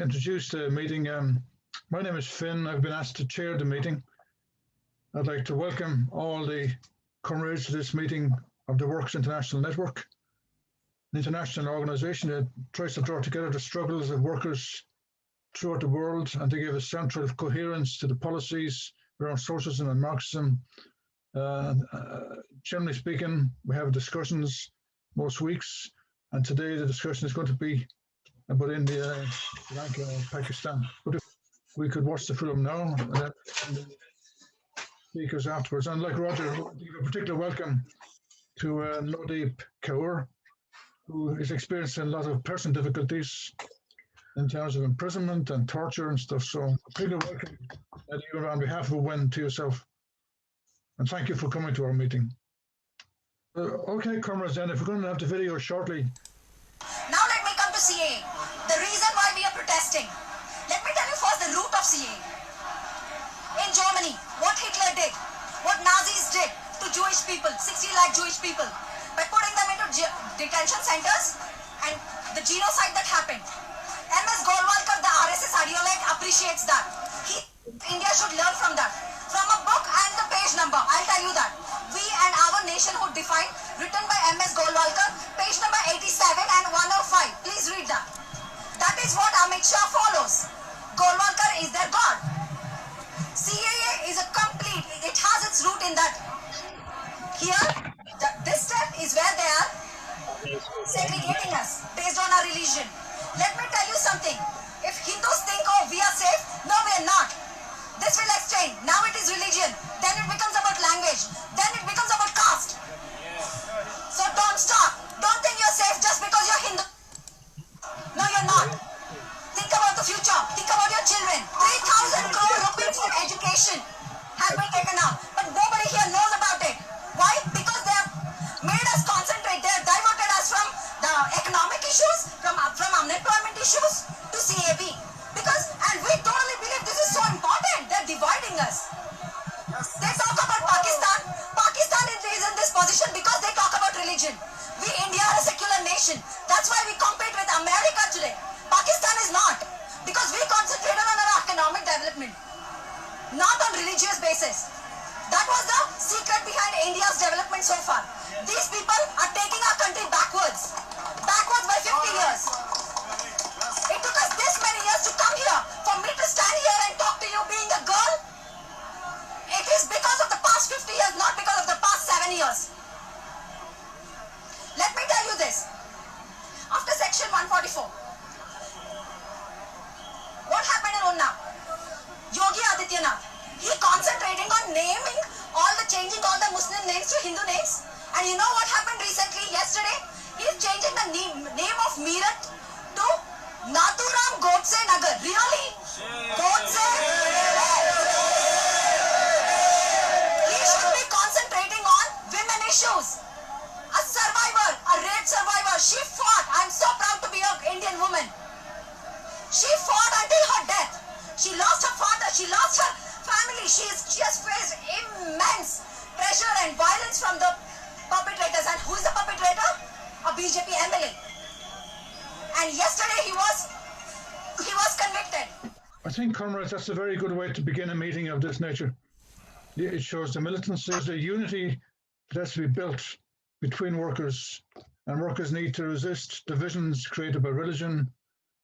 introduce the meeting. My name is Finn. I've been asked to chair the meeting. I'd like to welcome all the comrades to this meeting of the Works International Network, an international organisation that tries to draw together the struggles of workers throughout the world and to give a central coherence to the policies around socialism and Marxism. Generally speaking, we have discussions most weeks, and today the discussion is going to be about India, Sri Lanka, and Pakistan. But if we could watch the film now, and then speakers afterwards. And like Roger, I want to give a particular welcome to Nodeep Kaur, who is experiencing a lot of personal difficulties in terms of imprisonment and torture and stuff. So a particular welcome you on behalf of WIN to yourself. And thank you for coming to our meeting. Okay, comrades, then, if we're going to have the video shortly. Now let me come to CAA. The reason why we are protesting. Let me tell you first the root of CAA. In Germany, what Hitler did, what Nazis did to Jewish people, 60 lakh Jewish people, by putting them into detention centers and the genocide that happened. MS Golwalkar, the RSS ideologue, appreciates that. India should learn from that. From a book and the page number, I'll tell you that. We and our nationhood defined, written by MS Golwalkar, page number 87 and 105. Please read that. That is what Amit Shah follows. Golwalkar is their god. CAA is a complete, it has its root in that. Here, this step is where they are segregating us based on our religion. Let me tell you something. If Hindus think, oh, we are safe, no, we are not. This will exchange. Now it is religion. Then it becomes about language. Then it becomes about caste. So don't stop. Don't think you're safe just because you're Hindu. No, you're not. Think about the future. Think about your children. 3,000 crore rupees for education has been taken out. But nobody here knows about it. Why? Because they have made us concentrate. They have diverted us from the economic issues, from unemployment issues to CAB. And we totally believe this is so important. They're dividing us. They talk about Pakistan. Pakistan is in this position because they talk about religion. We, India, are a secular nation. That's why we compete with America today. Pakistan is not. Because we concentrated on our economic development, not on religious basis. That was the secret behind India's development so far. These people are taking our country backwards. Backwards by 50 years. It took us this many years to come here. For me to stand here and talk to you being a girl, it is because of the past 50 years, not because of the past 7 years. Let me tell you this. After section 144, what happened in Unnao? Yogi Adityanath, he concentrating on naming changing all the Muslim names to Hindu names. And you know what happened recently, yesterday? He's changing the name of Meerut to Nathuram Godse Nagar. Really? Godse? He should be concentrating on women issues. A survivor, a rape survivor, she fought. I'm so proud to be an Indian woman. She fought until her death. She lost her father, she lost her family. She has faced immense pressure and violence from the perpetrators. And who is the perpetrator? A BJP MLA. And yesterday he was convicted. I think, comrades, that's a very good way to begin a meeting of this nature. It shows the militancy, the unity that has to be built between workers, and workers need to resist divisions created by religion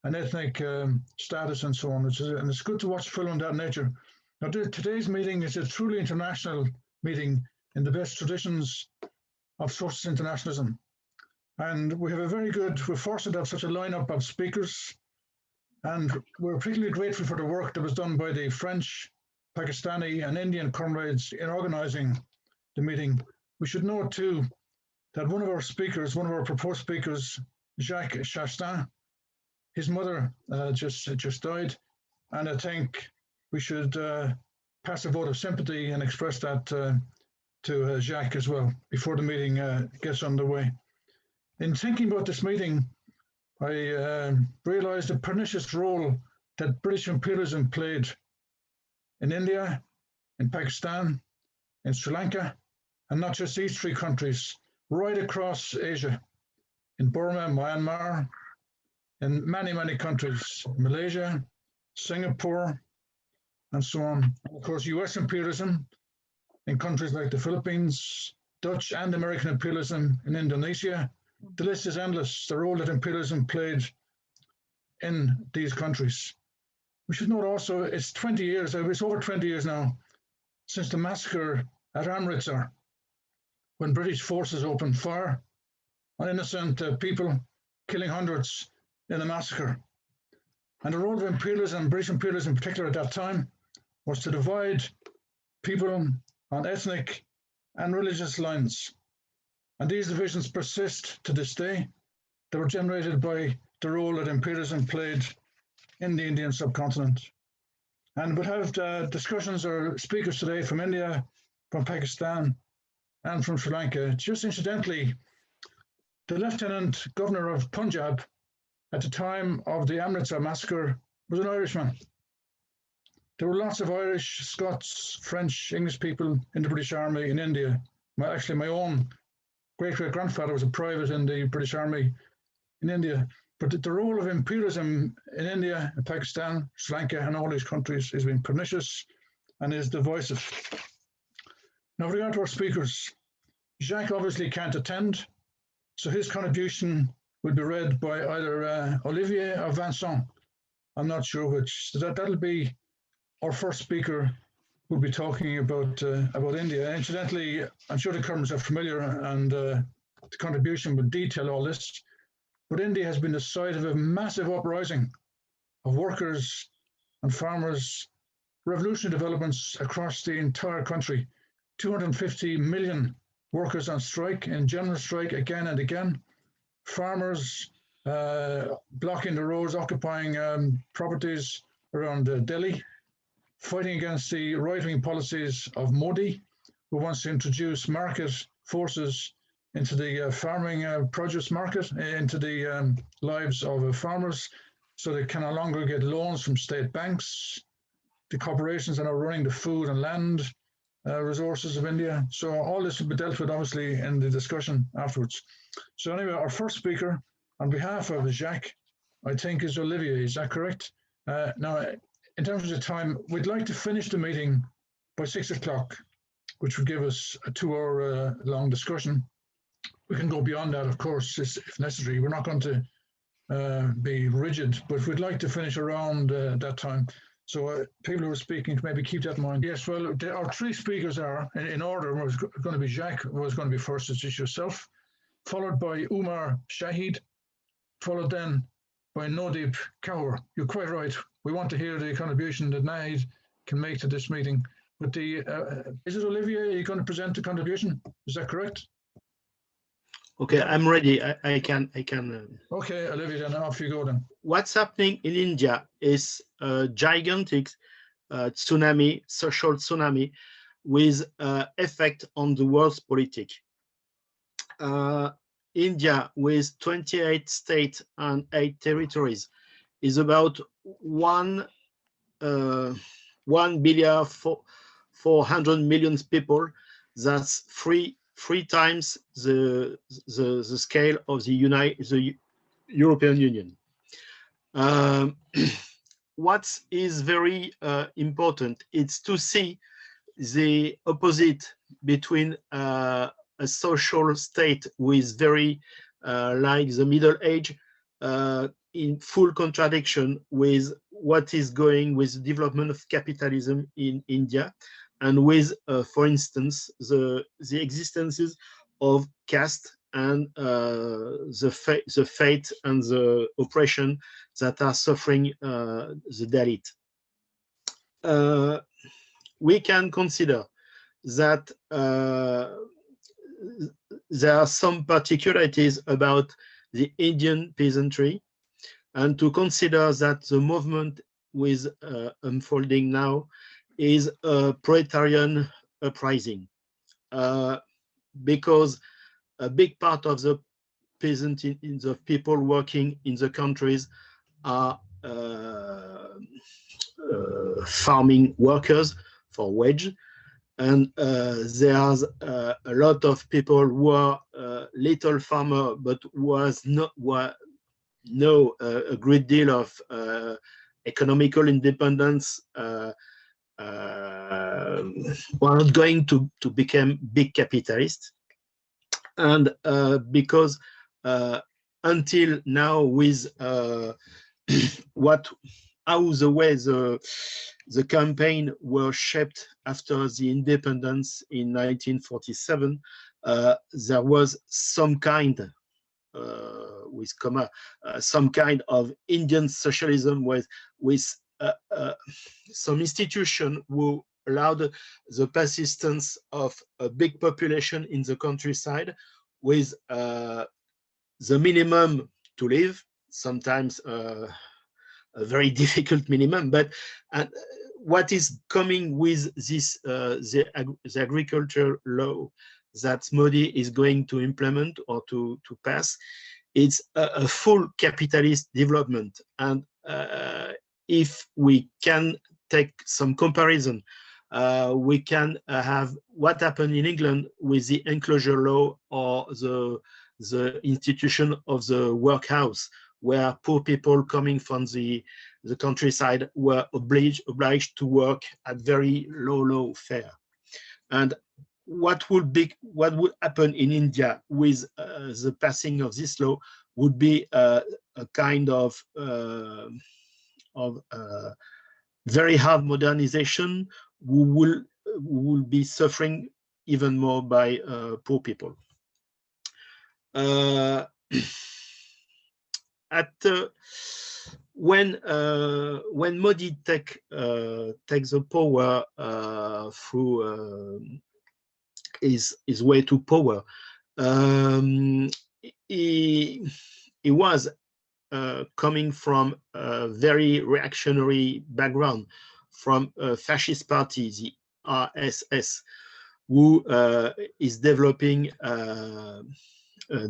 and ethnic status and so on. And it's good to watch a film of that nature. Now, today's meeting is a truly international meeting in the best traditions of socialist internationalism. And we have we're fortunate to have such a lineup of speakers, and we're particularly grateful for the work that was done by the French, Pakistani and Indian comrades in organizing the meeting. We should note too that one of our proposed speakers, Jacques Chastaing, his mother just died, and I think we should pass a vote of sympathy and express that to Jacques as well before the meeting gets underway. In thinking about this meeting, I realized the pernicious role that British imperialism played in India, in Pakistan, in Sri Lanka, and not just these three countries, right across Asia, in Burma, Myanmar, in many, many countries, Malaysia, Singapore, and so on. And of course, US imperialism in countries like the Philippines, Dutch and American imperialism in Indonesia. The list is endless, the role that imperialism played in these countries. We should note also, it's 20 years, it's over 20 years now, since the massacre at Amritsar, when British forces opened fire on innocent people, killing hundreds in a massacre. And the role of imperialism, British imperialism in particular at that time, was to divide people on ethnic and religious lines. And these divisions persist to this day. They were generated by the role that imperialism played in the Indian subcontinent. And we'll have discussions or speakers today from India, from Pakistan, and from Sri Lanka. Just incidentally, the Lieutenant Governor of Punjab at the time of the Amritsar massacre was an Irishman. There were lots of Irish, Scots, French, English people in the British Army in India. Actually, my own great-great-grandfather was a private in the British Army in India. But the role of imperialism in India, Pakistan, Sri Lanka, and all these countries has been pernicious and is divisive. Now, with regard to our speakers, Jacques obviously can't attend, so his contribution will be read by either Olivier or Vincent. I'm not sure which. So that'll be our first speaker who'll be talking about India. Incidentally, I'm sure the Currents are familiar, and the contribution will detail all this. But India has been the site of a massive uprising of workers and farmers, revolutionary developments across the entire country. 250 million workers on strike, in general strike again and again. Farmers blocking the roads, occupying properties around Delhi, fighting against the right-wing policies of Modi, who wants to introduce market forces into the farming produce market, into the lives of farmers, so they can no longer get loans from state banks. The corporations are now running the food and land resources of India. So all this will be dealt with, obviously, in the discussion afterwards. So anyway, our first speaker, on behalf of Jacques, I think is Olivier. Is that correct? Now, in terms of time, we'd like to finish the meeting by 6 o'clock, which would give us a 2-hour long discussion. We can go beyond that, of course, if necessary. We're not going to be rigid, but we'd like to finish around that time. So people who are speaking, maybe keep that in mind. Yes, well, our 3 speakers are, in order, was going to be Jacques, was going to be first, it's just yourself, followed by Umar Shahid, followed then by Nodeep Kaur. You're quite right. We want to hear the contribution that Nahid can make to this meeting. But is it Olivier, are you going to present the contribution? Is that correct? Okay, I'm ready. I can. Okay, Olivier, then off you go then. What's happening in India is a gigantic tsunami, social tsunami, with effect on the world's politics. India, with 28 states and 8 territories, is about 1,400,000,000 people. That's three times the scale of the European Union. What is very important is to see the opposite between a social state with very like the Middle Age, in full contradiction with what is going with the development of capitalism in India, and with, for instance, the existences of caste and the fate and the oppression that are suffering the dalit. We can consider that there are some particularities about the Indian peasantry, and to consider that the movement with unfolding now is a proletarian uprising, because a big part of the peasant in the people working in the countries are farming workers for wage, and there's a lot of people who are little farmer but were know a great deal of economical independence. We're not going to become big capitalists, and because until now, with how the way the campaign was shaped after the independence in 1947, there was some kind, with comma, some kind of Indian socialism with some institution who allowed the persistence of a big population in the countryside with the minimum to live, sometimes a very difficult minimum, but what is coming with this the agriculture law that Modi is going to implement or to pass, it's a full capitalist development. And if we can take some comparison, we can have what happened in England with the enclosure law or the institution of the workhouse, where poor people coming from the countryside were obliged to work at very low fare. And what would happen in India with the passing of this law would be a kind of very hard modernization, who will be suffering even more by poor people. When Modi takes the power through his way to power, he was coming from a very reactionary background, from a fascist party, the RSS, who is developing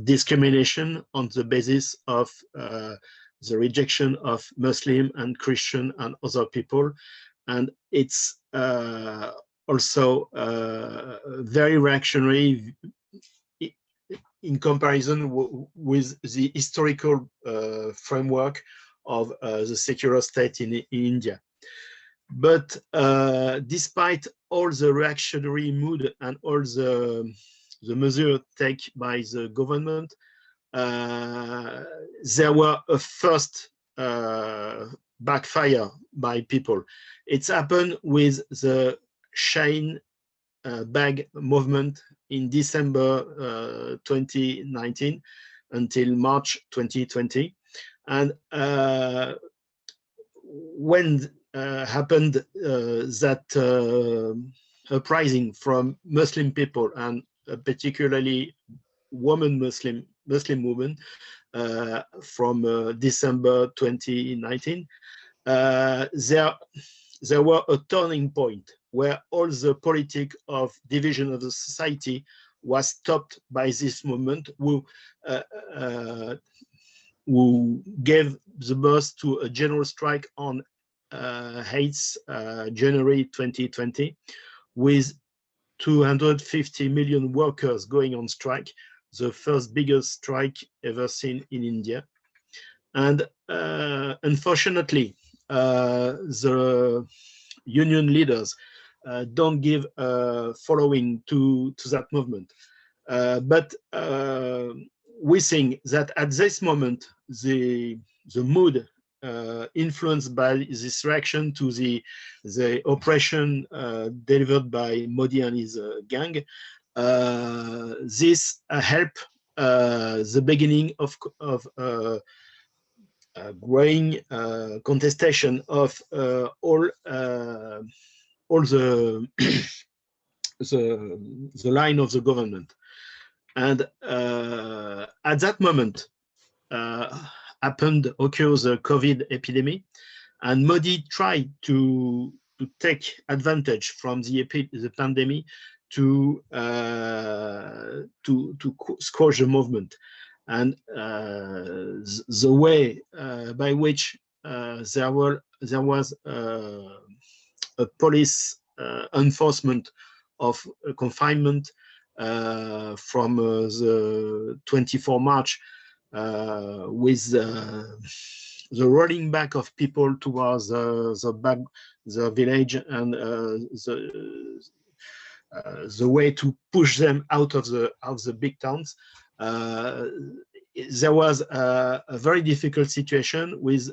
discrimination on the basis of the rejection of Muslim and Christian and other people. And it's also very reactionary in comparison with the historical framework of the secular state in India. But despite all the reactionary mood and all the measures taken by the government, there were a first backfire by people. It's happened with the Shine bag movement in December 2019 until March 2020. And when happened that uprising from Muslim people, and particularly Muslim women, from December 2019, there were a turning point where all the politic of division of the society was stopped by this movement, who gave the birth to a general strike on 8th January 2020, with 250 million workers going on strike, the first biggest strike ever seen in India. And unfortunately, the union leaders don't give following to that movement. But we think that at this moment, the mood influenced by this reaction to the oppression delivered by Modi and his gang, this helped the beginning of growing contestation of all the the line of the government. And at that moment occurs the COVID epidemic, and Modi tried to take advantage from the pandemic to squash the movement. And the way by which there was a police enforcement of confinement from the 24 March with the rolling back of people towards the village, and the way to push them out of the big towns. There was a very difficult situation with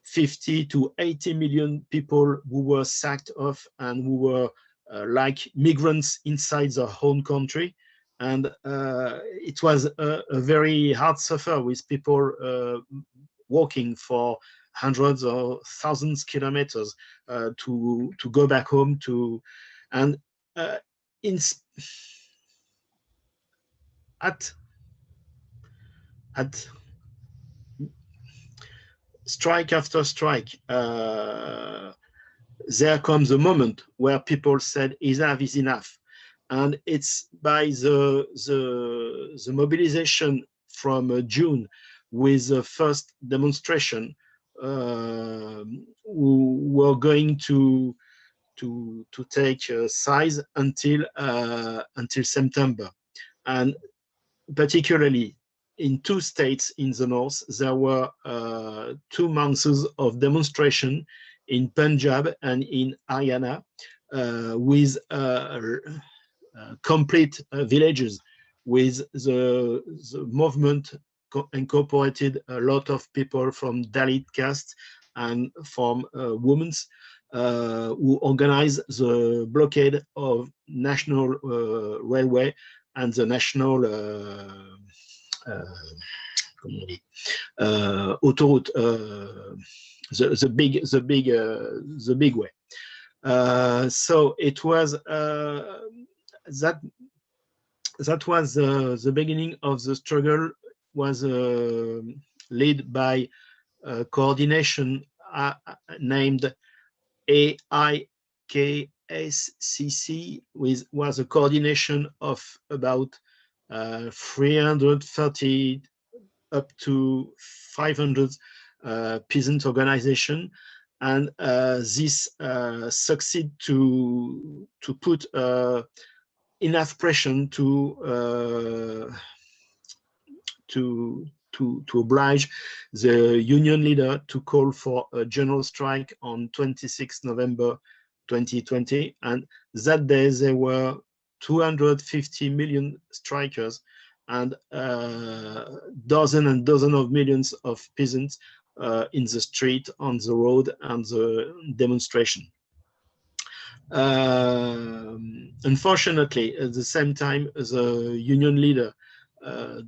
50 to 80 million people who were sacked off and who were like migrants inside their own country. And it was a very hard suffer, with people walking for hundreds or thousands kilometers to go back home and at strike after strike, there comes a moment where people said enough is enough. And it's by the mobilization from June, with the first demonstration, who were going to take size until September. And particularly in 2 states in the north, there were 2 months of demonstration in Punjab and in Haryana, with complete villages, with the movement incorporated a lot of people from dalit caste and from women, who organized the blockade of national railway and the national autoroute, the big way. So it was that was the beginning of the struggle. Was led by a coordination named AIKSCC, was a coordination of about 330 up to 500 peasant organization, and this succeed to put enough pressure to oblige the union leader to call for a general strike on 26 November 2020. And that day there were 250 million strikers and dozens and dozens of millions of peasants in the street, on the road, and the demonstration. Unfortunately, at the same time, the union leader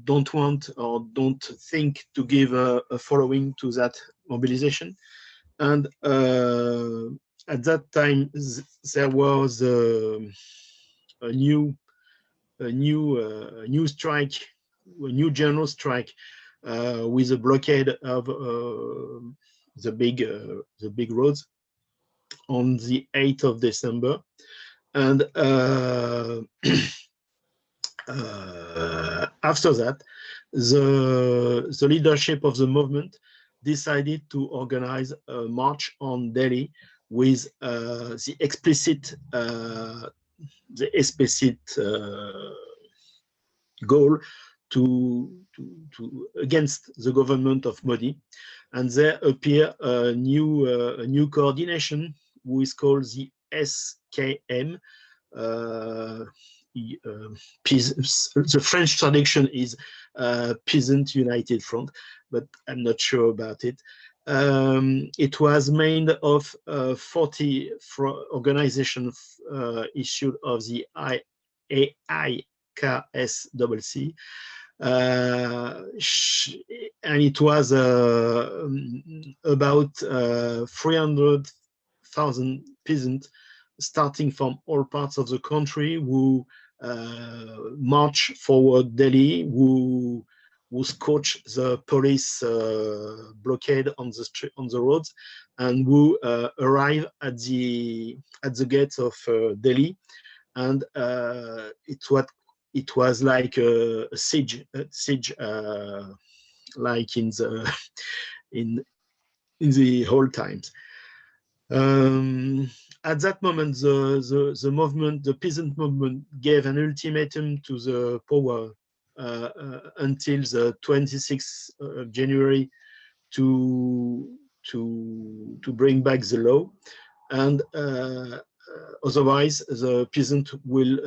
don't want or don't think to give a following to that mobilization. And at that time, there was a new strike, a new general strike, with a blockade of the big roads on the 8th of December. And after that, the leadership of the movement decided to organize a march on Delhi with the explicit goal to against the government of Modi. And there appear a new coordination, who is called the SKM. The French traduction is Peasant United Front, but I'm not sure about it. It was made of 40 organizations issued of the AIKSCC, and it was about 300,000 peasants starting from all parts of the country, who march forward Delhi, who scorch the police blockade on the roads, and who arrive at the gates of Delhi. And it was like a siege, like in the old times. At that moment, the movement, the peasant movement, gave an ultimatum to the power until the 26th of January to bring back the law, and otherwise the peasant will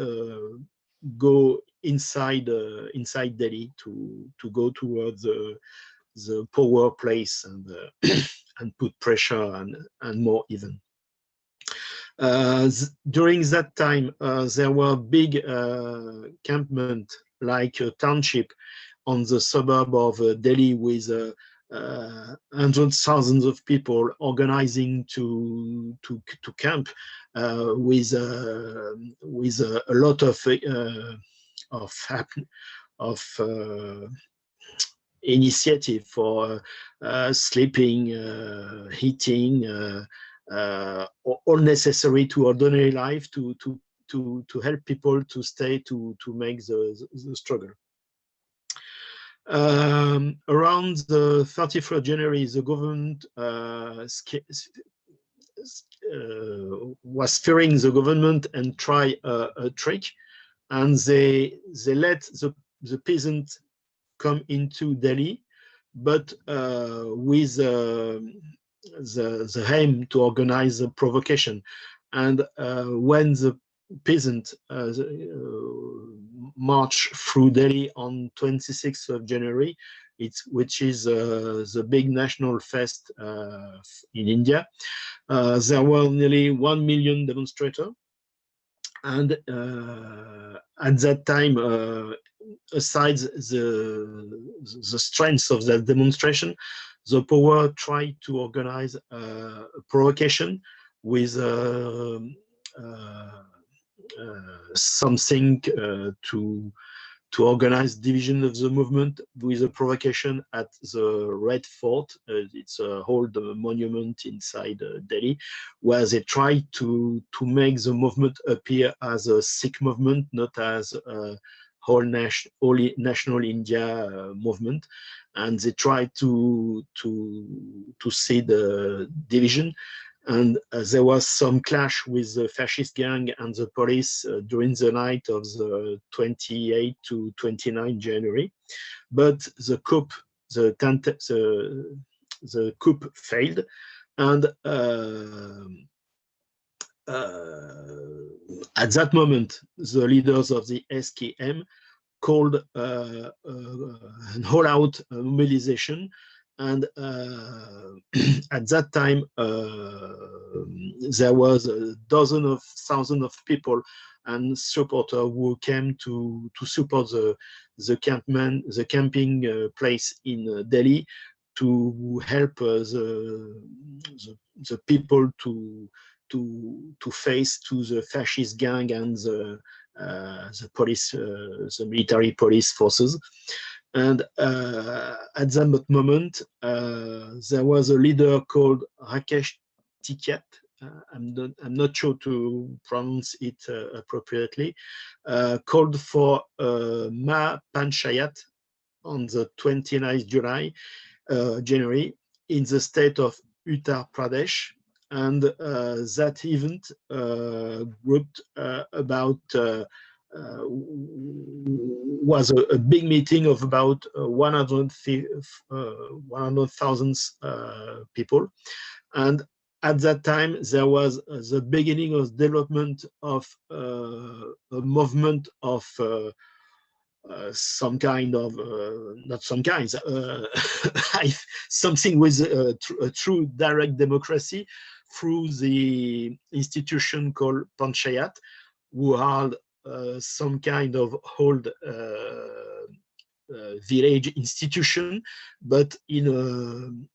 go inside Delhi to go towards the power place and and put pressure and more even. During that time, there were big encampment like a township on the suburb of Delhi with hundreds of thousands of people organizing to camp with a lot of initiative for sleeping, heating, all necessary to ordinary life to help people to stay to make the struggle. Around the 31st January, the government was fearing the government and try a trick, and they let the peasant come into Delhi, but with the aim to organize a provocation. And when the peasant march through Delhi on 26th of January, which is the big national fest in India, there were nearly 1 million demonstrators. And at that time, aside the strength of that demonstration, the power tried to organize a provocation with something to organize division of the movement with a provocation at the Red Fort. It's a old monument inside Delhi, where they tried to make the movement appear as a Sikh movement, not as a whole national India movement. And they tried to see the division. And there was some clash with the fascist gang and the police during the night of the 28 to 29 January. But the coup failed, and at that moment, the leaders of the SKM called an all-out mobilization. And at that time, there was a dozen of thousands of people and supporters who came to support the camping place in Delhi, to help the people to face to the fascist gang and the police, the military police forces. And at that moment, there was a leader called Jacques Chastaing. I'm not sure to pronounce it appropriately. Called for Ma Panchayat on the 29th January in the state of Uttar Pradesh, and that event grouped about. Was a big meeting of about 100,000 people. And at that time, there was the beginning of development of a movement of some kind of, not some kinds, something with a true direct democracy through the institution called Panchayat, who had some kind of old village institution, but in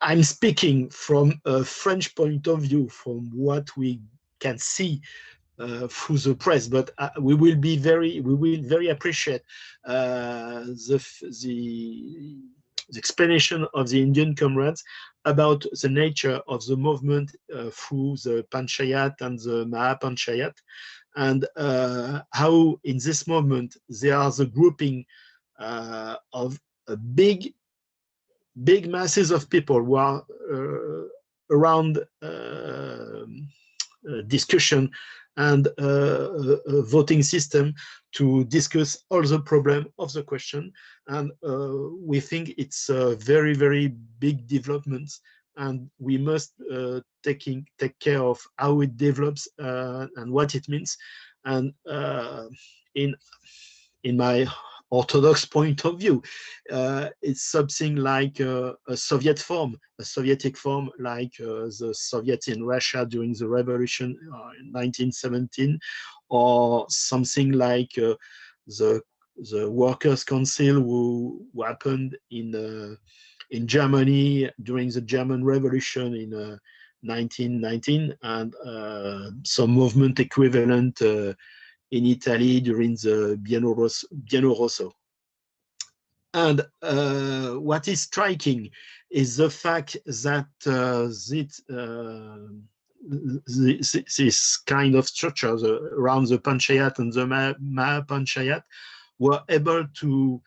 I'm speaking from a French point of view, from what we can see through the press, but we will very appreciate the explanation of the Indian comrades about the nature of the movement through the Panchayat and the Mahapanchayat, and how in this movement there are the grouping of a big masses of people who are around discussion and a voting system to discuss all the problem of the question. And we think it's a very, very big development, and we must take care of how it develops and what it means. And in my orthodox point of view, it's something like a Soviet form, a Sovietic form, like the Soviets in Russia during the revolution in 1917, or something like the Workers' Council who happened in Germany during the German Revolution in 1919, and some movement equivalent in Italy during the Biennio Rosso. And what is striking is the fact that this kind of structures around the Panchayat and the Mahapanchayat were able to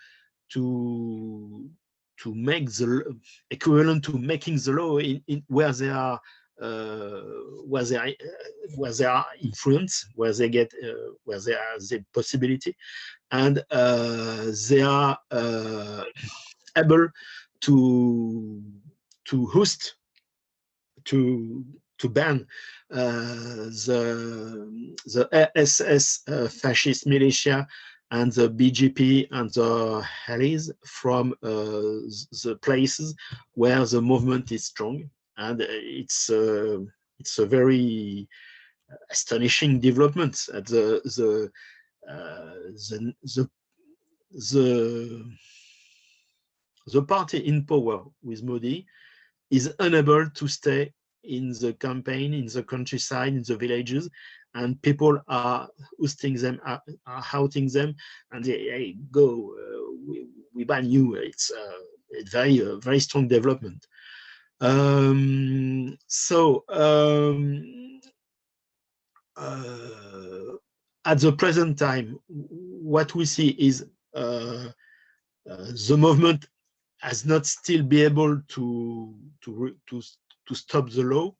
make the equivalent to making the law in where they are influence, where they get where they are the possibility, and they are able to host, to ban the SS fascist militia and the BGP and the allies from the places where the movement is strong. And it's a very astonishing development. The party in power with Modi is unable to stay in the campaign, in the countryside, in the villages, and people are hosting them, are outing them, and they, hey, go, we ban you. It's a very strong development. At the present time, what we see is the movement has not still be able to stop the law,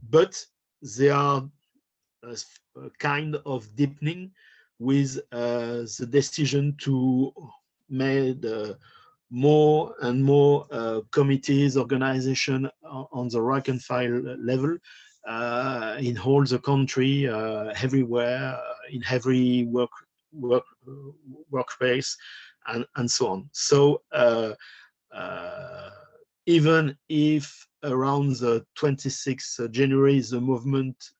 but they are a kind of deepening with the decision to make more and more committees, organization on the rank and file level in all the country, everywhere, in every workplace, and so on. So even if around the 26th January the movement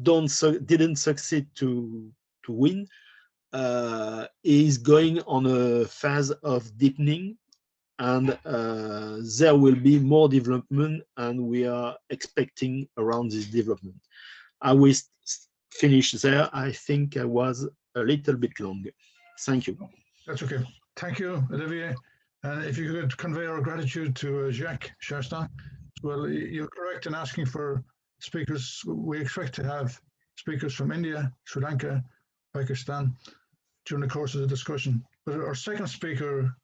didn't succeed to win, is going on a phase of deepening, and there will be more development, and we are expecting around this development. I will finish there. I think I was a little bit long. Thank you. That's okay. Thank you, Olivier. And if you could convey our gratitude to Jacques Chastaing. Well, you're correct in asking for speakers. We expect to have speakers from India, Sri Lanka, Pakistan during the course of the discussion. But our second speaker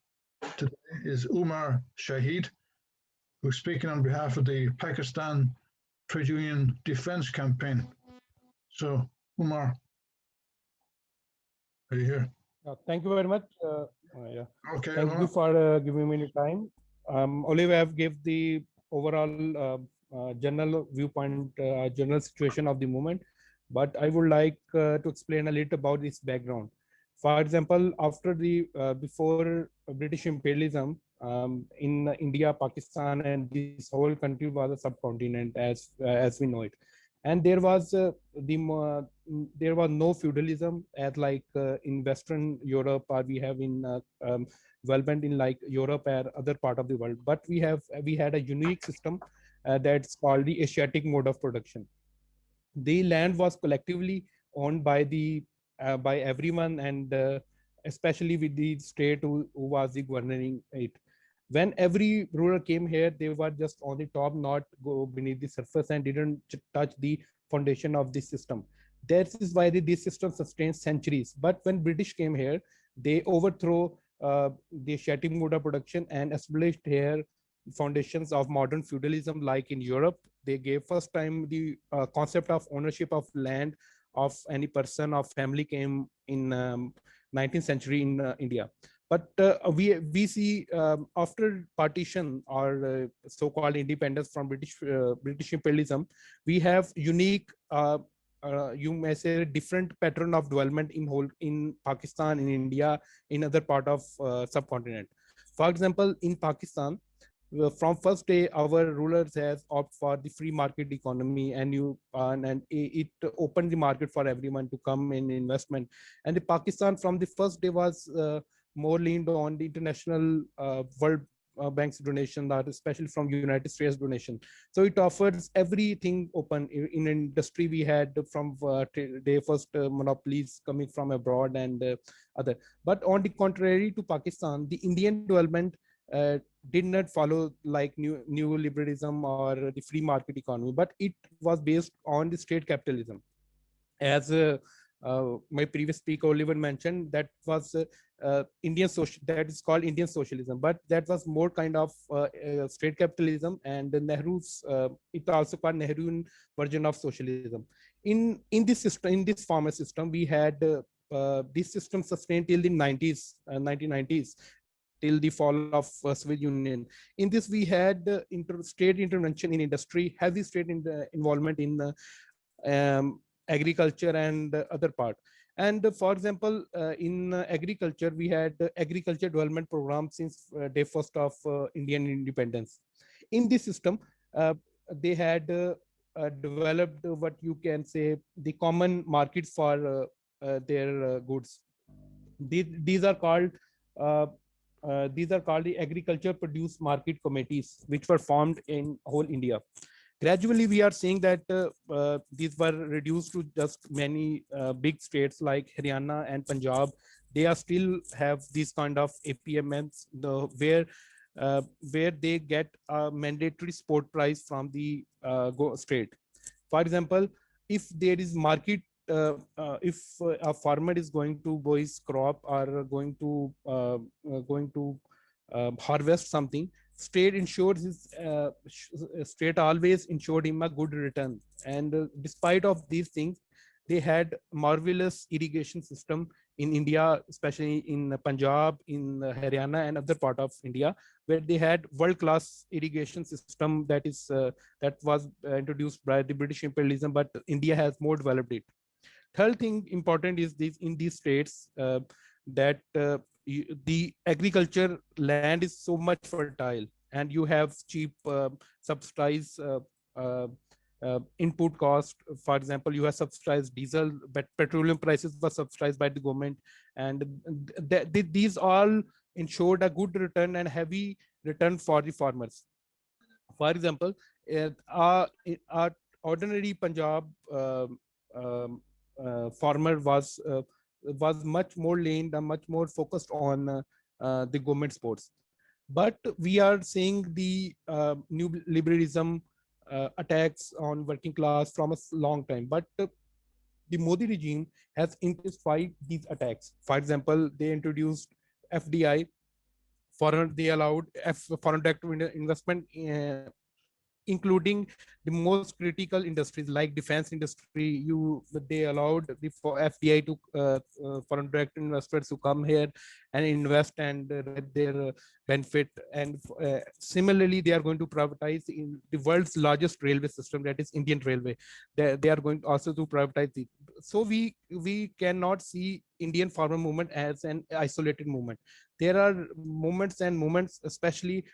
today is Umar Shahid, who's speaking on behalf of the Pakistan Trade Union Defense Campaign. So, Umar, are you here? Thank you very much. Okay. Thank you for giving me the time. Olivier, I've gave the overall general viewpoint, general situation of the movement, but I would like to explain a little about its background. For example, after the before British imperialism in India, Pakistan, and this whole country was a subcontinent as we know it, and there was no feudalism as like in Western Europe, or we have in development in like Europe or other part of the world. But we had a unique system that's called the Asiatic mode of production. The land was collectively owned by by everyone, and especially with the state who was governing it. When every ruler came here, they were just on the top, not go beneath the surface, and didn't touch the foundation of this system. That is why this system sustained centuries. But when British came here, they overthrew the Asiatic mode of production and established here foundations of modern feudalism. Like in Europe, they gave first time the concept of ownership of land of any person or family came in 19th century in India. But we see after partition or so-called independence from British imperialism, we have unique you may say different pattern of development in Pakistan, in India, in other part of subcontinent. For example, in Pakistan, from first day our rulers has opt for the free market economy, and it opened the market for everyone to come in investment. And the Pakistan from the first day was more leaned on the international world bank's donation, that especially from United States donation. So it offers everything open in industry. We had from day first monopolies coming from abroad and other. But on the contrary to Pakistan, the Indian development did not follow like new liberalism or the free market economy, but it was based on the state capitalism. As my previous speaker Olivier mentioned, that was Indian social, that is called Indian socialism, but that was more kind of state capitalism. And Nehru's it also called Nehruvian version of socialism. In this system, in this former system, we had this system sustained till the 90s, 1990s, till the fall of Soviet Union. In this, we had state intervention in industry, heavy state involvement in agriculture and other part. And for example, in agriculture, we had agriculture development program since day first of Indian independence. In this system, uh, they had developed what you can say the common markets for their goods. These are called the agriculture produce market committees, which were formed in whole India. Gradually, we are seeing that these were reduced to just many big states like Haryana and Punjab. They are still have these kind of APMs, where they get a mandatory support price from the state. For example, if there is market, if a farmer is going to buy his crop or going to harvest something, state ensures his state always ensured him a good return. And despite of these things, they had marvelous irrigation system in India, especially in Punjab, in Haryana, and other part of India, where they had world-class irrigation system that was introduced by the British imperialism, but India has more developed it. Third thing important is this: in these states, that the agriculture land is so much fertile, and you have cheap subsidized input cost. For example, you have subsidized diesel, but petroleum prices were subsidized by the government. And these all ensured a good return and heavy return for the farmers. For example, our ordinary Punjab farmer was much more leaned and much more focused on the government sports. But we are seeing the new liberalism attacks on working class from a long time. But the Modi regime has intensified these attacks. For example, they introduced FDI, they allowed foreign direct investment, including the most critical industries like defense industry. They allowed the FDI to foreign direct investors to come here and invest and reap their benefit. And similarly, they are going to privatize in the world's largest railway system, that is Indian Railway. They are going also to privatize it. So we cannot see Indian farmer movement as an isolated movement. There are movements, especially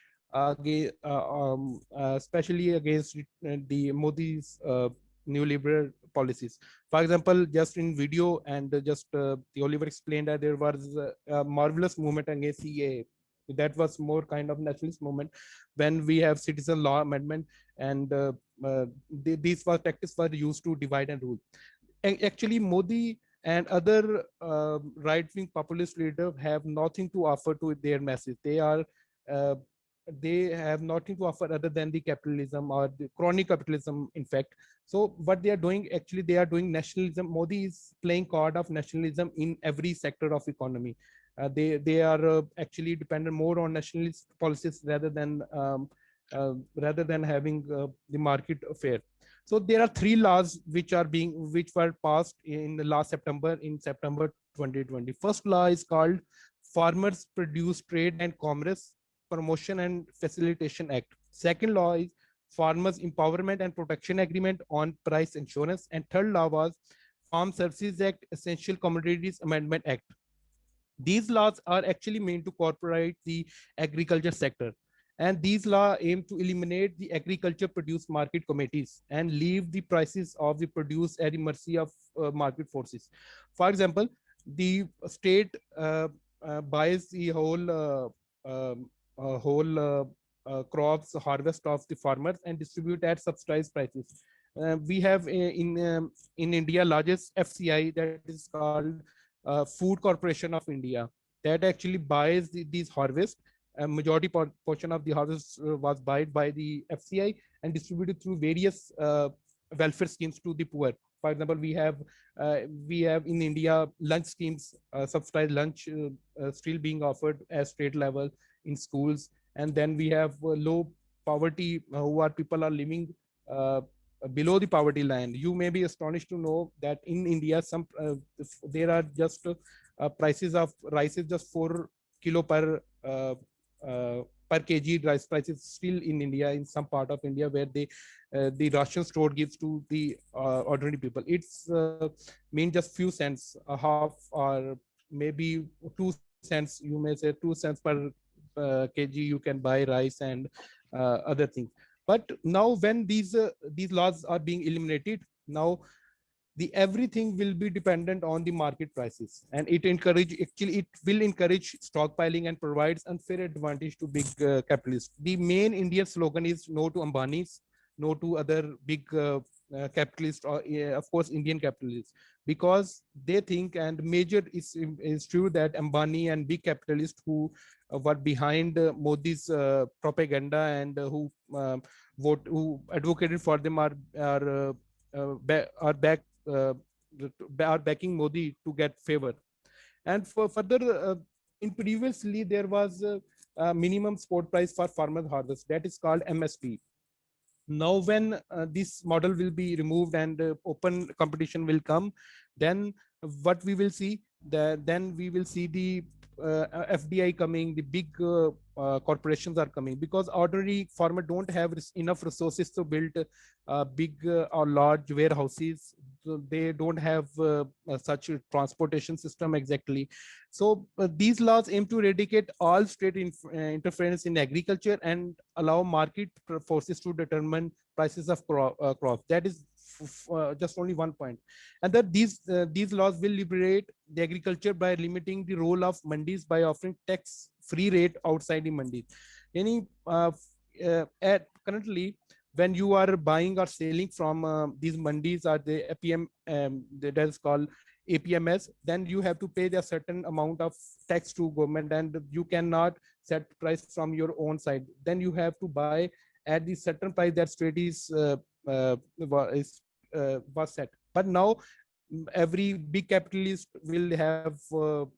against the Modi's neoliberal policies. For example, just in video and just the Oliver explained that there was a marvelous movement against CAA. That was more kind of nationalist movement when we have citizen law amendment, and these were tactics were used to divide and rule. Actually, Modi and other right-wing populist leaders have nothing to offer to their message. Uh, they have nothing to offer other than the capitalism or the crony capitalism, in fact. So what they are doing, actually, they are doing nationalism. Modi is playing card of nationalism in every sector of economy. They are actually dependent more on nationalist policies rather than having the market affair. So there are three laws which were passed in the last September, in September 2020. First law is called Farmers Produce Trade and Commerce Promotion and Facilitation Act. Second law is Farmers Empowerment and Protection Agreement on Price Insurance. And third law was Farm Services Act, Essential Commodities Amendment Act. These laws are actually meant to corporate the agriculture sector. And these laws aim to eliminate the agriculture produce market committees and leave the prices of the produce at the mercy of market forces. For example, the state buys the whole crops harvest of the farmers and distribute at subsidized prices. We have in India largest FCI, that is called Food Corporation of India, that actually buys these harvests. A majority portion of the harvest was bought by the FCI and distributed through various welfare schemes to the poor. For example, we have in India lunch schemes, subsidized lunch still being offered at state level in schools. And then we have low poverty, who are people are living below the poverty line. You may be astonished to know that in India, there are just prices of rice is just 4 kilo per kg rice prices still in India, in some part of India, where the ration store gives to the ordinary people. It's mean just few cents, a half or maybe 2 cents. You may say 2 cents per kg you can buy rice and other things. But now when these laws are being eliminated, now the everything will be dependent on the market prices, and it will encourage stockpiling and provides unfair advantage to big capitalists. The main Indian slogan is no to Ambani's, no to other big capitalists, or of course Indian capitalists, because they think, and major is true, that Ambani and big capitalists who were behind Modi's propaganda and who advocated for them are backing Modi to get favor. And for further, in previously there was a minimum support price for farmers harvest, that is called MSP. Now when this model will be removed and open competition will come, then what we will see, then we will see the FDI coming, the big corporations are coming, because ordinary farmer don't have enough resources to build big or large warehouses. So they don't have such a transportation system exactly. So these laws aim to eradicate all state interference in agriculture and allow market forces to determine prices of crops. That is just only one point. And that these laws will liberate the agriculture by limiting the role of mandis by offering tax free rate outside the mandis. Currently, when you are buying or selling from these mandis or the APM, that is called APMS, then you have to pay a certain amount of tax to government, and you cannot set price from your own side. Then you have to buy at the certain price that state was set. But now every big capitalist will have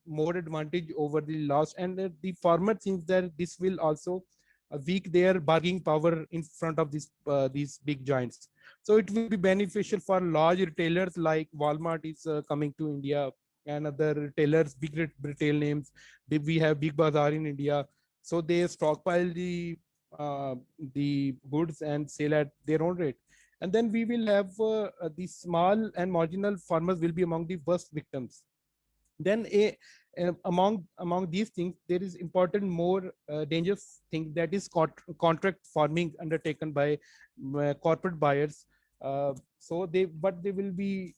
more advantage over the loss, and the farmer thinks that this will also weak their bargaining power in front of these big giants. So it will be beneficial for large retailers like Walmart is coming to India, and other retailers, big retail names. We have Big Bazaar in India, so they stockpile the goods and sell at their own rate. And then we will have the small and marginal farmers will be among the worst victims. Then among these things, there is important more dangerous thing, that is contract farming undertaken by corporate buyers. So what they will be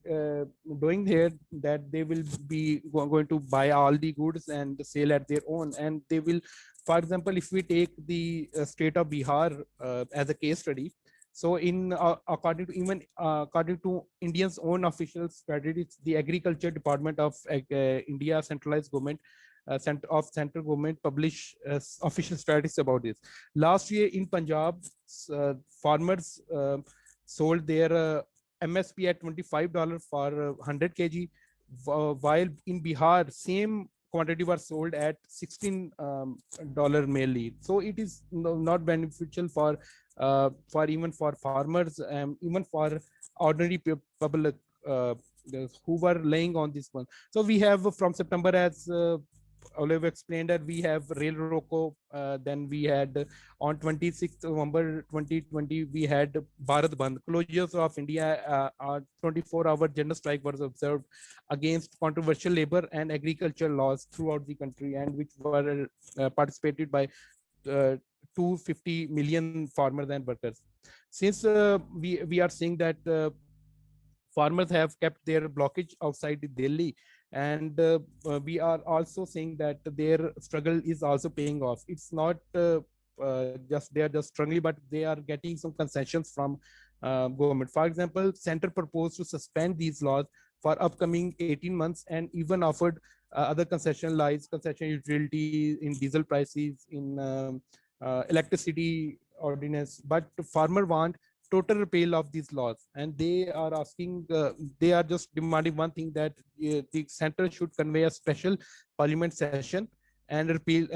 doing here, that they will be going to buy all the goods and sell at their own. And they will, for example, if we take the state of Bihar as a case study, so according to India's own official strategies, the Agriculture Department of India centralized government central government publish official statistics about this. Last year in Punjab, farmers sold their MSP at $25 for 100 kg, while in Bihar, same quantity were sold at $16 mainly. So it is not beneficial for even for farmers, even for ordinary public who were laying on this one. So we have from September, as Olivier explained, that we have rail roko. Then we had on 26th November 2020, we had Bharat Bandh, closures of India. 24-hour general strike was observed against controversial labor and agriculture laws throughout the country, and which were participated by 250 million farmers and workers. Since we are seeing that farmers have kept their blockage outside Delhi, and we are also seeing that their struggle is also paying off. It's not just they are just struggling, but they are getting some concessions from government. For example, center proposed to suspend these laws for upcoming 18 months, and even offered other concession lies, concession utility in diesel prices, in electricity ordinance. But farmer want total repeal of these laws, and they are asking, they are just demanding one thing, that the center should convey a special parliament session and repeal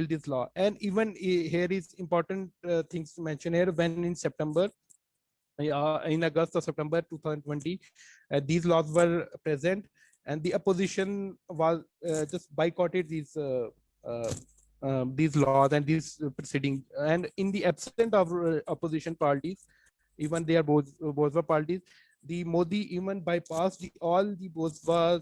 this law. And even here is important things to mention here. When in September, in August or September 2020, these laws were present, and the opposition was just boycotted these laws and these proceedings. And in the absence of opposition parties, even they are bourgeois parties, the Modi even bypassed all the bourgeois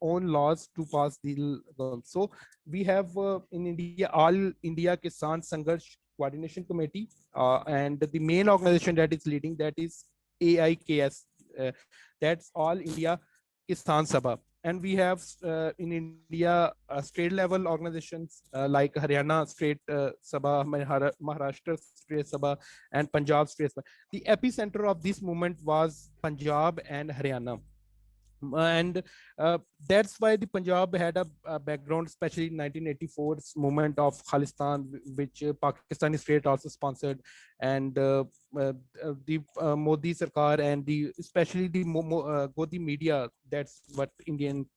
own laws to pass the law. So we have in India All India Kisan Sangharsh Coordination Committee, and the main organization that is leading, that is AIKS, that's All India Kisan Sabha. And we have in India state level organizations like Haryana State Sabha, Maharashtra State Sabha, and Punjab State Sabha. The epicenter of this movement was Punjab and Haryana. And that's why the Punjab had a background, especially in 1984's movement of Khalistan, which Pakistani state also sponsored. And the Modi Sarkar and the especially the Godi media, that's what Indian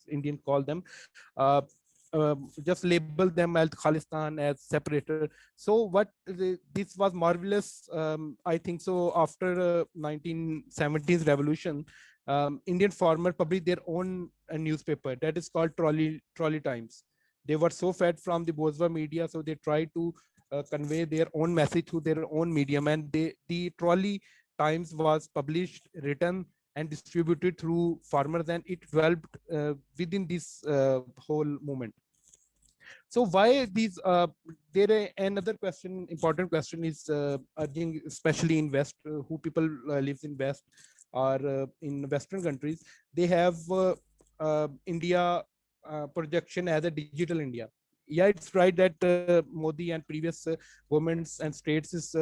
call them, uh, just label them as Khalistan, as separator. So this was marvelous. I think so after 1970s revolution, Indian farmer published their own newspaper that is called Trolley Times. They were so fed from the bourgeois media, so they tried to convey their own message through their own medium. And the Trolley Times was published, written, and distributed through farmers, and it developed within this whole movement. So why these? Another question, important question, is urging, especially in West, who people lives in West or in Western countries. They have India projection as a digital India. Yeah, it's right that Modi and previous governments and states is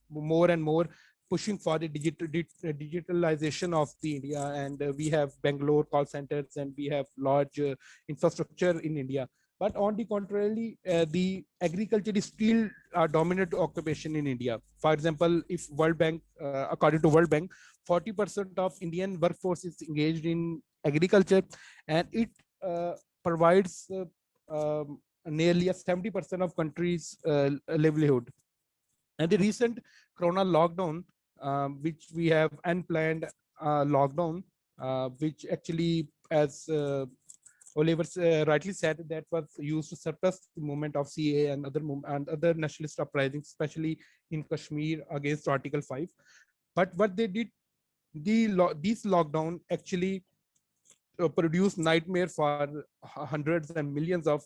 more and more pushing for the digitalization of the India, and we have Bangalore call centers, and we have large infrastructure in India. But on the contrary, the agriculture is still a dominant occupation in India. For example, if World Bank, according to World Bank, 40% of Indian workforce is engaged in agriculture, and it provides nearly 70% of country's livelihood. And the recent Corona lockdown, which we have unplanned lockdown, which actually, as Olivier rightly said, that was used to suppress the movement of CA and other nationalist uprisings, especially in Kashmir against Article 5. But what they did, this lockdown actually produced nightmare for hundreds and millions of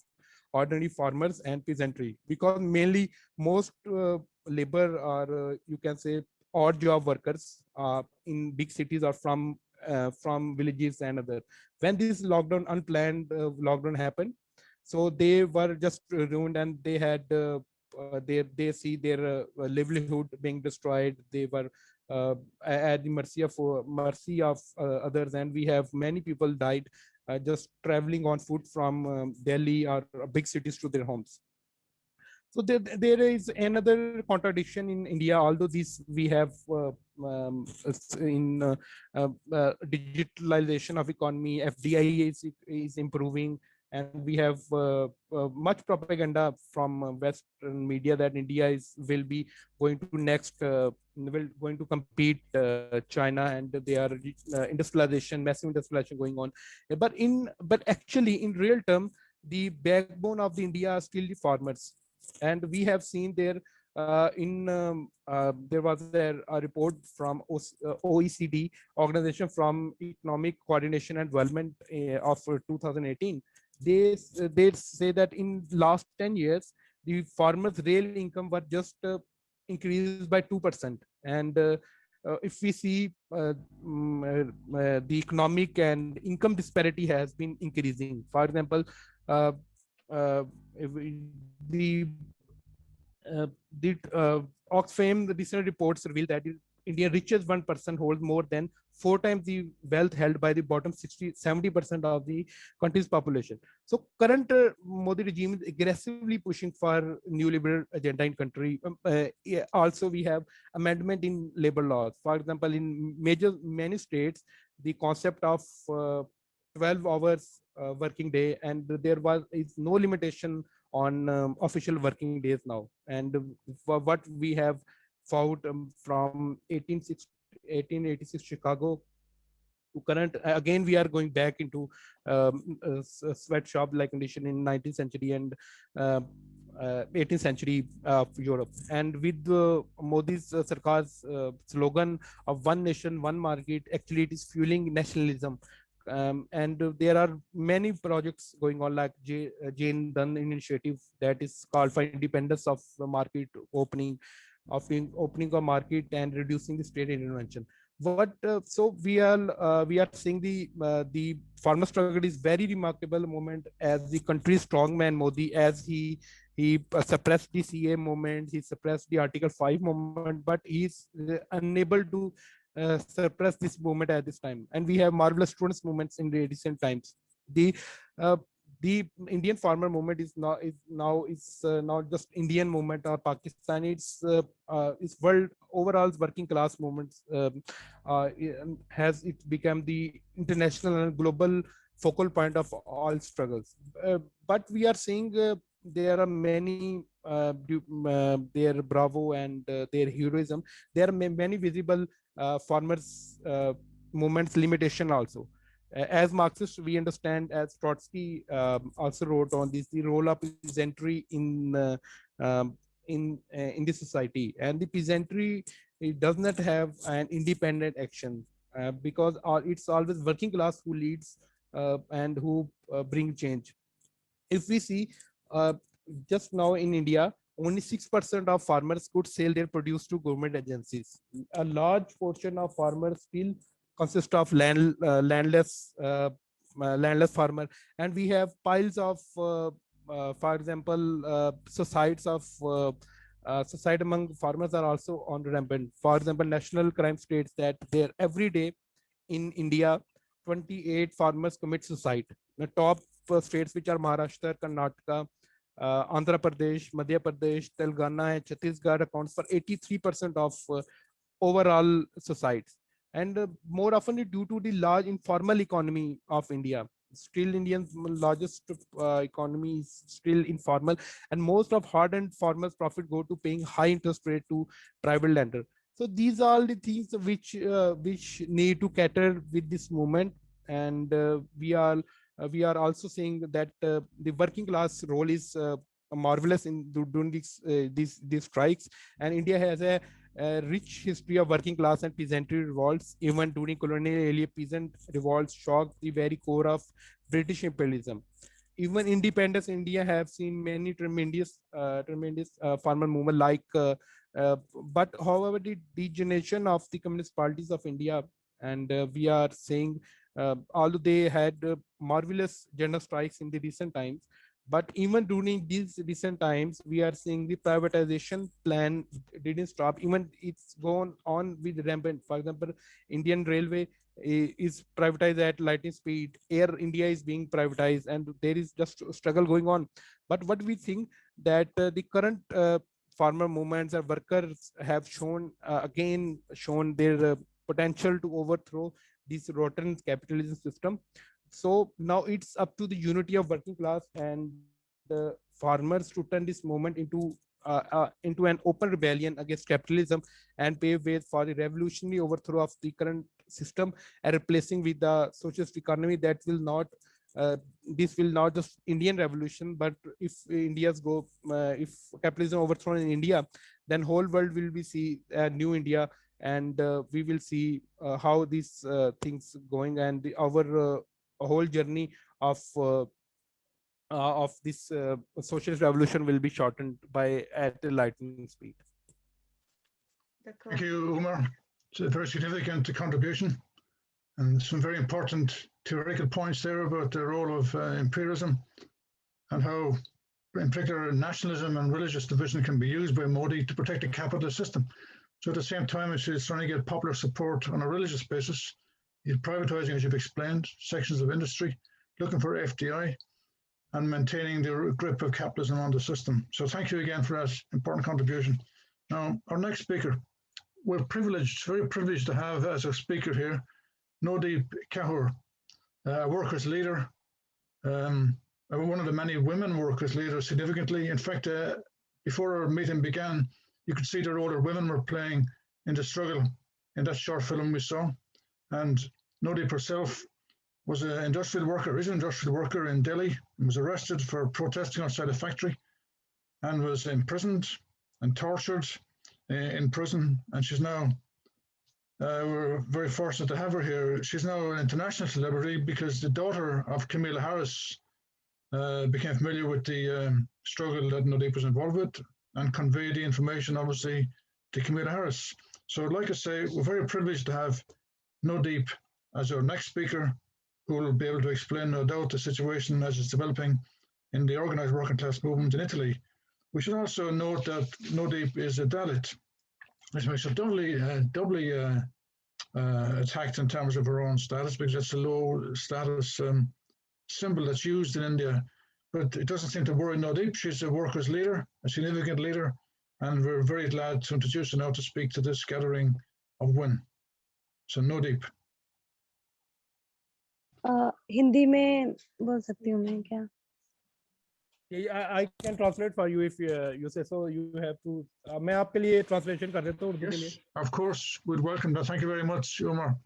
ordinary farmers and peasantry, because mainly most labor, or you can say odd job workers in big cities, are from villages and other. When this lockdown, unplanned lockdown happened, so they were just ruined, and they had they see their livelihood being destroyed. They were at the mercy of others, and we have many people died just traveling on foot from Delhi or big cities to their homes. So there is another contradiction in India. Although this we have in digitalization of economy, FDI is improving, and we have much propaganda from Western media that India is will be going to next will going to compete China, and they are industrialization, massive industrialization going on. But actually in real term, the backbone of the India are still the farmers, and we have seen there there was a report from OECD organization from Economic Coordination and Development of 2018. They say that in last 10 years the farmers real income were just increased by 2%, and if we see the economic and income disparity has been increasing. For example, uh, the Oxfam recent reports reveal that India richest 1% holds more than 4 times the wealth held by the bottom 60-70% of the country's population. So current Modi regime is aggressively pushing for new liberal agenda in country. Yeah, also we have amendment in labor laws. For example, in many states, the concept of 12 hours working day, and there was is no limitation on official working days now. And for what we have found from 1886 Chicago to current, again we are going back into sweatshop like condition in 19th century and uh, 18th century of Europe. And with Modi's Sarkar's slogan of one nation, one market, actually it is fueling nationalism. And there are many projects going on like Jane Dunn initiative that is called for independence of the market, opening a market and reducing the state intervention. What so we are seeing the farmer struggle is very remarkable moment as the country's strongman Modi, as he suppressed the CA movement, he suppressed the Article 5 movement, but he's unable to suppress this movement at this time. And we have marvelous students movements in the recent times. The uh, the Indian farmer movement is not just Indian movement or Pakistani. It's world overall working class movements. Has it become the international and global focal point of all struggles. But we are seeing there are many their bravo and their heroism. There are many visible farmers movements limitation also. As Marxists, we understand, as Trotsky also wrote on this, the role of peasantry um, in the society, and the peasantry, it does not have an independent action because it's always working class who leads and who bring change. If we see uh, just now in India, only 6% of farmers could sell their produce to government agencies. A large portion of farmers still consist of landless farmer, and we have piles of, for example, societies of society among farmers are also on rampant. For example, national crime states that there every day in India, 28 farmers commit suicide. The top states which are Maharashtra, Karnataka, Andhra Pradesh, Madhya Pradesh, Telangana, and Chhattisgarh accounts for 83% of overall suicides. And more often due to the large informal economy of India. Still, India's largest economy is still informal, and most of hard-earned farmers' profit go to paying high interest rate to private lender. So these are the things which need to cater with this movement, and we are also saying that the working class role is marvelous in doing these strikes, and India has a rich history of working class and peasantry revolts. Even during colonial era, peasant revolts shocked the very core of British imperialism. Even independence India have seen many tremendous farmer movement like but however the degeneration of the communist parties of India, and we are saying although they had marvelous general strikes in the recent times, but even during these recent times we are seeing the privatization plan didn't stop. Even it's gone on with rampant. For example, Indian railway is privatized at lightning speed. Air India is being privatized, and there is just a struggle going on. But what we think that the current farmer movements or workers have shown again shown their potential to overthrow this rotten capitalism system. So now it's up to the unity of working class and farmers to turn this movement into an open rebellion against capitalism and pave way for the revolutionary overthrow of the current system and replacing with the socialist economy that will not uh, this will not just Indian revolution, but if if capitalism overthrown in India, then whole world will be see a new India, and we will see how these things going, and our whole journey of this socialist revolution will be shortened by at a lightning speed. Thank you, Umar. It's a very significant contribution and some very important theoretical points there about the role of imperialism and how, in particular, nationalism and religious division can be used by Modi to protect the capitalist system. So at the same time as he's trying to get popular support on a religious basis, he's privatizing, as you've explained, sections of industry, looking for FDI, and maintaining the grip of capitalism on the system. So thank you again for that important contribution. Now, our next speaker, we're privileged, very privileged to have as our speaker here, Nodeep Kaur, a workers' leader, one of the many women workers' leaders significantly. In fact, before our meeting began, you could see the role that women were playing in the struggle in that short film we saw. And Nodeep herself was an industrial worker, is an industrial worker in Delhi, and was arrested for protesting outside a factory and was imprisoned and tortured in prison. And she's now, we're very fortunate to have her here. She's now an international celebrity because the daughter of Kamala Harris became familiar with the struggle that Nodeep was involved with and conveyed the information, obviously, to Kamala Harris. So I'd like to say we're very privileged to have Nodeep as our next speaker, who will be able to explain, no doubt, the situation as it's developing in the organized working class movement in Italy. We should also note that Nodeep is a dalit, which makes her doubly attacked in terms of her own status, because it's a low status symbol that's used in India. But it doesn't seem to worry Nodeep. She's a workers' leader, a significant leader, and we're very glad to introduce her now to speak to this gathering of women. So Nodeep. Hindi में बोल सकती हूँ मैं क्या? I can translate for you if you say so. You have to. मैं आपके लिए translation कर देता हूँ उर्दू के लिए. Yes, of course, we'd welcome that. Thank you very much, Umar.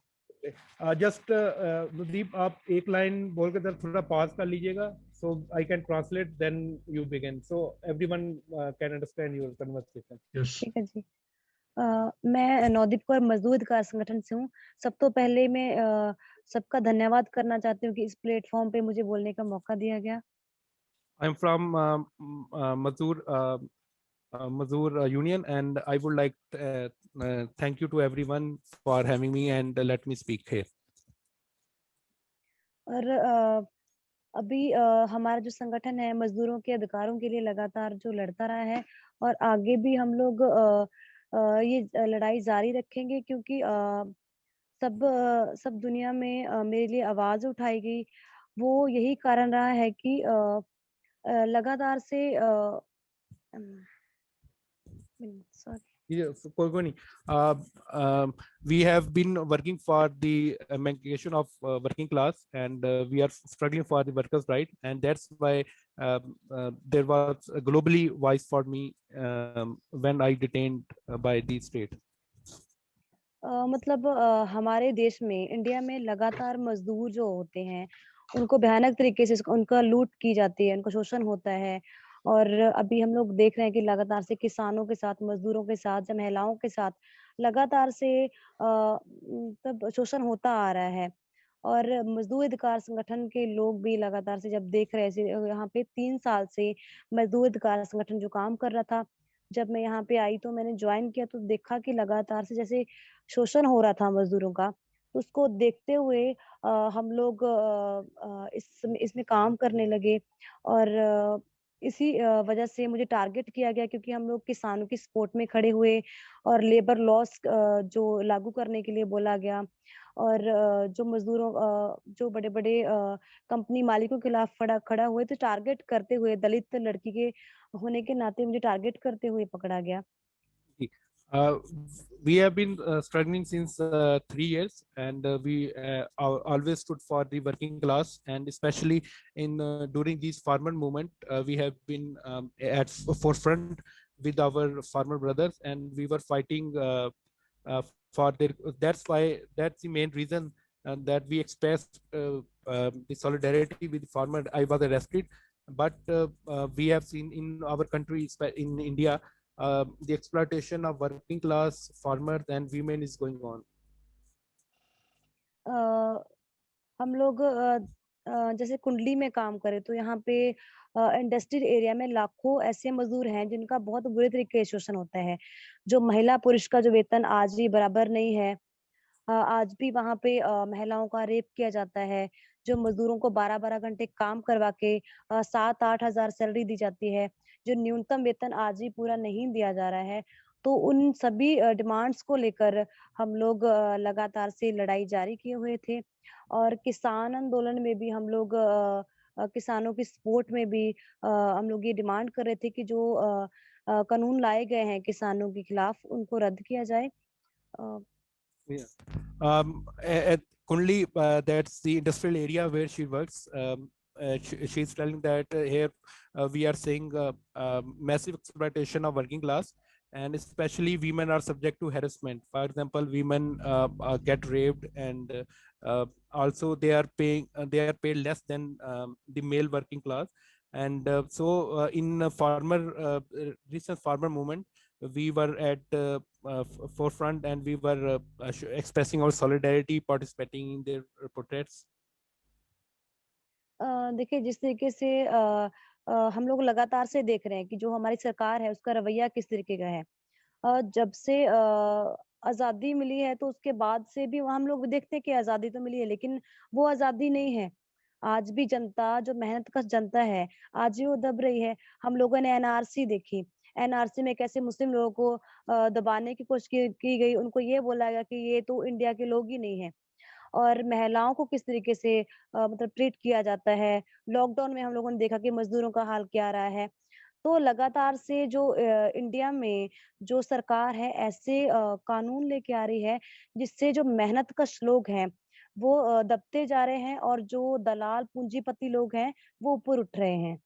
Just Nodeep, आप एक line बोल के थोड़ा pause कर लीजिएगा. So I can translate, then you begin. So everyone can understand your conversation. Yes. ठीक है जी. मैं नवदीप कौर मजदूर अधिकार संगठन से हूँ. सब तो पहले मैं सबका धन्यवाद करना चाहती हूँ कि इस प्लेटफॉर्म पे मुझे बोलने का मौका दिया गया. I'm from Mazdoor Union, and I would like to thank you to everyone for having me and let me speak here. और अभी हमारा जो संगठन है मजदूरों के अधिकारों के लिए लगातार जो लड़ता रहा है और आगे भी हम लोग ये लड़ाई जारी रखेंगे क्योंकि सब दुनिया में मेरे लिए आवाज उठाई गई. वो यही कारण रहा है कि लगातार से we have been working for the emancipation of working class, and we are struggling for the workers' right, and that's why there was a globally voice for me when I detained by the state. मतलब हमारे देश में India में लगातार मजदूर जो होते हैं उनको भयानक तरीके से उनका लूट की जाती है, उनको शोषण होता है. और अभी हम लोग देख रहे हैं कि लगातार से किसानों के साथ, मजदूरों के साथ, महिलाओं के साथ लगातार से तब शोषण होता आ रहा है. और मजदूर अधिकार संगठन के लोग भी लगातार से जब देख रहे हैं, यहाँ पे 3 साल से मजदूर अधिकार संगठन जो काम कर रहा था, जब मैं यहाँ पे आई तो मैंने ज्वाइन किया तो देखा कि लगातार से जैसे शोषण हो रहा था मजदूरों का. तो उसको देखते हुए हम लोग इसमें काम करने लगे. और इसी वजह से मुझे टारगेट किया गया क्योंकि हम लोग किसानों की सपोर्ट में खड़े हुए और लेबर लॉस जो लागू करने के लिए बोला गया. और जो मजदूरों जो बड़े बड़े कंपनी मालिकों के खिलाफ खड़ा हुए तो टारगेट करते हुए दलित लड़की के होने के नाते मुझे टारगेट करते हुए पकड़ा गया. Uh, we have been struggling since 3 years, and we always stood for the working class, and especially in during these farmer movement, we have been at forefront with our farmer brothers, and we were fighting for their. That's the main reason that we expressed the solidarity with the farmer. I was arrested, but we have seen in our country, in India, the exploitation of working class farmers and women is going on. हम लोग जैसे कुंडली में काम करें तो यहाँ पे इंडस्ट्रियल एरिया में लाखों ऐसे मजदूर हैं जिनका बहुत बुरे तरीके से शोषण होता है। जो महिला पुरुष का जो वेतन आज भी बराबर नहीं है। आज भी वहाँ पे महिलाओं का रेप किया जाता है। जो मजदूरों को 12-12 घंटे काम करवा के 7-8 हज़ार सैलरी दी जाती है। जो न्यूनतम वेतन आज भी पूरा नहीं दिया जा रहा है। तो उन सभी डिमांड्स को लेकर हम लोग लगातार से लड़ाई जारी किए हुए थे और किसान आंदोलन में भी हम लोग किसानों की सपोर्ट में भी हम लोग ये डिमांड कर रहे थे कि जो कानून लाए गए हैं किसानों के खिलाफ उनको रद्द किया जाए। Yeah. At Kundli, that's the industrial area where she works. She's telling that here we are seeing massive exploitation of working class, and especially women are subject to harassment. For example, women get raped, and also they are paid less than the male working class. And in recent farmer movement, we were at forefront, and we were expressing our solidarity, participating in their protests. देखिए जिस तरीके से हम लोग लगातार से देख रहे हैं कि जो हमारी सरकार है उसका रवैया किस तरीके का है। जब से आज़ादी मिली है तो उसके बाद से भी हम लोग देखते हैं कि आज़ादी तो मिली है लेकिन वो आज़ादी नहीं है। आज भी जनता जो मेहनतकश जनता है, आज भी वो दब रही है। हम लोगों ने एनआरसी देखी। एनआरसी में कैसे मुस्लिम लोगों को दबाने की कोशिश की गई। उनको ये बोला गया कि ये तो इंडिया के लोग ही नहीं हैं। और महिलाओं को किस तरीके से मतलब ट्रीट किया जाता है। लॉकडाउन में हम लोगों ने देखा कि मज़दूरों का हाल क्या रहा है। तो लगातार से जो इंडिया में जो सरकार है ऐसे कानून लेके आ रही है जिससे जो मेहनतकश लोग हैं वो दबते जा रहे हैं और जो दलाल पूंजीपति लोग हैं वो ऊपर उठ रहे हैं।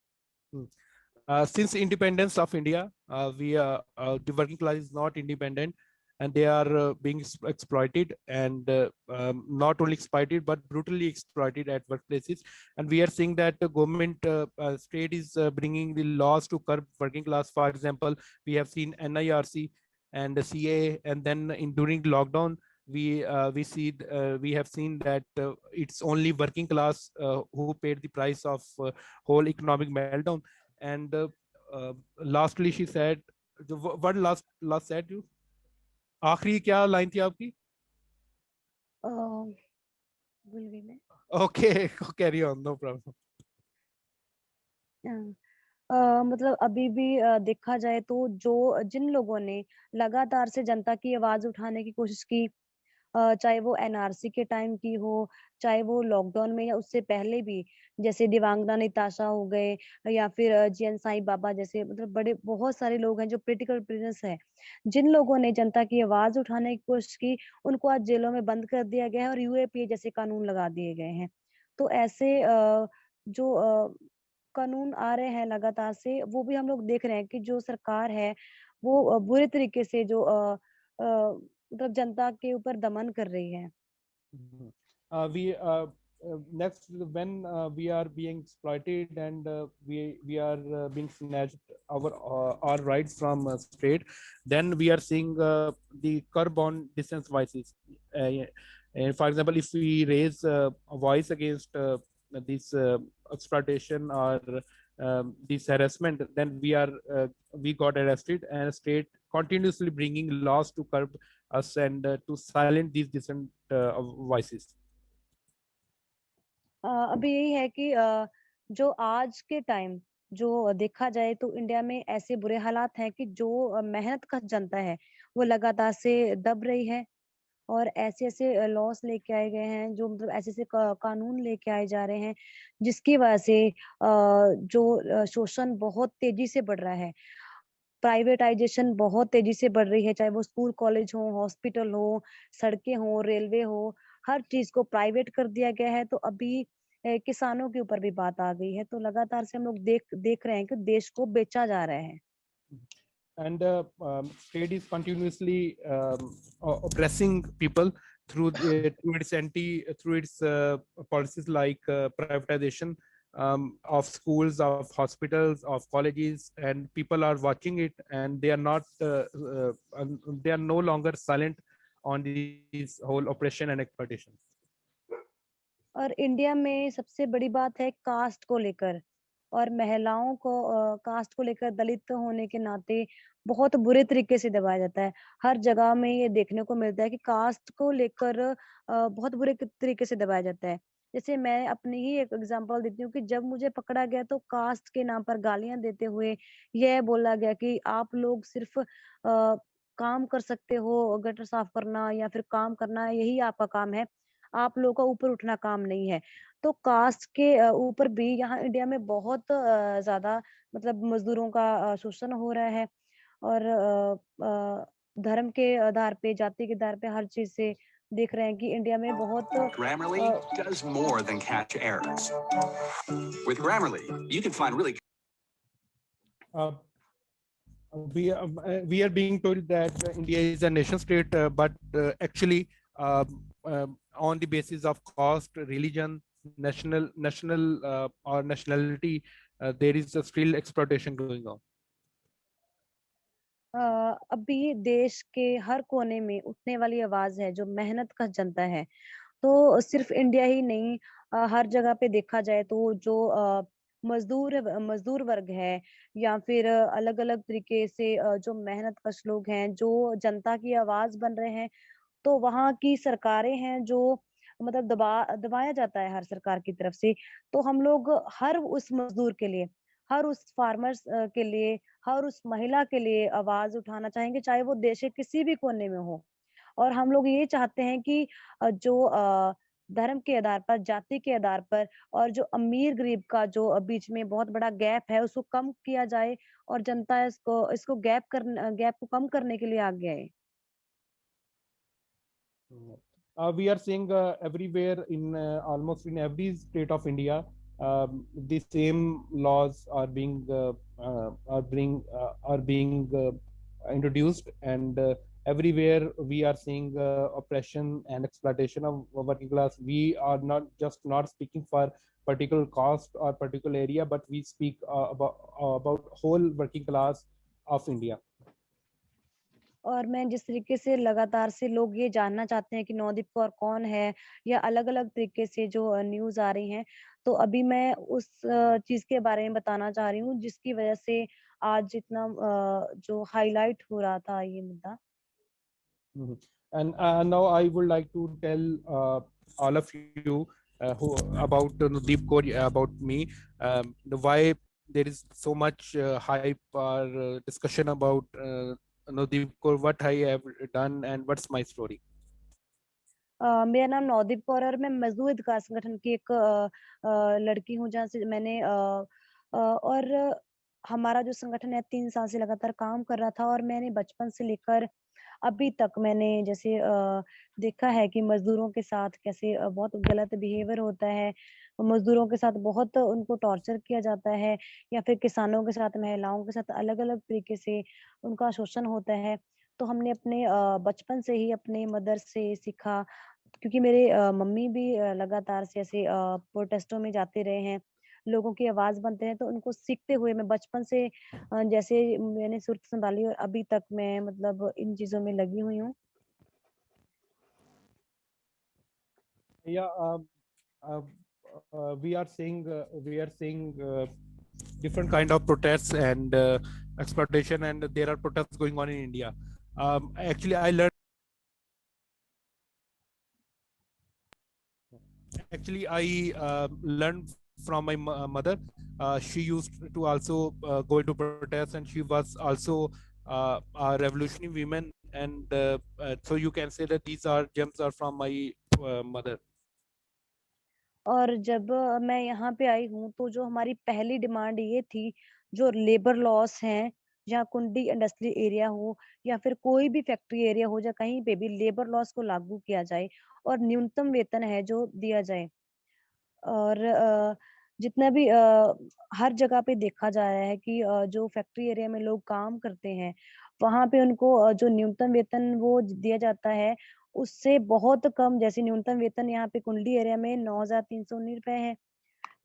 Since independence of India, the working class is not independent, and they are being exploited, and not only exploited but brutally exploited at workplaces. And we are seeing that the government state is bringing the laws to curb working class. For example, we have seen NIRC and the CA, and then during lockdown, we have seen that it's only working class who paid the price of whole economic meltdown. And lastly she said, what last said you, आखिरी क्या line थी आपकी? भूल गई मैं। Okay, carry on, no problem. मतलब अभी भी देखा जाए तो जो जिन लोगों ने लगातार से जनता की आवाज उठाने की कोशिश की, चाहे वो एनआरसी के टाइम की हो, चाहे वो लॉकडाउन में या उससे पहले भी, जैसे दिव्यांगना निताशा हो गए या फिर जीएन साईं बाबा जैसे मतलब बड़े बहुत सारे लोग हैं जो पॉलिटिकल प्रिजनर्स हैं। जिन लोगों ने जनता की आवाज उठाने की कोशिश की, उनको आज जेलों में बंद कर दिया गया है और यूएपीए जैसे कानून लगा दिए गए हैं। तो ऐसे जो कानून आ रहे हैं लगातार से, वो भी हम लोग देख रहे हैं कि जो सरकार है, वो बुरे तरीके से जो मतलब जनता के ऊपर दमन कर रही है। We next, when we are being exploited, and we are being snatched our rights from state, then we are seeing the curb on dissent voices. For example, if we raise a voice against this exploitation or this harassment, then we got arrested, and state continuously bringing laws to curb us and to silence these dissent voices. अभी यही है कि जो आज के time जो देखा जाए तो इंडिया में ऐसे बुरे हालात हैं कि जो मेहनतकश जनता है वो लगातार से दब रही है और ऐसे-ऐसे लॉस लेके आए गए हैं जो मतलब ऐसे-ऐसे कानून लेके आए जा रहे हैं जिसकी वजह से जो शोषण बहुत तेजी से बढ़ रहा है। प्राइवेटाइजेशन बहुत तेजी से बढ़ रही है, चाहे वो स्कूल कॉलेज हो, हॉस्पिटल हो, सड़कें हो, रेलवे हो, हर चीज को प्राइवेट कर दिया गया है। तो अभी किसानों के ऊपर भी बात आ गई है। तो लगातार से हम लोग देख रहे हैं कि देश को बेचा जा रहा है। And state is continuously oppressing people through its policies like privatization of schools, of hospitals, of colleges, and people are watching it, and they are not they are no longer silent on these whole oppression and exploitation. और India में सबसे बड़ी बात है cast को लेकर, और महिलाओं को कास्ट को लेकर दलित होने के नाते बहुत बुरे तरीके से दबाया जाता है। हर जगह में ये देखने को मिलता है कि कास्ट को लेकर बहुत बुरे तरीके से दबाया जाता है। जैसे मैं अपनी ही एक एग्जांपल देती हूँ कि जब मुझे पकड़ा गया तो कास्ट के नाम पर गालियां देते हुए यह बोला गया कि आप लोग सिर्फ काम कर सकते हो, गटर साफ करना या फिर काम करना, यही आपका काम है, आप लोगों का ऊपर उठना काम नहीं है। तो कास्ट के ऊपर भी यहाँ इंडिया में बहुत ज्यादा मतलब मजदूरों का शोषण हो रहा है, और धर्म के आधार पे, जाति के आधार पे हर चीज से देख रहे हैं कि इंडिया में बहुत Grammarly does more than catch errors. With Grammarly, you can find really uh, we are being told that India is a nation state, but actually on the basis of caste, religion, national or nationality, there is a still exploitation going on. अभी देश के हर कोने में उठने वाली आवाज है जो मेहनत का जनता है। तो सिर्फ इंडिया ही नहीं, हर जगह पे देखा जाए तो जो मजदूर वर्ग है, या फिर अलग अलग तरीके से जो मेहनत कश लोग हैं, जो जनता की आवाज बन रहे हैं, तो वहाँ की सरकारें हैं जो मतलब दबाया जाता है हर सरकार की तरफ से। तो हम लोग हर उस मजदूर के लिए, हर उस फार्मर्स के लिए, हर उस महिला के लिए आवाज उठाना चाहेंगे, चाहे वो देश के किसी भी कोने में हो। और हम लोग ये चाहते हैं कि जो धर्म के आधार पर, जाति के आधार पर, और जो अमीर गरीब का जो बीच में बहुत बड़ा गैप है उसको कम किया जाए, और जनता इसको गैप को कम करने के लिए आगे आए। We are seeing everywhere in almost in every state of India, the same laws are being introduced, and everywhere we are seeing oppression and exploitation of working class. We are not speaking for particular caste or particular area, but we speak about whole working class of India. और मैं जिस तरीके से लगातार से लोग ये जानना चाहते हैं कि नवदीप कौर कौन है, या अलग-अलग तरीके से जो न्यूज़ आ रही हैं, तो अभी मैं उस चीज़ के बारे में बताना चाह रही हूँ जिसकी वजह से आज इतना जो हाईलाइट हो रहा था ये मुद्दा। And now I would like to tell all of you who about Nodeep Kaur, about me, why there is so much hype or discussion about Nodeep Kaur, what I have done and what's my story. मेरा नाम नवदीप कौर है और मैं मजदूर अधिकार संगठन की एक लड़की हूँ, जहाँ से मैंने और हमारा जो संगठन है 3 साल से लगातार काम कर रहा था, और मैंने बचपन से लेकर अभी तक मैंने जैसे देखा है कि मजदूरों के साथ कैसे बहुत गलत बिहेवियर होता है, मजदूरों के साथ बहुत उनको टॉर्चर किया जाता है, या फिर किसानों के साथ, महिलाओं के साथ अलग-अलग तरीके से उनका शोषण होता है। तो हमने अपने बचपन से ही अपने मदर से सीखा, क्योंकि मेरे मम्मी भी लगातार से ऐसे प्रोटेस्टों में जाते रहे हैं, लोगों की आवाज बनते हैं, तो उनको सीखते हुए मैं बचपन से जैसे मैंने सुर्ख संभाली, और अभी तक मैं मतलब इन चीजों में लगी हुई हूँ। Yeah, we are seeing different kind of protests and exploitation, and there are protests going on in India. Actually, I learned from my mother. She used to also go into protests, and she was also a revolutionary woman. And so you can say that these are gems are from my mother. और जब मैं यहाँ पे आई हूँ तो जो हमारी पहली डिमांड ये थी, जो लेबर लॉस हैं, जहाँ कुंडी इंडस्ट्रियल एरिया हो या फिर कोई भी फैक्ट्री एरिया हो, या कहीं पे भी लेबर लॉस को लागू किया जाए और न्यूनतम वेतन है जो दिया जाए। और जितना भी हर जगह पे देखा जा रहा है कि जो फैक्ट्री एरिया में लोग काम करते हैं, वहाँ पे उनको जो न्यूनतम वेतन वो दिया जाता है, उससे बहुत कम। जैसे न्यूनतम वेतन यहाँ पे कुंडी एरिया में 9,319 रुपए है,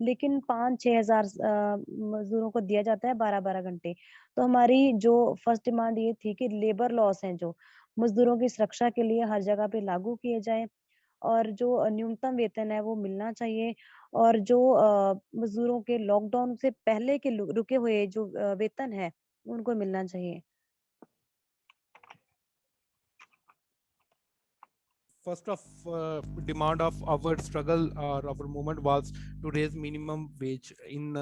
लेकिन 5-6 हज़ार मज़दूरों को दिया जाता है 12-12 घंटे। तो हमारी जो फर्स्ट डिमांड ये थी कि लेबर लॉस हैं जो, मज़दूरों की सुरक्षा के लिए हर जगह पे लागू किए जाएँ, और जो न्यूनतम वेतन है वो मिलना चाहिए, और जो मज़दूरों के लॉकडाउन से पहले के रुके हुए जो वेतन है, उनको मिलना चाहिए। First of demand of our struggle or our movement was to raise minimum wage in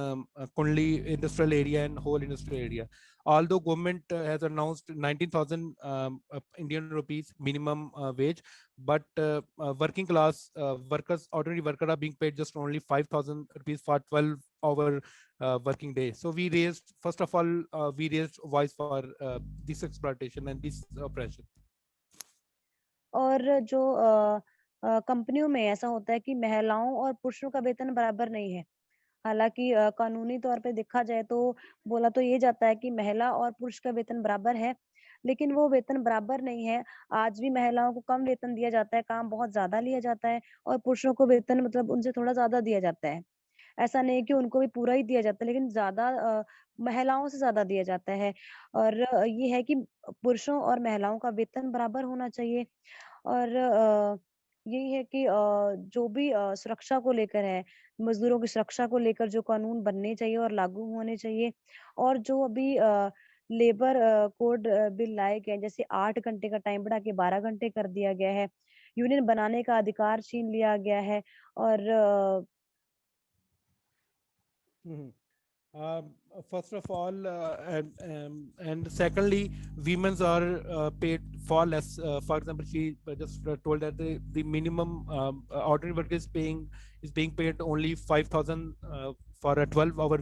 Kundli industrial area and whole industrial area. Although government has announced 19,000 Indian rupees minimum wage, but working class workers, ordinary workers, are being paid just only 5,000 rupees for 12-hour working day. So we raised, first of all, we raised voice for this exploitation and this oppression. और जो कंपनियों में ऐसा होता है कि महिलाओं और पुरुषों का वेतन बराबर नहीं है। हालाँकि कानूनी तौर पे देखा जाए तो बोला तो ये जाता है कि महिला और पुरुष का वेतन बराबर है, लेकिन वो वेतन बराबर नहीं है। आज भी महिलाओं को कम वेतन दिया जाता है, काम बहुत ज़्यादा लिया जाता है, और पुरुषों को वेतन मतलब उनसे थोड़ा ज़्यादा दिया जाता है। ऐसा नहीं है कि उनको भी पूरा ही दिया जाता है, लेकिन ज़्यादा महिलाओं से ज़्यादा दिया जाता है। और ये है कि पुरुषों और महिलाओं का वेतन बराबर होना चाहिए। और यही है कि जो भी सुरक्षा को लेकर है, मज़दूरों की सुरक्षा को लेकर जो कानून बनने चाहिए और लागू होने चाहिए, और जो अभी लेबर कोड बिल लाए गए हैं, जैसे 8 घंटे का टाइम बढ़ा के 12 घंटे कर दिया गया है, यूनियन बनाने का अधिकार छीन लिया गया है, और First of all, and secondly, women are paid far less. For example, she just told that the minimum ordinary worker is being paid only 5,000 for a 12-hour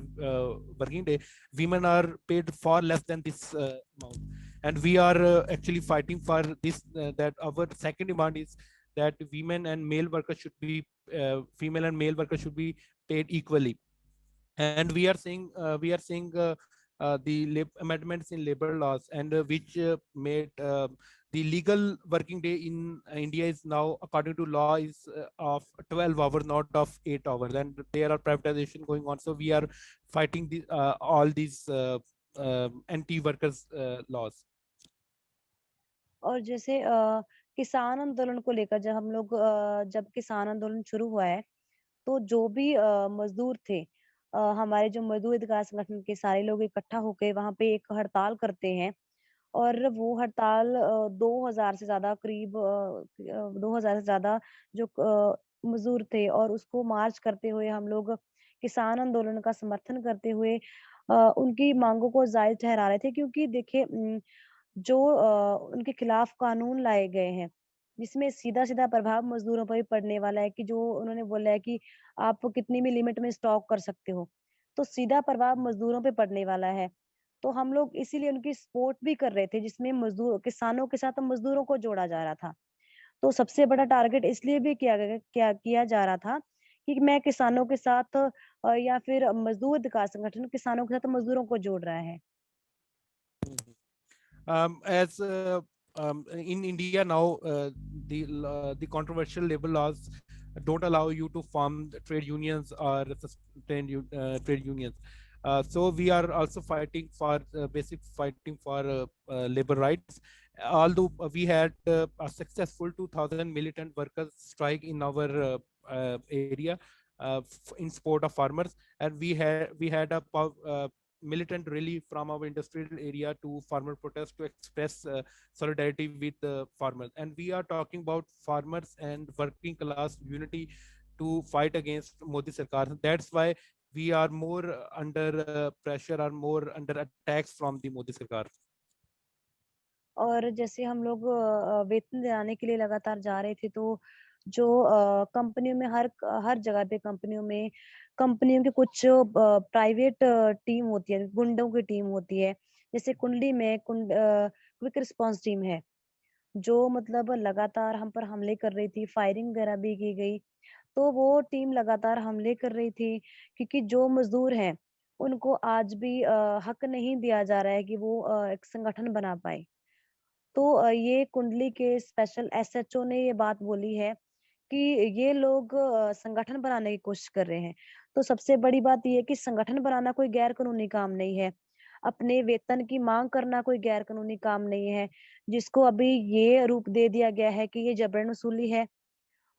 working day. Women are paid far less than this amount, and we are actually fighting for this. That our second demand is that women and male workers should be female and male workers should be paid equally. And we are seeing the amendments in labor laws, and which made the legal working day in India is now, according to law, is of 12 hours, not of 8 hours, and there are privatization going on. So we are fighting all these anti-workers laws. और जैसे किसान आंदोलन को लेकर जब हम लोग जब किसान आंदोलन शुरू हुआ है, तो जो भी मजदूर थे, हमारे जो मजदूर अधिकार संगठन के सारे लोग इकट्ठा होके वहाँ पे एक हड़ताल करते हैं, और वो हड़ताल 2000 से ज्यादा करीब 2000 से ज्यादा जो मजदूर थे, और उसको मार्च करते हुए हम लोग किसान आंदोलन का समर्थन करते हुए उनकी मांगों को जायज ठहरा रहे थे, क्योंकि देखिए जो उनके खिलाफ कानून लाए गए हैं, जिसमें सीधा-सीधा प्रभाव मज़दूरों पर भी पड़ने वाला है, कि जो उन्होंने बोला है कि आप कितनी भी लिमिट में स्टॉक कर सकते हो। तो सीधा प्रभाव मज़दूरों पे पड़ने वाला है। तो हम लोग इसीलिए उनकी सपोर्ट भी कर रहे थे, जिसमें मज़दूर किसानों के साथ मज़दूरों को जोड़ा जा रहा था। तो सबसे बड़ा टारगेट इसलिए भी किया जा रहा था कि मैं किसानों के साथ या फिर मज़दूर अधिकार संगठन किसानों के साथ मज़दूरों को जोड़ रहा है। As in India now, the controversial labor laws don't allow you to form trade unions or sustain trade unions. So we are also fighting for fighting for labor rights. Although we had a successful 2,000 militant workers strike in our area in support of farmers, and we had a militant rally from our industrial area to farmer protest to express solidarity with the farmers. And we are talking about farmers and working class unity to fight against Modi Sarkar. That's why we are more under pressure or more under attacks from the Modi Sarkar. और जैसे हम लोग वेतन दिलाने के लिए लगातार जा रहे थे, तो जो कंपनियों में हर जगह पे कंपनियों की कुछ प्राइवेट टीम होती है, गुंडों की टीम होती है, जैसे कुंडली में क्विक रिस्पांस टीम है, जो मतलब लगातार हम पर हमले कर रही थी, फायरिंग वगैरह भी की गई। तो वो टीम लगातार हमले कर रही थी, क्योंकि जो मज़दूर हैं, उनको आज भी हक नहीं दिया जा रहा है कि वो एक संगठन बना पाएँ। तो ये कुंडली के स्पेशल एसएचओ ने ये बात बोली है कि ये लोग संगठन बनाने की कोशिश कर रहे हैं। तो सबसे बड़ी बात ये है कि संगठन बनाना कोई गैर कानूनी काम नहीं है। अपने वेतन की माँग करना कोई गैर कानूनी काम नहीं है, जिसको अभी ये रूप दे दिया गया है कि ये जबरन वसूली है।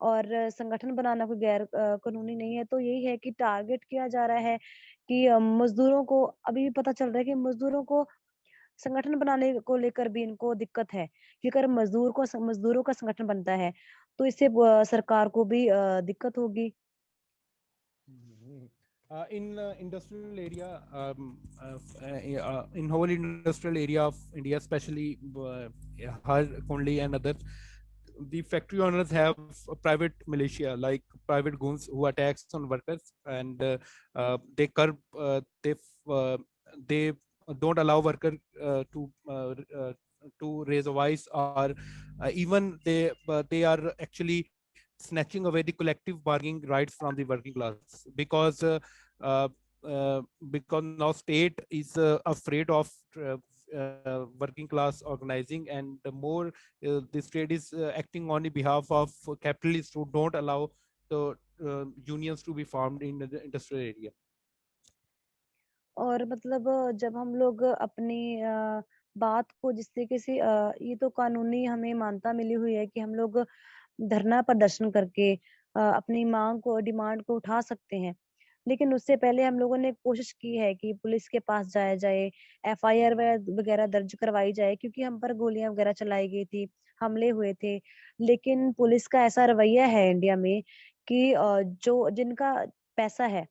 और संगठन बनाना कोई गैर कानूनी नहीं है। तो यही है कि टारगेट किया जा रहा है कि मज़दूरों को अभी भी पता चल रहा है कि मज़दूरों को संगठन बनाने को लेकर भी इनको दिक्कत है, कि अगर मज़दूरों का संगठन बनता है, तो इससे सरकार को भी दिक्कत होगी। In industrial area, in whole industrial area of India, especially Har, Kondli and others, the factory owners have a private militia, like private goons who attacks on workers, and they curb, they don't allow worker to raise a voice, or even they are actually snatching away the collective bargaining rights from the working class, uh, because now state is afraid of working class organizing, and the more the state is acting on the behalf of capitalists who don't allow the unions to be formed in the industrial area. और मतलब जब हम लोग अपनी बात को जिस तरीके से ये तो कानूनी हमें मान्यता मिली हुई है कि हम लोग धरना प्रदर्शन करके अपनी मांग को डिमांड को उठा सकते हैं। लेकिन उससे पहले हम लोगों ने कोशिश की है कि पुलिस के पास जाया जाए, एफआईआर वगैरह दर्ज करवाई जाए, क्योंकि हम पर गोलियां वगैरह चलाई गई थी, हमले हुए थे। लेकिन पुलिस का ऐसा रवैया है इंडिया में कि जो जिनका पैसा है,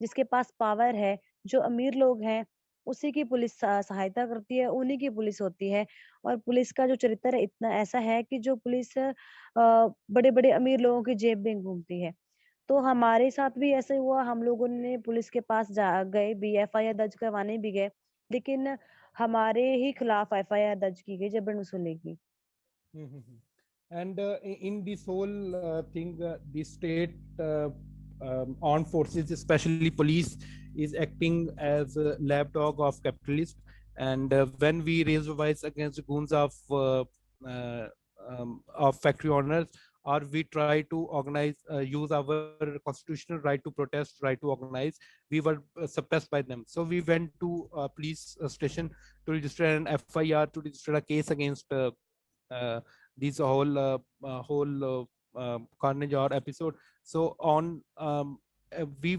जिसके पास पावर है, जो अमीर लोग हैं, उसी की पुलिस सहायता करती है, उन्हीं की पुलिस होती है। और पुलिस का जो चरित्र है इतना ऐसा है कि जो पुलिस बड़े-बड़े अमीर लोगों की जेब में घूमती है। तो हमारे साथ भी ऐसे हुआ, हम लोगों ने पुलिस के पास जा गए भी, एफआईआर दर्ज करवाने भी गए, लेकिन हमारे ही खिलाफ एफआईआर दर्ज की गई जबरन वसूली की। Mhm. And in this whole thing, the state armed forces, especially police, is acting as a lapdog of capitalists. And when we raise a voice against the goons of factory owners, or we try to organize, use our constitutional right to protest, right to organize, we were suppressed by them. So we went to a police station to register an FIR, to register a case against uh, this whole carnage or episode. So on we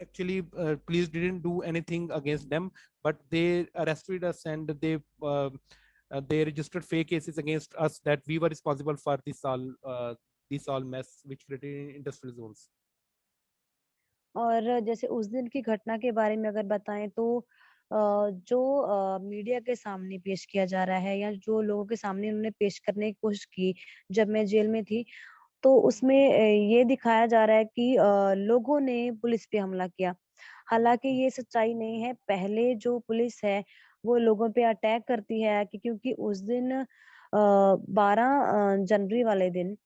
actually police didn't do anything against them, but they arrested us, and they registered fake cases against us, that we were responsible for this all mess which created in industrial zones. और जैसे उस दिन की घटना के बारे में अगर बताएं तो जो मीडिया के सामने पेश किया जा रहा है, या जो लोगों के सामने उन्होंने पेश करने की कोशिश की जब मैं जेल में थी, तो उसमें ये दिखाया जा रहा है कि लोगों ने पुलिस पे हमला किया। हालाँकि ये सच्चाई नहीं है। पहले जो पुलिस है, वो लोगों पे अटैक करती है, कि क्योंकि उस दिन 12 जनवरी वाले दिन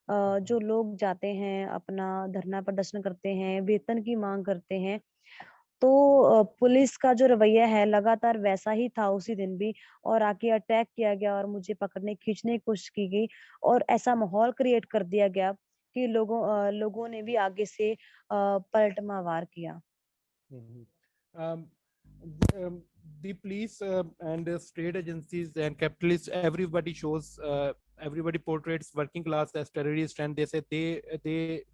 जो लोग जाते हैं, अपना धरना प्रदर्शन करते हैं, वेतन की माँग करते हैं, तो पुलिस का जो रवैया है लगातार वैसा ही था उसी दिन भी, और आके अटैक किया गया और मुझे पकड़ने खींचने की कोशिश की गई, और ऐसा माहौल क्रिएट कर दिया गया कि लोगों ने भी आगे से पलटवार वार किया। Mhm. Um, um, the police and state agencies and capitalists, everybody portrays working class as terrorists, and they say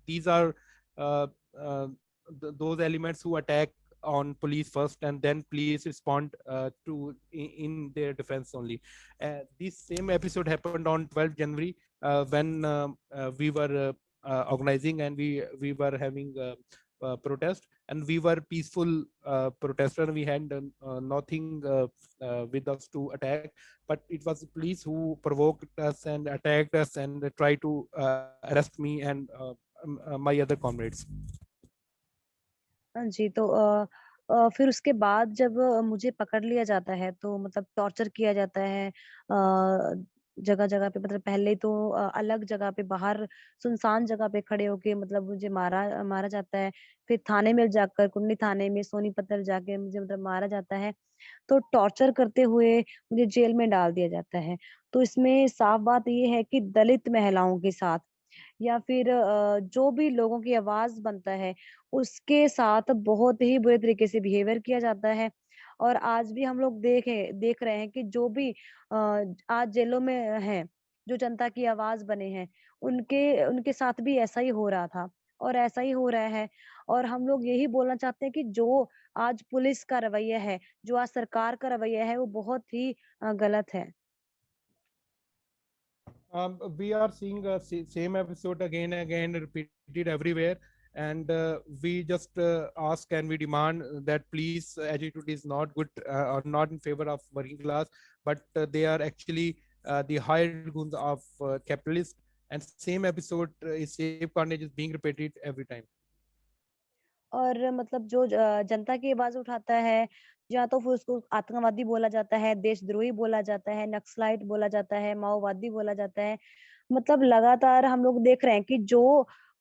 these are uh, uh, those elements who attack on police first, and then police respond in their defense only. This same episode happened on 12th January, when we were organizing, and we were having protest, and we were peaceful protester. We had nothing with us to attack, but it was the police who provoked us and attacked us and tried to arrest me and my other comrades. हाँ जी, तो फिर उसके बाद जब मुझे पकड़ लिया जाता है तो मतलब टॉर्चर किया जाता है जगह-जगह पे, मतलब पहले तो अलग जगह पे बाहर सुनसान जगह पे खड़े होके मतलब मुझे मारा मारा जाता है। फिर थाने में जाकर, कुंडली थाने में सोनीपत जाके मुझे मतलब मारा जाता है। तो टॉर्चर करते हुए मुझे जेल में डाल दिया जाता है। तो इसमें साफ बात ये है कि दलित महिलाओं के साथ या फिर जो भी लोगों की आवाज़ बनता है, उसके साथ बहुत ही बुरे तरीके से बिहेवियर किया जाता है। और आज भी हम लोग देख रहे हैं कि जो भी आज जेलों में हैं, जो जनता की आवाज़ बने हैं, उनके उनके साथ भी ऐसा ही हो रहा था और ऐसा ही हो रहा है। और हम लोग यही बोलना चाहते हैं कि जो आज पुलिस का रवैया है, जो आज सरकार का रवैया है, वो बहुत ही गलत है। We are seeing a same episode again and again repeated everywhere, and we just ask and we demand that police attitude is not good or not in favor of working class, but they are actually the hired goons of capitalists. And same episode is same carnage is being repeated every time. और मतलब जो जनता की आवाज़ उठाता है, या तो फिर उसको आतंकवादी बोला जाता है, देशद्रोही बोला जाता है, नक्सलाइट बोला जाता है, माओवादी बोला जाता है। मतलब लगातार हम लोग देख रहे हैं कि जो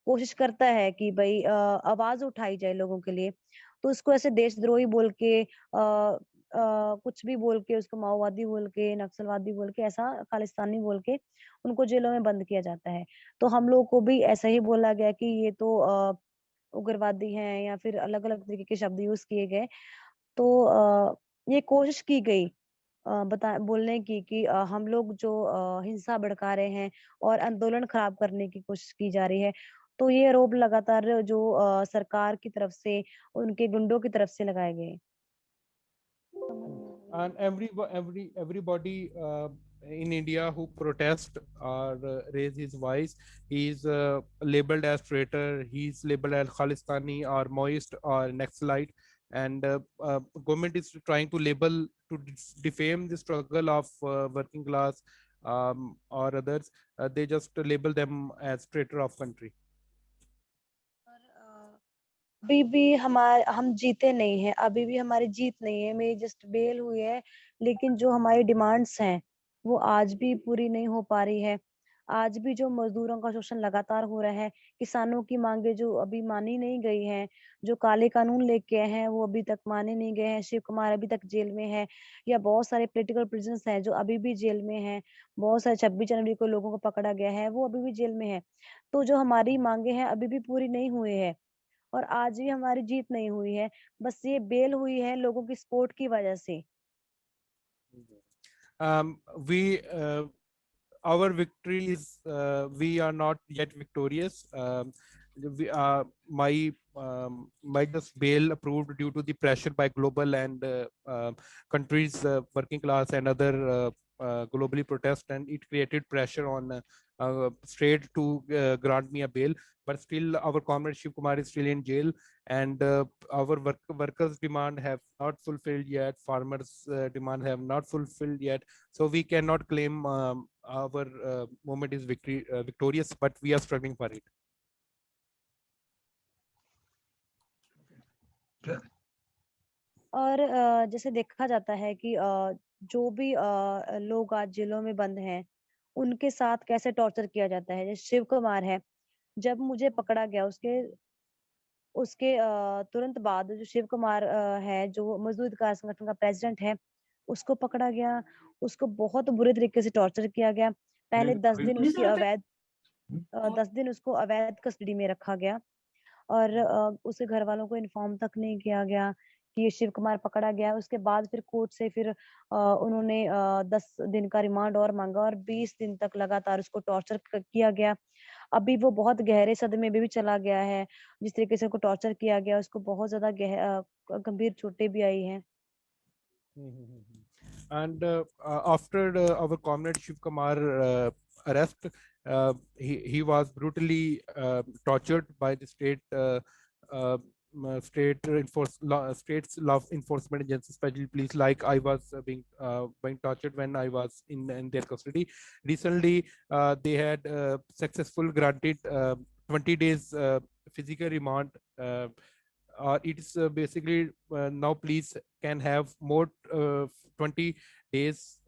कोशिश करता है कि भई आवाज़ उठाई जाए लोगों के लिए, तो उसको ऐसे देशद्रोही बोल के कुछ भी बोल के, उसको माओवादी बोल के, नक्सलवादी बोल के, ऐसा खालिस्तानी बोल के उनको जेलों में बंद किया जाता है। तो हम लोग को भी ऐसा ही बोला गया कि ये तो उग्रवादी हैं या फिर अलग-अलग तरीके के शब्द यूज़ किए गए। तो ये कोशिश की गई बता बोलने की कि हम लोग जो हिंसा भड़का रहे हैं और आंदोलन खराब करने की कोशिश की जा रही है। तो ये आरोप लगातार जो सरकार की तरफ से, उनके गुंडों की तरफ से लगाए गए। समझ में नहीं आया। And everybody in India who protest or raise his voice, he is labeled as traitor. He is labeled as Khalistani or Maoist or Naxalite, and government is trying to label to defame the struggle of working class or others. They just label them as traitor of country. और अभी भी हम जीते नहीं हैं, अभी भी हमारी जीत नहीं है, मेरी जस्ट बेल हुई है, लेकिन जो हमारी डिमांड्स हैं, वो आज भी पूरी नहीं हो पा रही है। आज भी जो मज़दूरों का शोषण लगातार हो रहा है, किसानों की माँगें जो अभी मानी नहीं गई हैं, जो काले कानून लेके आए हैं, वो अभी तक माने नहीं गए हैं, शिव कुमार अभी तक जेल में है, या बहुत सारे पॉलिटिकल प्रिजनर्स हैं, जो अभी भी जेल में हैं, बहुत सारे 26 जनवरी को लोगों को पकड़ा गया है, वो अभी भी जेल में हैं। तो जो हमारी माँगें हैं, अभी भी पूरी नहीं हुई है। और आज भी हमारी जीत नहीं हुई है। बस ये बेल हुई है लोगों की सपोर्ट की वजह से। We our victory is we are not yet victorious. My my just bail approved due to the pressure by global and countries working class and other globally protest, and it created pressure on state to grant me a bail. But still, our comrade Shiv Kumar is still in jail, and our workers' demand have not fulfilled yet. Farmers' demand have not fulfilled yet. So we cannot claim our movement is victorious, but we are struggling for it. और जैसे देखा जाता है कि जो भी लोग आज जेलों में बंद हैं, उनके साथ कैसे टॉर्चर किया जाता है। जैसे शिव कुमार है, जब मुझे पकड़ा गया उसके उसके तुरंत बाद जो शिव कुमार है, जो मजदूर अधिकार संगठन का प्रेसिडेंट है, उसको पकड़ा गया। उसको बहुत बुरे तरीके से टॉर्चर किया गया। पहले 10 दिन उसकी 10 दिन उसको अवैध कस्टडी में रखा गया। और उसके घर वालों को इन्फॉर्म तक नहीं किया गया कि ये शिव कुमार पकड़ा गया है। उसके बाद फिर कोर्ट से फिर उन्होंने 10 दिन का रिमांड और मांगा और 20 दिन तक लगातार उसको टॉर्चर किया गया। अभी वो बहुत गहरे सदमे में भी चला गया है। जिस तरीके से उसको टॉर्चर किया गया, उसको बहुत ज्यादा गंभीर चोटें भी आई हैं। And after our comrade Shiv Kumar arrest, he was brutally tortured by the uh, state's law enforcement agencies, especially police. Like I was being tortured when I was in their custody. Recently, they had successful granted 20 days physical remand it's basically now police can have more 20 days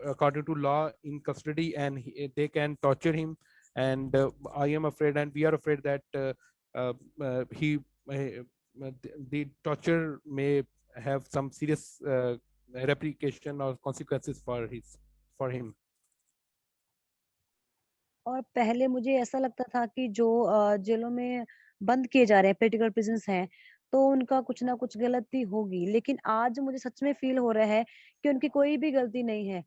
according to law in custody, and they can torture him. And I am afraid, and we are afraid that he the torture may have some serious replication or consequences for him. और पहले मुझे ऐसा लगता था कि जो जेलों में बंद किए जा रहे हैं, पोलिटिकल प्रिजनर्स हैं, तो उनका कुछ ना कुछ गलती होगी। लेकिन आज मुझे सच में फ़ील हो रहा है कि उनकी कोई भी गलती नहीं है।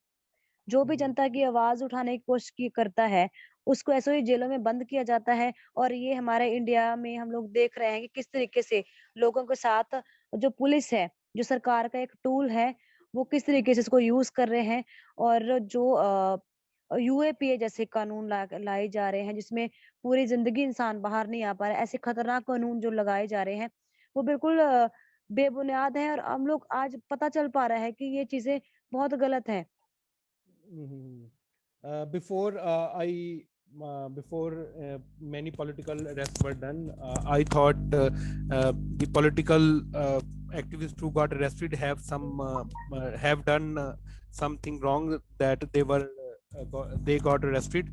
जो भी जनता की आवाज़ उठाने की कोशिश की करता है, उसको ऐसे ही जेलों में बंद किया जाता है। और ये हमारे इंडिया में हम लोग देख रहे हैं कि किस तरीके से लोगों के साथ जो पुलिस है, जो सरकार का एक टूल है, वो किस तरीके से इसको यूज़ कर रहे हैं। और जो यूएपीए जैसे कानून लाए जा रहे हैं, जिसमें पूरी ज़िंदगी इंसान बाहर नहीं आ पा रहा है, ऐसे खतरनाक कानून जो लगाए जा रहे हैं, वो बिल्कुल बेबुनियाद हैं। और हम लोग आज पता चल पा रहा है कि ये चीज़ें बहुत गलत हैं। Before before many political arrests were done, I thought the political activists who got arrested have done something wrong, that they got arrested,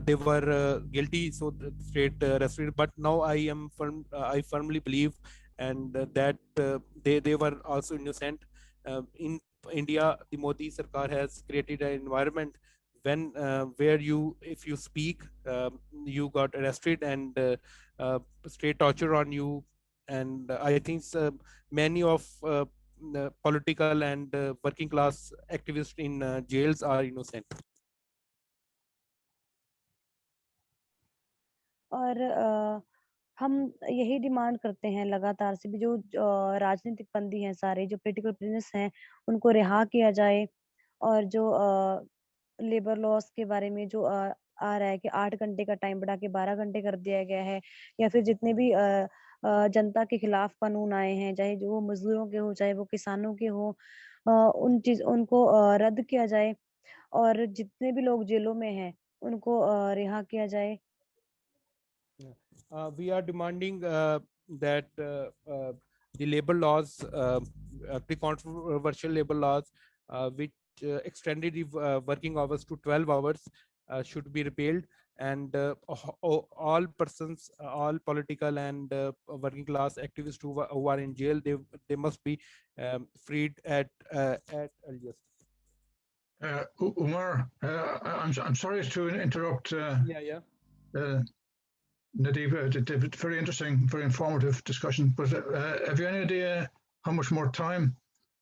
they were guilty, so straight arrested. But now I firmly believe, and that they were also innocent. In India, the Modi Sarkar has created an environment when where if you speak, you got arrested, and straight torture on you. And I think many of political and working class activists in jails are innocent. और हम यही demand करते हैं लगातार से भी, जो राजनीतिक बंदी हैं सारे, जो पोलिटिकल प्रिजनर्स हैं, उनको रिहा किया जाए। और जो लेबर लॉस के बारे में जो आ रहा है कि 8 घंटे का टाइम बढ़ा के 12 घंटे कर दिया गया है, या फिर जितने भी जनता के खिलाफ कानून आए हैं, चाहे जो वो मजदूरों के हो, चाहे वो किसानों के हो, उनको रद्द किया जाए। और जितने भी लोग जेलों में हैं, उनको रिहा किया जाए। We are demanding that the labor laws, the controversial labor laws, which extended the working hours to 12 hours, should be repealed. And all persons, all political and working class activists who are in jail, they must be freed at earliest. Umar, I'm sorry to interrupt. Yeah. Nodeep, very interesting, very informative discussion. But have you any idea how much more time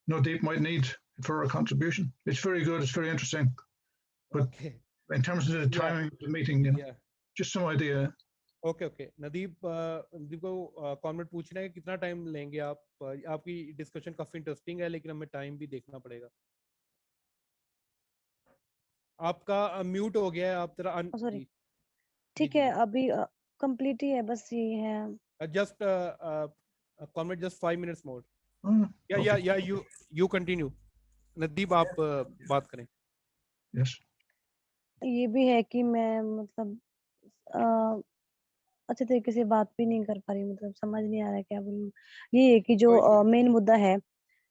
Nodeep might need for a contribution? It's very good, it's very interesting. But Okay. in terms of the timing of the meeting, you know, Yeah. just some idea. Okay Nadeep को comment पूछ रहे हैं कितना time लेंगे आप? आपकी discussion काफी interesting है, लेकिन हमें टाइम भी देखना पड़ेगा। आपका म्यूट हो गया है, आप जरा सॉरी। ठीक है, अभी कंप्लीट ही है, बस ये है। Just comment just 5 minutes more. Okay. या यू कंटिन्यू। नदीप आप बात करें। Yes. ये भी है कि मैं मतलब अच्छे तरीके से बात भी नहीं कर पा रही, मतलब समझ नहीं आ रहा है क्या बोलूं। ये है कि जो मेन मुद्दा है,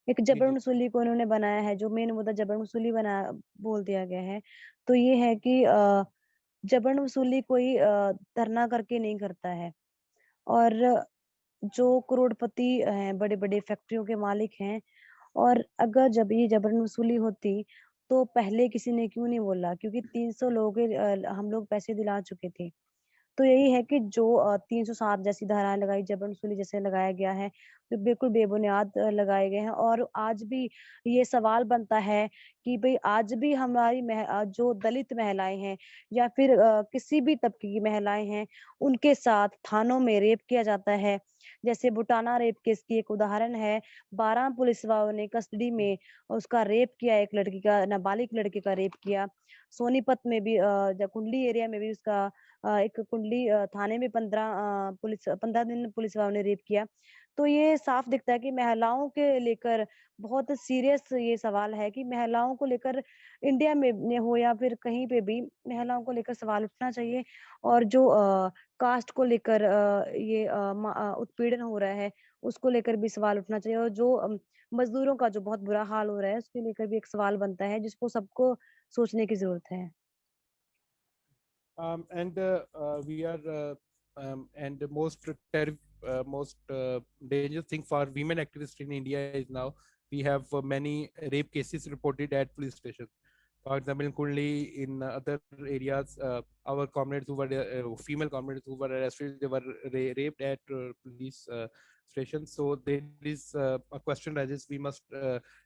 एक जबरन वसूली को उन्होंने बनाया है, जो मेन मुद्दा जबरन वसूली बोल दिया गया है। तो ये है कि जबरन वसूली कोई धरना करके नहीं करता है। और जो करोड़पति हैं, बड़े बड़े फैक्ट्रियों के मालिक हैं, और अगर जब ये जबरन वसूली होती, तो पहले किसी ने क्यों नहीं बोला? क्योंकि 300 लोगों के हम लोग पैसे दिला चुके थे। तो यही है कि जो 307 जैसी धाराएं लगाई, जबरन वसूली जैसे लगाया गया है, तो बिल्कुल बेबुनियाद लगाए गए हैं। और आज भी ये सवाल बनता है कि भाई आज भी हमारी जो दलित महिलाएं हैं, या फिर किसी भी तबके की महिलाएं हैं, उनके साथ थानों में रेप किया जाता है। जैसे बुटाना रेप केस की एक उदाहरण है। 12 पुलिस वालों ने कस्टडी में उसका रेप किया, एक लड़की का, नाबालिग लड़के का रेप किया। सोनीपत में भी कुंडली एरिया में भी उसका एक कुंडली थाने में 15 दिन पुलिस वालों ने रेप किया। तो ये साफ दिखता है कि महिलाओं के लेकर बहुत सीरियस ये सवाल है कि महिलाओं को लेकर इंडिया में हो या फिर कहीं पे भी, महिलाओं को लेकर सवाल उठना चाहिए। और जो कास्ट को लेकर ये उत्पीड़न हो रहा है, उसको लेकर भी सवाल उठना चाहिए। और जो मजदूरों का जो बहुत बुरा हाल हो रहा है उसके लेकर भी एक सवाल बनता है जिसको सबको सोचने की जरूरत है। And we are and the most dangerous thing for women activists in India is now we have many rape cases reported at police stations. For example, in Kundli, in other areas, our comrades who were female comrades who were arrested, they were raped at police stations. So there is a question arises: we must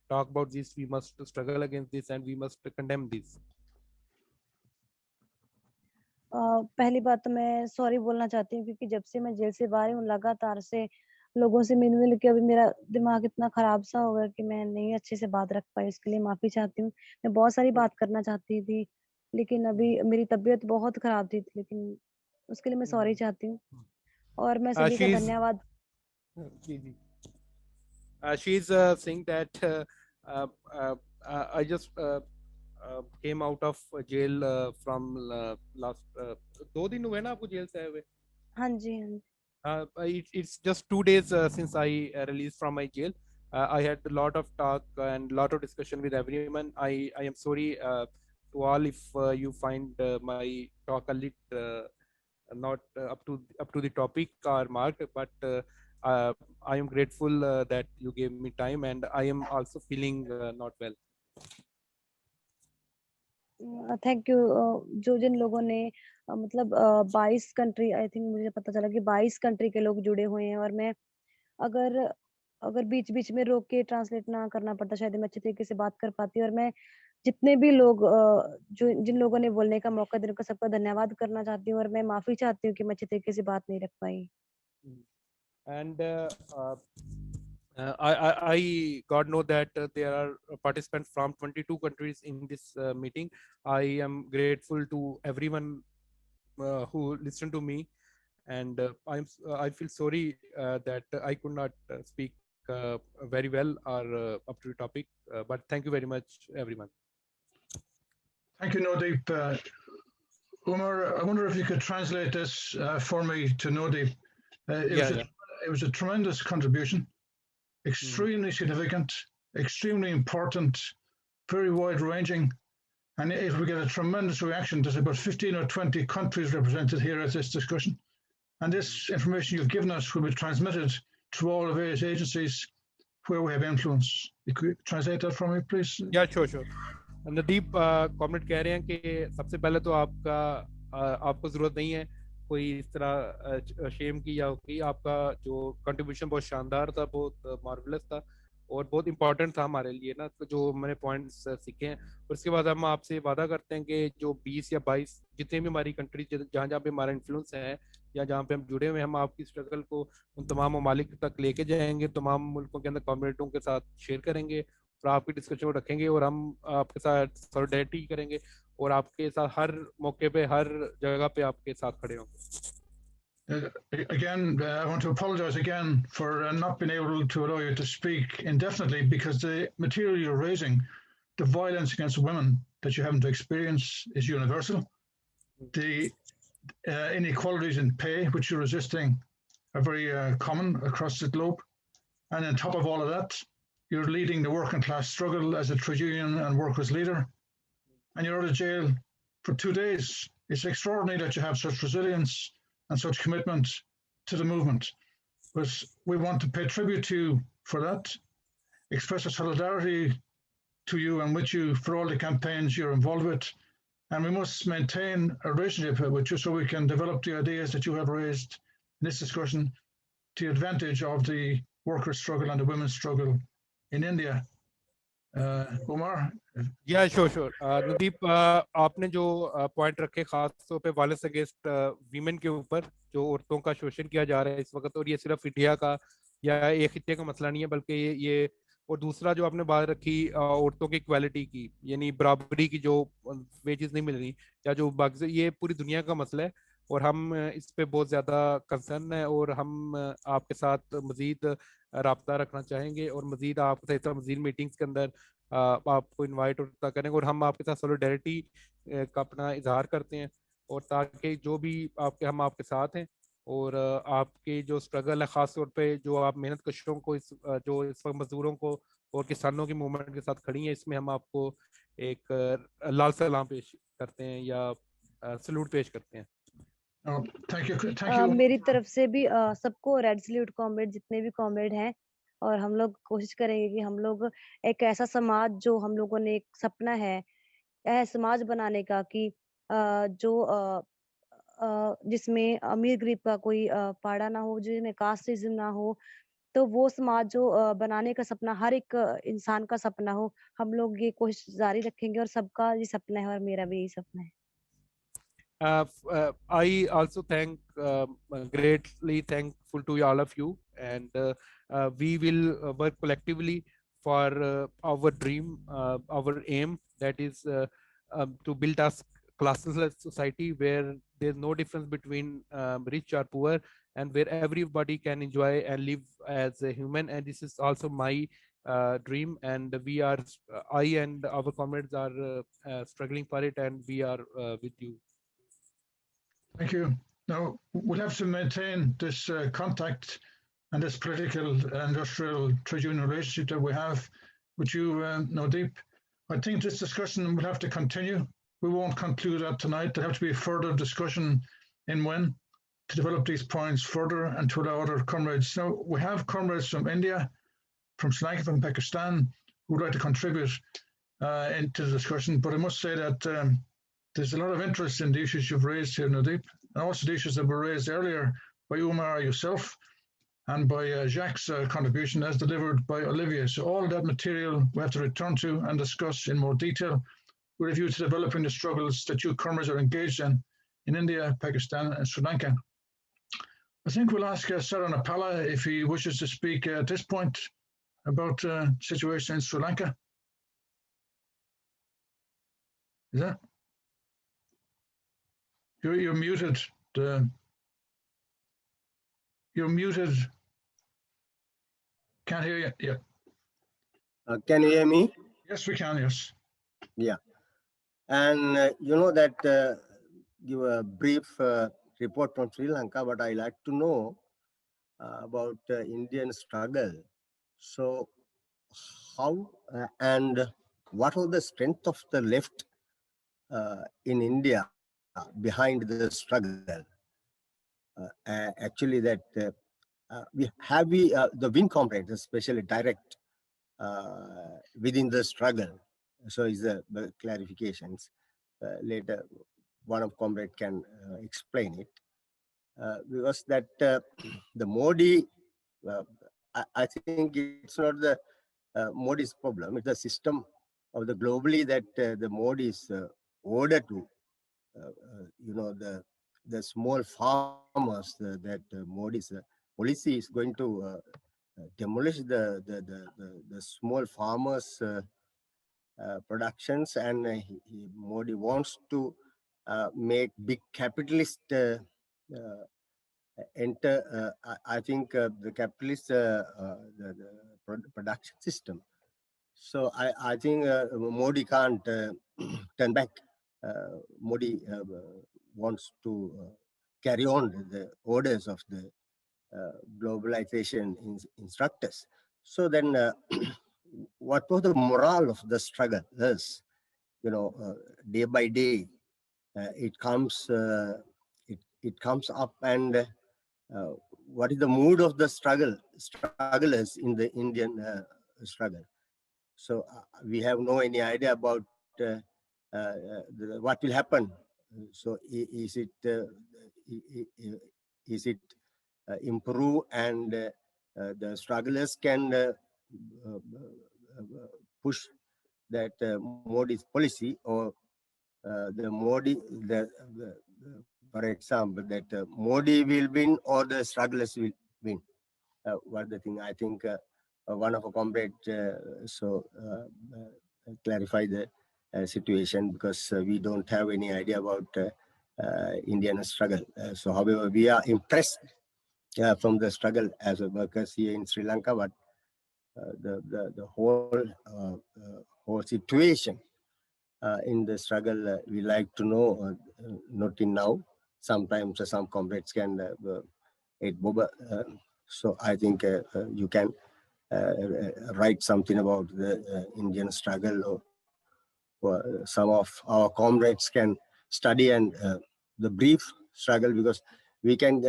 talk about this, we must struggle against this, and we must condemn this. पहली बात तो मैं sorry बोलना चाहती हूँ क्योंकि जब से मैं जेल से बाहर हूँ लगातार से लोगों से मिल मिल के अभी मेरा दिमाग इतना खराब सा हो गया कि मैं नहीं अच्छे से बात रख पाई। उसके लिए माफी चाहती हूँ। मैं बहुत सारी बात करना चाहती थी लेकिन अभी मेरी तबीयत बहुत खराब थी लेकिन उसके लिए मैं सॉरी चाहती हूँ और मैं सभी का She's धन्यवाद। she's saying that uh, uh, I just came out of jail from last 2 दिन हुए ना आपको जेल से आए हुए? हाँ जी, हाँ जी। It's just 2 days since I released from my jail. I had a lot of talk and lot of discussion with everyone. I am sorry to all if you find my talk a little not up to the topic or mark, but I am grateful that you gave me time, and I am also feeling not well. Thank you. जो जिन लोगों ने मतलब 22 country I think मुझे पता चला कि 22 country के लोग जुड़े हुए हैं और मैं अगर अगर बीच बीच में रोक के ट्रांसलेट ना करना पड़ता शायद मैं अच्छे तरीके से बात कर पाती। और मैं जितने भी लोग जो जिन लोगों ने बोलने का मौका दिया उनका सबका धन्यवाद करना चाहती हूँ और मैं माफी चाहती हूँ कि मैं अच्छे तरीके से बात नहीं रख पाई। And I got know that there are participants from 22 countries in this meeting. I am grateful to everyone who listened to me, and I feel sorry that I could not speak very well or up to the topic. But thank you very much, everyone. Thank you, Nodeep. Umar, I wonder if you could translate this for me to Nodeep. It was a tremendous contribution, extremely significant, extremely important, very wide-ranging, and it will get a tremendous reaction. There's about 15 or 20 countries represented here at this discussion, and this information you've given us will be transmitted to all the various agencies where we have influence. Could you translate that for me, please? Yeah, sure. Nadeep comment कह रहे हैं कि सबसे पहले तो आपको जरूरत नहीं है कोई इस तरह शेम की या की। आपका जो कंट्रीब्यूशन बहुत शानदार था, बहुत मार्वलस था और बहुत इंपॉर्टेंट था हमारे लिए ना, तो जो मैंने पॉइंट्स सीखे हैं। उसके बाद हम आपसे वादा करते हैं कि जो 20 या 22 जितने भी हमारी कंट्री जहाँ जहाँ पे हमारा इन्फ्लुएंस है या जहाँ पे हम जुड़े हुए हैं, हम आपकी स्ट्रगल को उन तमाम ममालिक तक लेके जाएंगे, तमाम मुल्कों के अंदर कम्युनिटियों के साथ शेयर करेंगे और आपकी डिस्कशन को रखेंगे और हम आपके साथ सॉलिडेरिटी करेंगे और आपके साथ हर मौके पे हर जगह पे आपके साथ खड़े होंगे। Again, I want to apologize again for not being able to allow you to speak indefinitely because the material you're raising, the violence against women that you happen to experience is universal. The inequalities in pay, which you're resisting, are very common across the globe. And on top of all of that, you're leading the working class struggle as a trade union and workers leader. And you're out of jail for 2 days. It's extraordinary that you have such resilience and such commitment to the movement. But we want to pay tribute to you for that, express our solidarity to you and with you for all the campaigns you're involved with. And we must maintain a relationship with you so we can develop the ideas that you have raised in this discussion to the advantage of the workers' struggle and the women's struggle in India. Umar? Yeah, sure. नदीप, आपने जो point रखे खास तौर पे violence against women के ऊपर जो औरतों का शोषण किया जा रहा है इस वक्त, और ये सिर्फ इंडिया का या एक खित्ते का मसला नहीं है बल्कि ये और दूसरा जो आपने बात रखी औरतों की इक्वालिटी की, यानी बराबरी की, जो वेजेस नहीं मिल रही या जो बाकी, ये पूरी दुनिया का मसला है और हम इस पे बहुत ज़्यादा कंसर्न है और हम आपके साथ मज़ीद राब्ता रखना चाहेंगे और मज़ीद आपके साथ मज़ीद मीटिंग्स के अंदर आपको इनवाइट करेंगे और हम आपके साथ सॉलिडेरिटी का अपना इजहार करते हैं और ताकि जो भी हम आपके साथ हैं और आपके जो स्ट्रगल है, ख़ास तौर पे जो आप मेहनत कशों को जो इस वक्त मजदूरों को और किसानों की मूवमेंट के साथ खड़ी हैं, इसमें हम आपको एक लाल सलाम पेश करते हैं या सल्यूट पेश करते हैं। Thank you. मेरी तरफ से भी सबको रेड सल्यूट कॉमरेड, जितने भी कॉमरेड हैं, और हम लोग कोशिश करेंगे कि हम लोग एक ऐसा समाज, जो हम लोगों ने एक सपना है समाज बनाने का, कि जिसमें अमीर गरीब का कोई पाड़ा ना हो, जिसमें कास्टिज्म ना हो, तो वो समाज जो बनाने का सपना हर एक इंसान का सपना हो, हम लोग ये कोशिश जारी रखेंगे, और सबका ये सपना है और मेरा भी यही सपना है। I also greatly thankful to all of you, and we will work collectively for our dream, our aim, that is to build a classless society where there's no difference between rich or poor, and where everybody can enjoy and live as a human. And this is also my dream, and I and our comrades are struggling for it, and we are with you. Thank you. Now, we'll have to maintain this contact and this political industrial trade union relationship that we have with you, Nodeep. I think this discussion will have to continue. We won't conclude that tonight. There'll have to be a further discussion in when to develop these points further and to allow other comrades. Now, we have comrades from India, from Sri Lanka, from Pakistan, who would like to contribute into the discussion. But I must say that there's a lot of interest in the issues you've raised here, Nodeep, and also the issues that were raised earlier by Umar, yourself, and by Jacques' contribution as delivered by Olivier. So all of that material we have to return to and discuss in more detail with a view to developing the struggles that you comrades are engaged in India, Pakistan, and Sri Lanka. I think we'll ask Sarah Napala if he wishes to speak at this point about the situation in Sri Lanka. Is that? You're muted. You're muted. Can't hear you. Yeah. Can you hear me? Yes, we can. Yes. Yeah. And you know that give a brief report from Sri Lanka, but I like to know about Indian struggle. So how and what was the strength of the left in India behind the struggle? Actually, that the Wing comrades, especially direct within the struggle. So is the clarifications. Later, one of comrade can explain it. Because that the Modi, I think it's not the Modi's problem. It's the system of the globally that the Modi is order to, the small farmers that Modi's policy is going to demolish the small farmers productions, and Modi wants to make big capitalist enter. I think the capitalist the production system. So I think Modi can't turn back. Modi wants to carry on the orders of the globalization instructors. So then what was the morale of the struggle? Yes, day by day it comes up, and what is the mood of the strugglers in the Indian struggle? So we have no any idea about what will happen. So is it improve, and the strugglers can push that Modi's policy, or the Modi, for example, that Modi will win or the strugglers will win. What the thing? I think one of our comrades clarify the situation, because we don't have any idea about Indian struggle. So, however, we are impressed from the struggle as a workers here in Sri Lanka, but the whole situation in the struggle we like to know, not in now. Sometimes some comrades can Boba. So I think you can write something about the Indian struggle, or some of our comrades can study and the brief struggle, because we can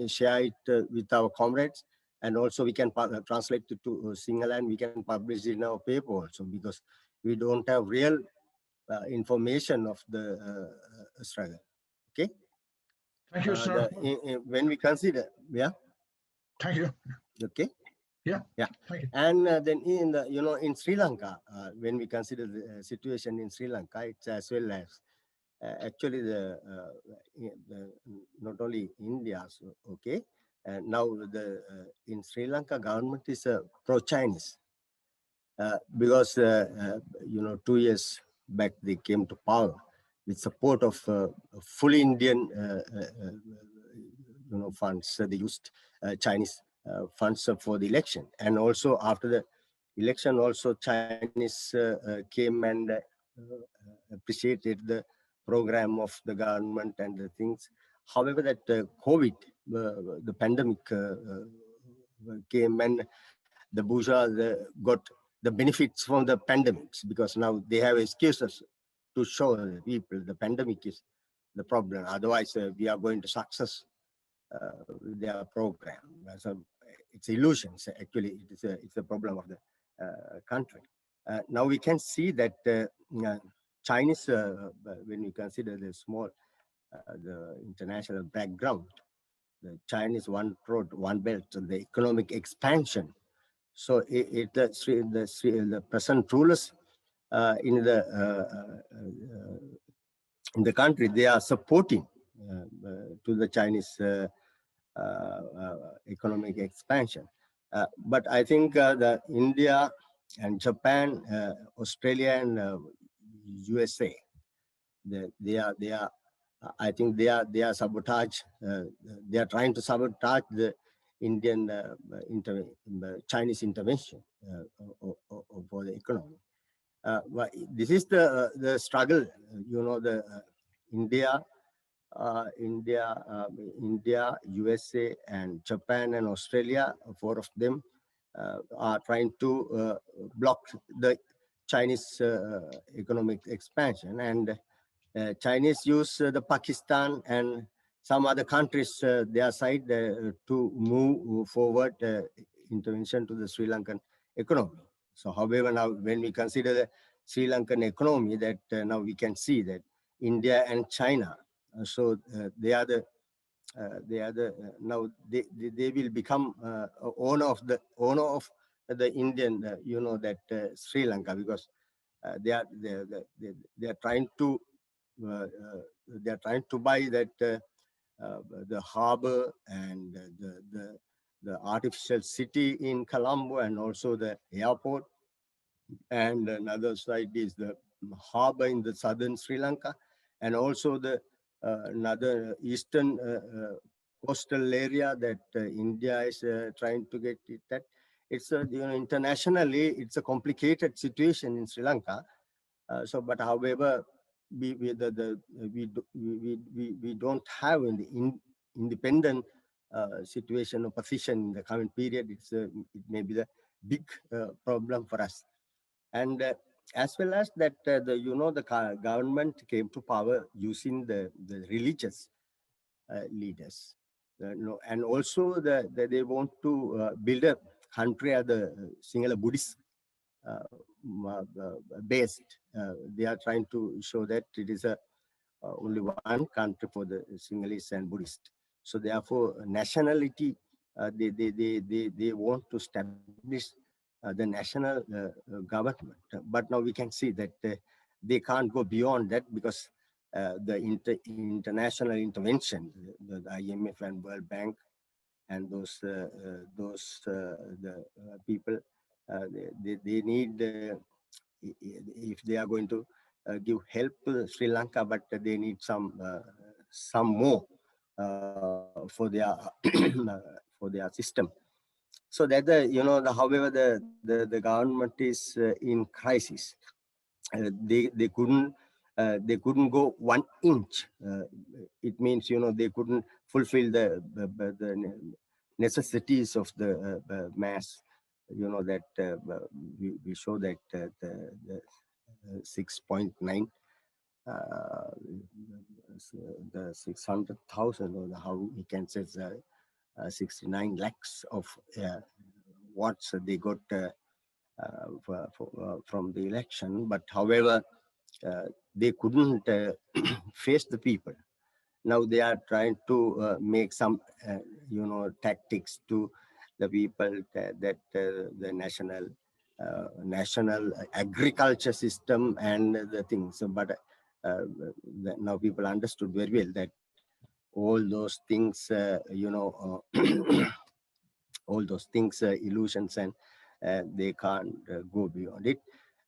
share it with our comrades, and also we can translate it to Sinhala, and we can publish it in our paper also, because we don't have real information of the struggle. Okay. Thank you, sir. When we consider, yeah. Thank you. Okay. Yeah. Yeah. Thank you. And then in the, in Sri Lanka, when we consider the situation in Sri Lanka, it's as well as actually the not only India, so, okay. And now the in Sri Lanka government is pro-Chinese, because 2 years back they came to power with support of fully Indian funds. They used Chinese funds for the election, and also after the election also Chinese came and appreciated the program of the government and the things. However, that COVID, the pandemic came, and the bourgeois got the benefits from the pandemics, because now they have excuses to show the people the pandemic is the problem. Otherwise, we are going to success with their program. So it's illusions. Actually, it's a problem of the country. Now we can see that Chinese, when we consider the small, the international background, the Chinese one road, one belt, the economic expansion. So the present rulers in the country, they are supporting to the Chinese economic expansion. But I think the India and Japan, Australia and USA, they are I think they are sabotage. They are trying to sabotage the Indian Chinese intervention for the economy. But this is the struggle. The India, USA, and Japan and Australia, four of them are trying to block the Chinese economic expansion, and Chinese use the Pakistan and some other countries their side to move forward intervention to the Sri Lankan economy. So however, now when we consider the Sri Lankan economy, that now we can see that India and China, so they are the now they will become owner of the Indian that Sri Lanka, because they are trying to buy that the harbor and the artificial city in Colombo, and also the airport, and another side is the harbor in the southern Sri Lanka, and also the another eastern coastal area that India is trying to get it. That it's internationally it's a complicated situation in Sri Lanka. So, but however, we don't have an independent situation or position in the current period. It may be the big problem for us, and as well as that the government came to power using the religious leaders, and also they want to build a country as the single Buddhist based. They are trying to show that it is a only one country for the Sinhalese and Buddhist. So therefore, nationality, they want to establish the national government. But now we can see that they can't go beyond that, because the international intervention, the IMF and World Bank, and those people, they need, if they are going to give help to Sri Lanka, but they need some more for their system. So that however the government is in crisis. They couldn't they couldn't go 1 inch. It means, they couldn't fulfill the necessities of the mass. That we show that the 6.9, the 600,000, or how we can say 69 lakhs of watts they got from the election. But however, they couldn't face the people. Now they are trying to make some, tactics to the people, that the national agriculture system and the things. But now people understood very well that all those things, all those things, illusions, and they can't go beyond it.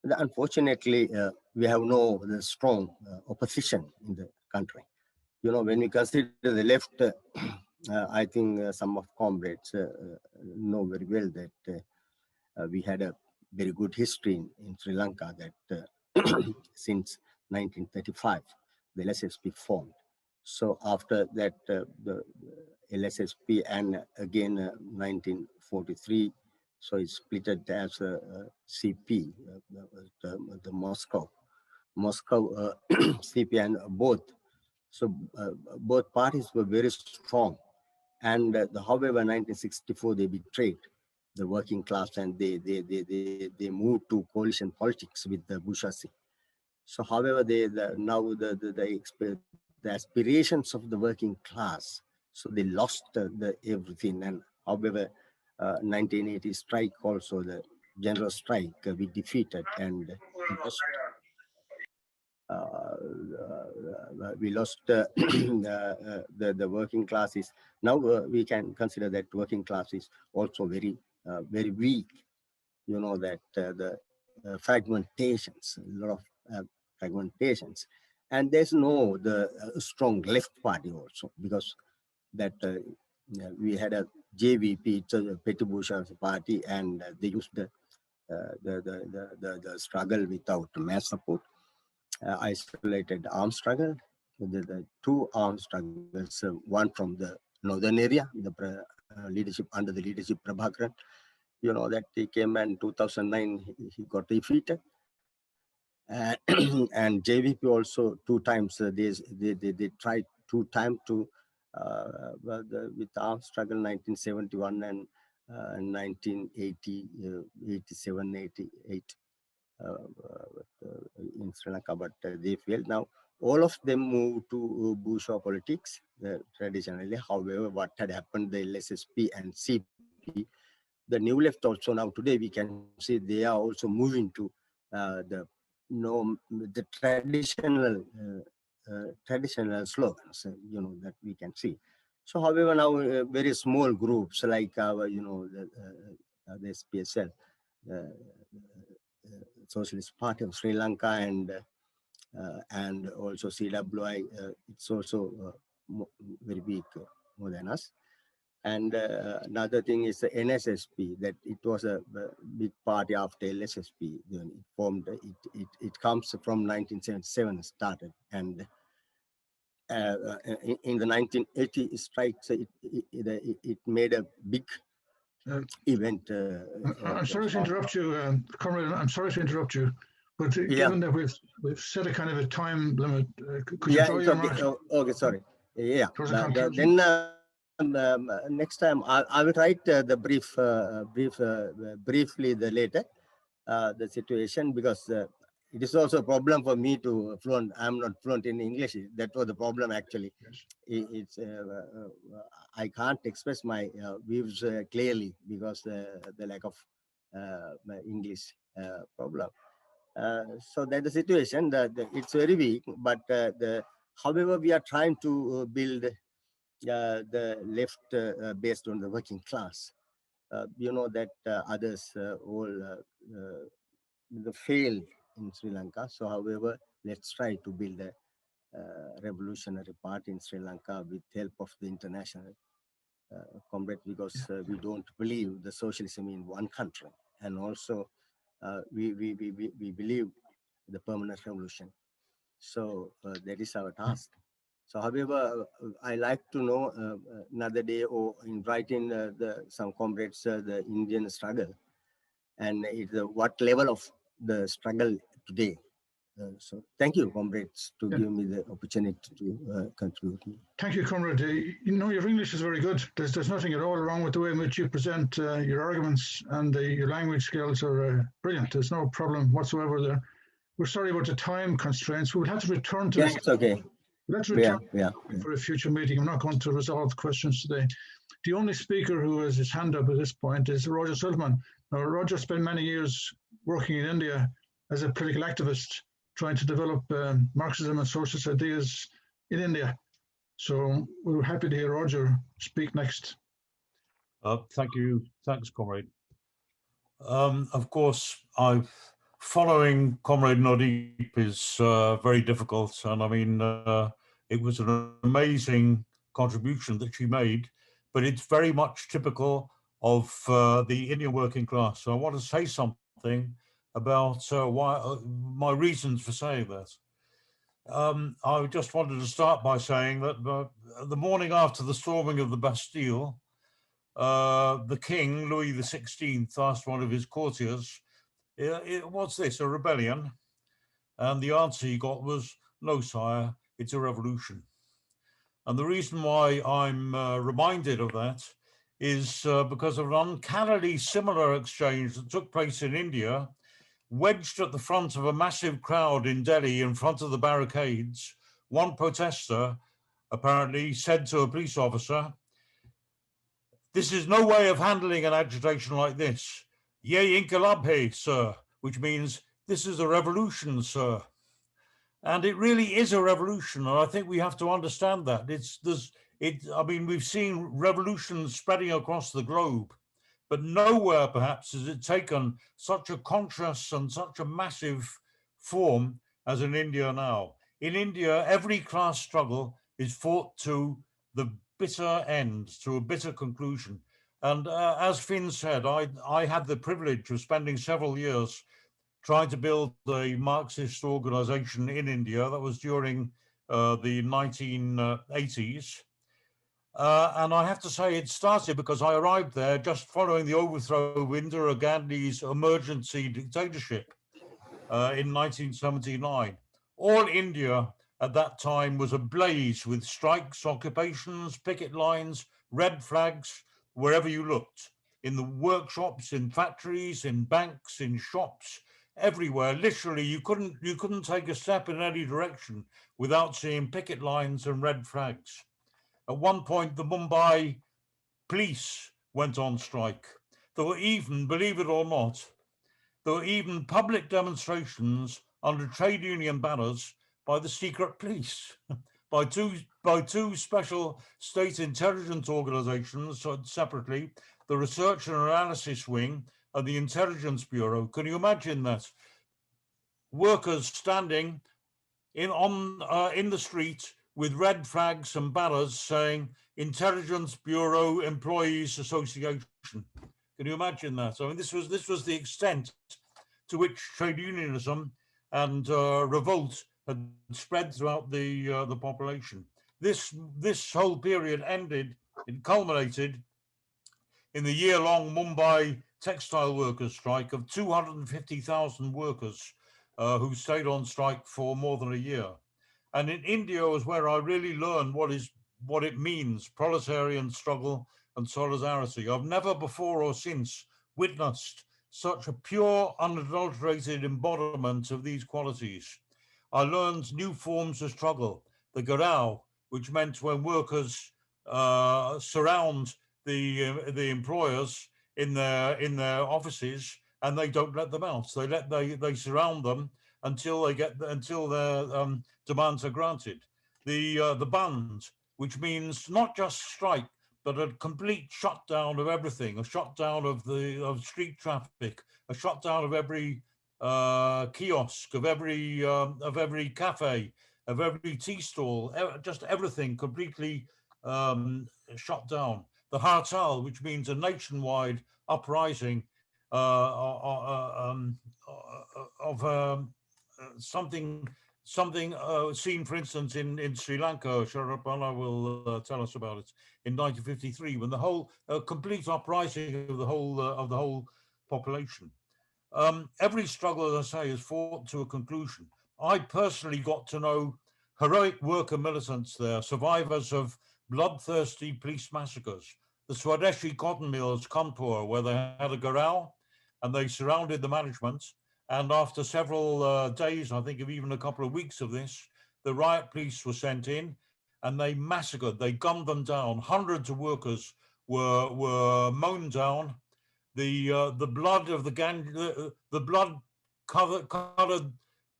Unfortunately, we have no strong opposition in the country. When we consider the left, I think some of comrades know very well that we had a very good history in Sri Lanka, that since 1935, the LSSP formed. So after that, the LSSP, and again 1943, so it's split as a CP, the Moscow CP, and both. So both parties were very strong. And however, 1964, they betrayed the working class, and they moved to coalition politics with the bourgeoisie. So however, now the aspirations of the working class, so they lost the everything. And however, 1980 strike also, the general strike, we defeated, and we lost the working classes. Now we can consider that working class is also very weak. That the fragmentations, a lot of fragmentations, and there's no the strong left party also, because that we had a JVP, it's a petty bourgeoisie party, and they used the struggle without mass support, isolated armed struggle, the two armed struggles, one from the northern area, the leadership under the leadership Prabhakaran, that he came in 2009, he got defeated. And JVP also 2 times, they tried 2 times to, with armed struggle, 1971 and 1980, 87, 88. In Sri Lanka, but they failed. Now, all of them moved to bourgeois politics traditionally. However, what had happened, the LSSP and CP, the new left also, now today we can see they are also moving to the traditional slogans, that we can see. So, however, now very small groups like our, the SPSL, Socialist Party of Sri Lanka, and also CWI, it's also very big, more than us. And another thing is the NSSP, that it was a big party after LSSP. Then it formed. It comes from 1977 started, and in the 1980 strikes, it made a big event. I'm sorry to interrupt you, Comrade. I'm sorry to interrupt you, but given that we've set a kind of a time limit, could you draw your remarks? Okay, sorry. Yeah. Then next time I will write the briefly the later the situation, because it is also a problem for me to fluent. I'm not fluent in English. That was the problem actually. Yes. It's I can't express my views clearly because the lack of my English problem. So that's the situation. It's very weak, but however, we are trying to build the left based on the working class. That others all failed in Sri Lanka. So, however, let's try to build a revolutionary party in Sri Lanka with help of the international comrade, because we don't believe the socialism in one country, and also we believe the permanent revolution. So that is our task. So, however, I like to know another day or inviting some comrades the Indian struggle and what level of the struggle today. So, thank you, comrades, to give me the opportunity to contribute. Thank you, comrade. Your English is very good. There's nothing at all wrong with the way in which you present your arguments, and your language skills are brilliant. There's no problem whatsoever there. We're sorry about the time constraints. We'll have to return to this. It's okay. Let's return for a future meeting. I'm not going to resolve questions today. The only speaker who has his hand up at this point is Roger Sullivan. Now, Roger spent many years working in India as a political activist, trying to develop Marxism and socialist ideas in India. So we're happy to hear Roger speak next. Thank you. Thanks, comrade. Of course, following Comrade Nodeep is very difficult. And I mean, it was an amazing contribution that she made, but it's very much typical of the Indian working class. So I want to say something about my reasons for saying that. I just wanted to start by saying that the morning after the storming of the Bastille, the king, Louis XVI, asked one of his courtiers, what's this, a rebellion? And the answer he got was, no, sire, it's a revolution. And the reason why I'm reminded of that is because of an uncannily similar exchange that took place in India, wedged at the front of a massive crowd in Delhi in front of the barricades. One protester apparently said to a police officer, "This is no way of handling an agitation like this. Ye inqilab hai, sir," which means this is a revolution, sir. And it really is a revolution, and I think we have to understand that. I mean, we've seen revolutions spreading across the globe, but nowhere perhaps has it taken such a conscious and such a massive form as in India now. In India, every class struggle is fought to the bitter end, to a bitter conclusion. And as Finn said, I had the privilege of spending several years trying to build a Marxist organization in India. That was during the 1980s. And I have to say it started because I arrived there just following the overthrow of Indira Gandhi's emergency dictatorship in 1979. All India at that time was ablaze with strikes, occupations, picket lines, red flags, wherever you looked, in the workshops, in factories, in banks, in shops, everywhere. Literally, you couldn't take a step in any direction without seeing picket lines and red flags. At one point, the Mumbai police went on strike. There were even, believe it or not, there were even public demonstrations under trade union banners by the secret police, by two special state intelligence organizations separately, the Research and Analysis Wing and the Intelligence Bureau. Can you imagine that? Workers standing in the street with red flags and banners saying Intelligence Bureau Employees Association. Can you imagine that? I mean, this was the extent to which trade unionism and revolt had spread throughout the population. This whole period it culminated in the year-long Mumbai textile workers strike of 250,000 workers who stayed on strike for more than a year. And in India was where I really learned what it means, proletarian struggle and solidarity. I've never before or since witnessed such a pure, unadulterated embodiment of these qualities. I learned new forms of struggle, the garao, which meant when workers surround the employers in their offices and they don't let them out. They surround them until their demands are granted. The band, which means not just strike, but a complete shutdown of everything, a shutdown of street traffic, a shutdown of every kiosk, of every cafe, of every tea stall, just everything completely shut down. The Hartal, which means a nationwide uprising of something something seen, for instance, in Sri Lanka. Sharapala will tell us about it in 1953, when the whole complete uprising of the whole population. Every struggle, as I say, is fought to a conclusion. I personally got to know heroic worker militants there, survivors of bloodthirsty police massacres. The Swadeshi cotton mills, Kanpur, where they had a garrow and they surrounded the management. And after several days, I think of even a couple of weeks of this, the riot police were sent in and they massacred, they gunned them down. Hundreds of workers were mown down. The blood of the blood colored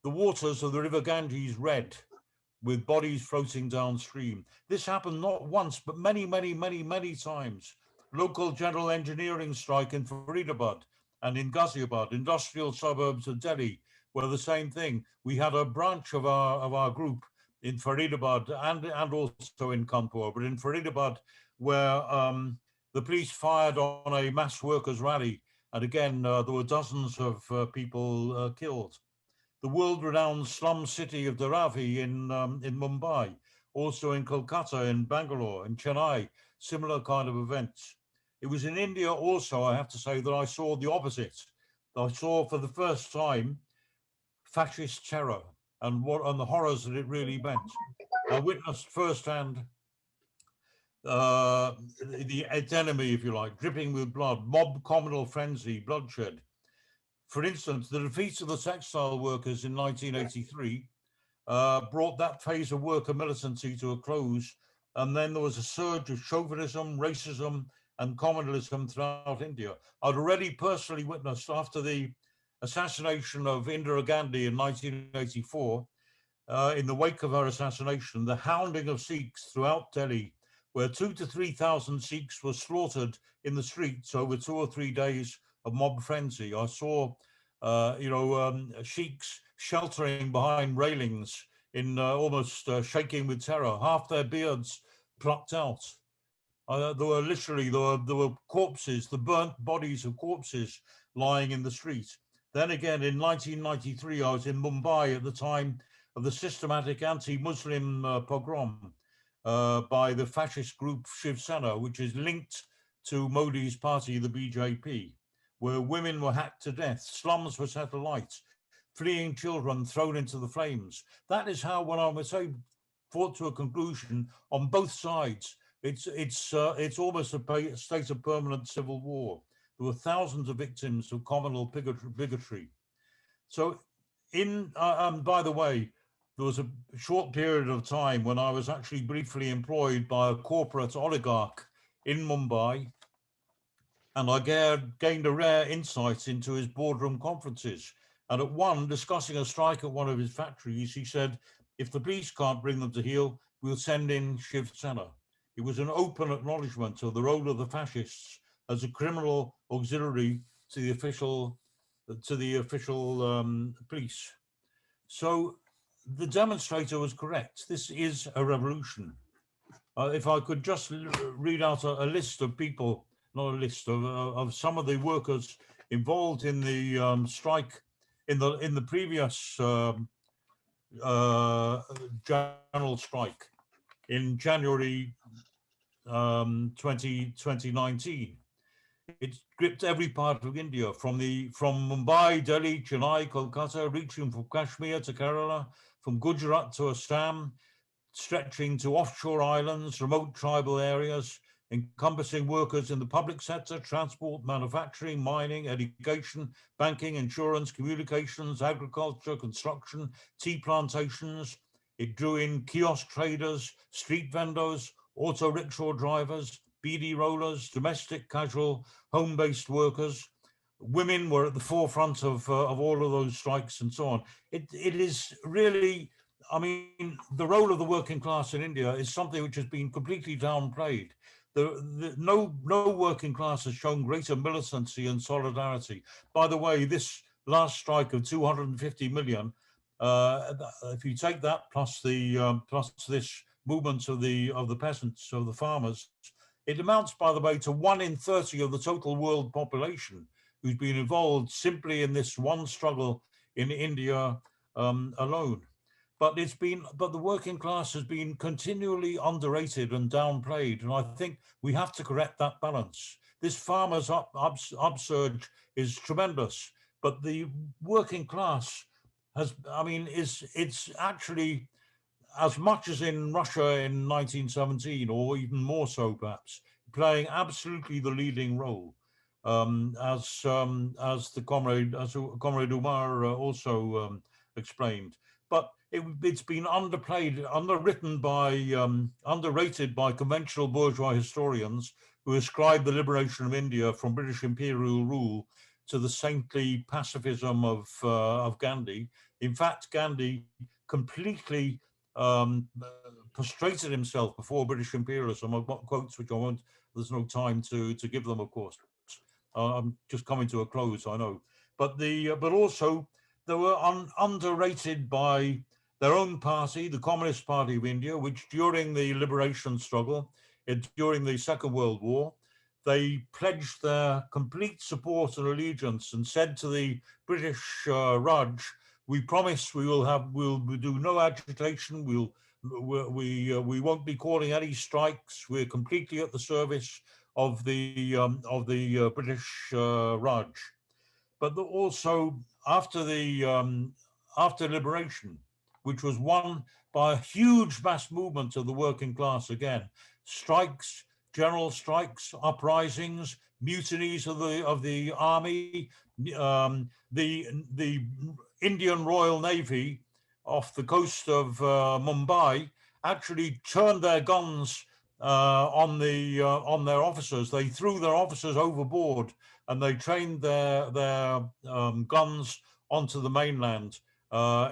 the waters of the river Ganges red, with bodies floating downstream. This happened not once, but many, many, many, many times. Local general engineering strike in Faridabad and in Ghaziabad, industrial suburbs of Delhi, were the same thing. We had a branch of our group in Faridabad and also in Kanpur, but in Faridabad, where the police fired on a mass workers' rally, and again there were dozens of people killed. The world-renowned slum city of Dharavi in Mumbai, also in Kolkata, in Bangalore, in Chennai, similar kind of events. It was in India also, I have to say, that I saw the opposite. I saw for the first time fascist terror and the horrors that it really meant. I witnessed firsthand its enemy, if you like, dripping with blood, mob communal frenzy, bloodshed. For instance, the defeat of the textile workers in 1983 brought that phase of worker militancy to a close. And then there was a surge of chauvinism, racism, and communalism throughout India. I'd already personally witnessed, after the assassination of Indira Gandhi in 1984, in the wake of her assassination, the hounding of Sikhs throughout Delhi, where 2,000 to 3,000 Sikhs were slaughtered in the streets over 2 or 3 days of mob frenzy. I saw, Sikhs sheltering behind railings in almost shaking with terror, half their beards plucked out. There were corpses, the burnt bodies of corpses lying in the street. Then again, in 1993, I was in Mumbai at the time of the systematic anti-Muslim pogrom by the fascist group Shiv Sena, which is linked to Modi's party, the BJP, where women were hacked to death, slums were set alight, fleeing children thrown into the flames. That is how, when I would say, fought to a conclusion on both sides. It's almost a state of permanent civil war. There were thousands of victims of communal bigotry. So, by the way, there was a short period of time when I was actually briefly employed by a corporate oligarch in Mumbai, and I gained a rare insight into his boardroom conferences. And at one, discussing a strike at one of his factories, he said, if the police can't bring them to heel, we'll send in Shiv Sena. It was an open acknowledgement of the role of the fascists as a criminal auxiliary to the official police. So the demonstrator was correct. This is a revolution. If I could just read out a list of people, not a list of some of the workers involved in the strike in the previous general strike in January 2019. It gripped every part of India, from Mumbai, Delhi, Chennai, Kolkata, reaching from Kashmir to Kerala, from Gujarat to Assam, stretching to offshore islands, remote tribal areas, encompassing workers in the public sector, transport, manufacturing, mining, education, banking, insurance, communications, agriculture, construction, tea plantations. It drew in kiosk traders, street vendors, auto rickshaw drivers, beady rollers, domestic, casual, home-based workers. Women were at the forefront of all of those strikes and so on. It is really, I mean, the role of the working class in India is something which has been completely downplayed. No working class has shown greater militancy and solidarity. By the way, this last strike of 250 million, if you take that plus this movement of the peasants, of the farmers, it amounts, by the way, to 1 in 30 of the total world population who's been involved simply in this one struggle in India alone. but the working class has been continually underrated and downplayed, and I think we have to correct that balance. This farmers' upsurge is tremendous, but the working class it's actually, as much as in Russia in 1917, or even more so perhaps, playing absolutely the leading role, as Comrade Umar also explained. But it's been underplayed, underrated by conventional bourgeois historians who ascribe the liberation of India from British imperial rule to the saintly pacifism of Gandhi. In fact, Gandhi completely prostrated himself before British imperialism. I've got quotes which I won't, there's no time to give them, of course. I'm just coming to a close, I know. But also they were underrated by their own party, the Communist Party of India, which during the liberation struggle, during the Second World War, they pledged their complete support and allegiance and said to the British Raj, we promise we'll do no agitation, we won't be calling any strikes, we're completely at the service of the British Raj. But also after liberation, which was won by a huge mass movement of the working class again, strikes, general strikes, uprisings, mutinies of the army, the Indian Royal Navy off the coast of Mumbai actually turned their guns on their officers. They threw their officers overboard, and they trained their guns onto the mainland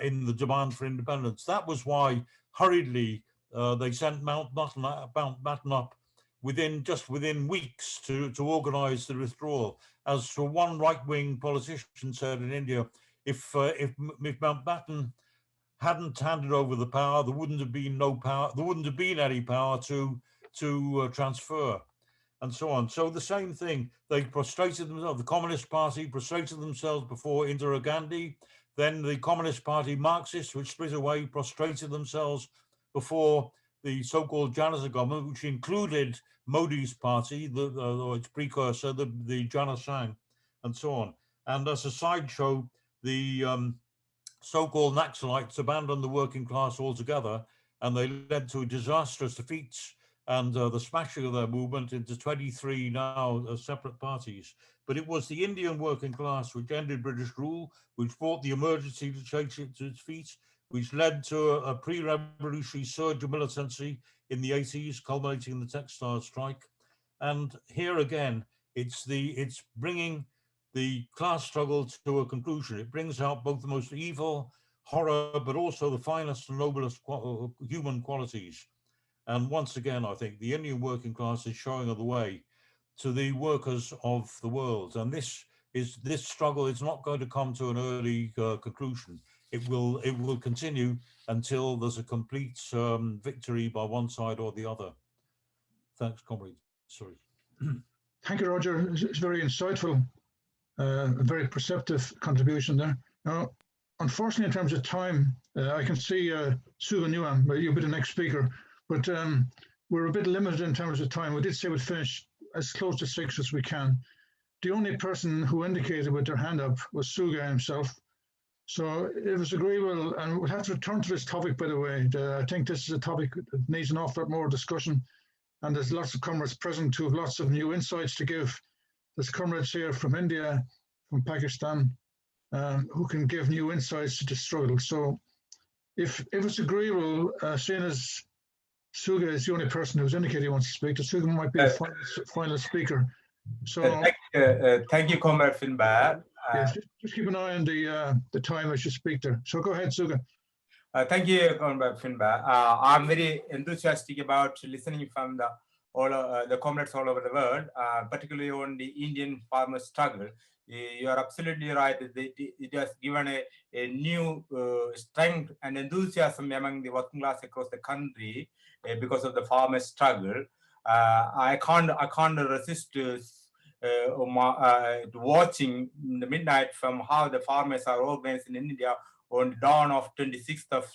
in the demand for independence. That was why hurriedly they sent Mountbatten up within weeks to organize the withdrawal. As for one right-wing politician said in India, if Mountbatten hadn't handed over the power, there wouldn't have been any power to transfer, and so on. So the same thing, they prostrated themselves, the Communist Party prostrated themselves before Indira Gandhi, then the Communist Party Marxists, which split away, prostrated themselves before the so-called Janata government, which included Modi's party, its precursor, the Jana Sangh, and so on. And as a sideshow, the so-called Naxalites abandoned the working class altogether, and they led to disastrous defeats and the smashing of their movement into 23 now separate parties. But it was the Indian working class which ended British rule, which brought the emergency to change it to its feet, which led to a pre-revolutionary surge of militancy in the 80s, culminating in the textile strike. And here again, it's bringing the class struggle to a conclusion. It brings out both the most evil, horror, but also the finest and noblest human qualities. And once again, I think the Indian working class is showing the way to the workers of the world. And this struggle is not going to come to an early conclusion. It will continue until there's a complete victory by one side or the other. Thanks, comrade. Sorry. Thank you, Roger. It's very insightful, a very perceptive contribution there. Now, unfortunately, in terms of time, I can see Suga Nguyen, you'll be the next speaker, but we're a bit limited in terms of time. We did say we'd finish as close to 6 as we can. The only person who indicated with their hand up was Suga himself. So if it's agreeable, and we'll have to return to this topic, by the way. I think this is a topic that needs an awful lot more discussion, and there's lots of comrades present who have lots of new insights to give. There's comrades here from India, from Pakistan, who can give new insights to the struggle. So if it's agreeable, seeing as Suga is the only person who's indicated he wants to speak, Suga might be the final speaker. So thank you, Comrade Finbar. Yes, just keep an eye on the time as you speak there. So go ahead, Suga. Thank you, Comrade Finbar. I'm very enthusiastic about listening from the comrades all over the world, particularly on the Indian farmer struggle. You are absolutely right. It has given a new strength and enthusiasm among the working class across the country because of the farmer struggle. I can't resist watching the midnight from how the farmers are organized in India on the dawn of 26th of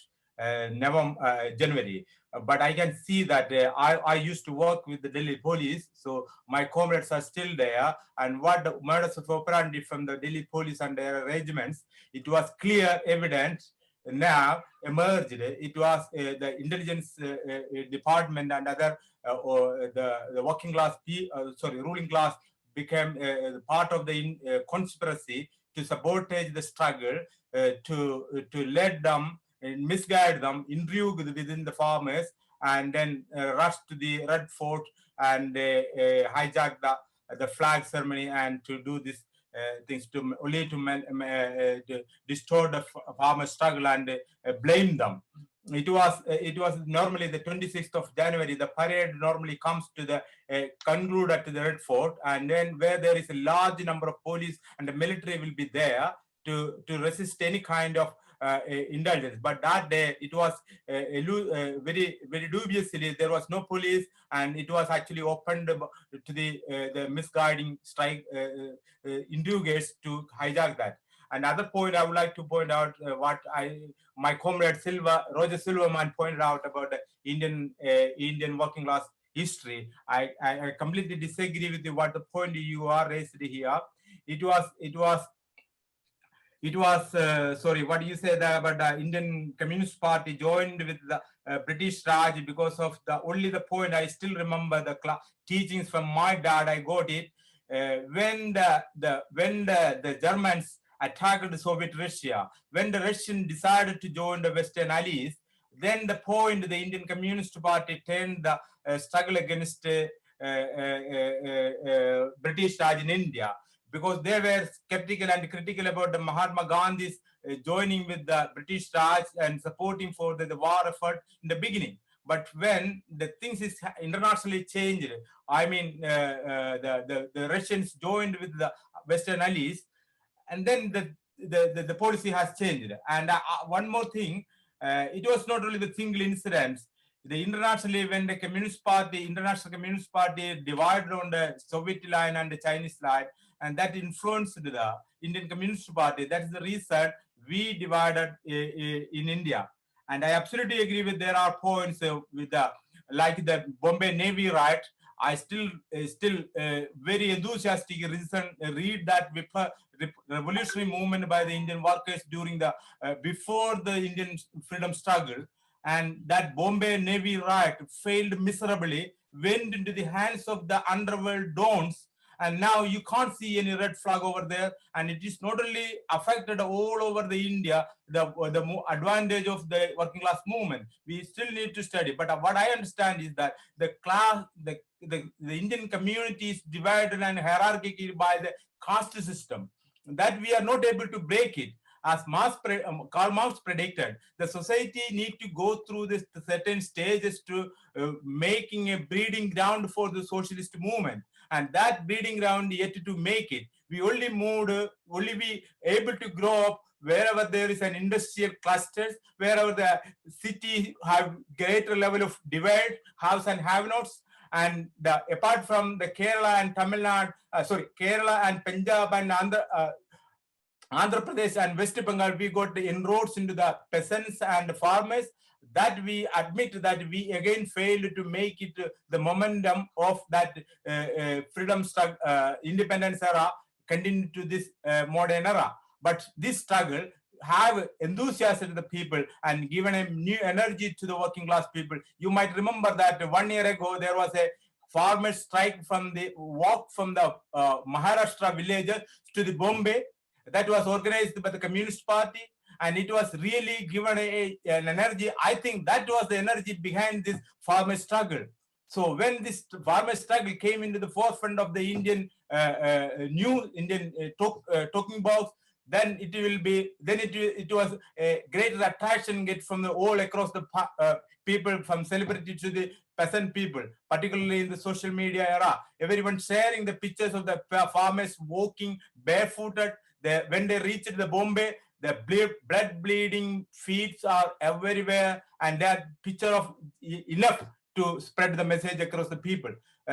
November, January. But I can see that I used to work with the Delhi police, so my comrades are still there. And what the modus of operandi from the Delhi police and their arrangements, it was clear, evident, now emerged. It was the intelligence department and other or the working class, ruling class became part of the conspiracy to sabotage the struggle, to lead them, misguide them, intrigue within the farmers, and then rush to the Red Fort and hijack the flag ceremony and to do this things to only to distort the farmer struggle and blame them. It was normally the 26th of January. The parade normally comes to the conclude at the Red Fort, and then where there is a large number of police and the military will be there to resist any kind of indulgence. But that day it was very dubiously there was no police, and it was actually opened to the misguiding strike intriguers to hijack that. Another point I would like to point out what my comrade Roger Silverman pointed out about the Indian working class history. I completely disagree with what the point you are raised here. It was sorry, what do you say that about the Indian Communist Party joined with the British Raj because of only the point I still remember the teachings from my dad. I got it when the Germans attacked Soviet Russia, when the Russians decided to join the Western Allies, then the point the Indian Communist Party turned the struggle against British Raj in India, because they were skeptical and critical about the Mahatma Gandhi's joining with the British Raj and supporting for the war effort in the beginning. But when the things is internationally changed, I mean, the Russians joined with the Western Allies, and then the policy has changed. And one more thing, it was not only the single incident. The internationally, when the International Communist Party divided on the Soviet line and the Chinese line, and that influenced the Indian Communist Party. That is the reason we divided in India. And I absolutely agree with there are points with like the Bombay Navy riot. I still very enthusiastic read that revolutionary movement by the Indian workers during the before the Indian freedom struggle, and that Bombay Navy riot failed miserably, went into the hands of the underworld dons, and now you can't see any red flag over there, and it is not only affected all over the India, the advantage of the working class movement. We still need to study, but what I understand is that the Indian community is divided and hierarchical by the caste system, that we are not able to break it. As Karl Marx predicted, the society need to go through this certain stages to making a breeding ground for the socialist movement. And that breeding ground yet to make it. We only be able to grow up wherever there is an industrial clusters, wherever the city have greater level of divide, haves and have-nots. And apart from the Kerala and Tamil Nadu, Kerala and Punjab and Andhra Pradesh and West Bengal, we got the inroads into the peasants and farmers, that we admit that we again failed to make it the momentum of that freedom struggle, independence era continue to this modern era. But this struggle have enthusiasm to the people and given a new energy to the working class people. You might remember that 1 year ago there was a farmer strike from the walk from the Maharashtra villages to the Bombay. That was organized by the Communist Party, and it was really given an energy. I think that was the energy behind this farmer struggle. So when this farmer struggle came into the forefront of the Indian new Indian talking box, then it was a greater attraction get from all across the people, from celebrity to the peasant people, particularly in the social media era. Everyone sharing the pictures of the farmers walking barefooted. When they reached the Bombay, the blood bleeding feet are everywhere, and that picture of enough to spread the message across the people.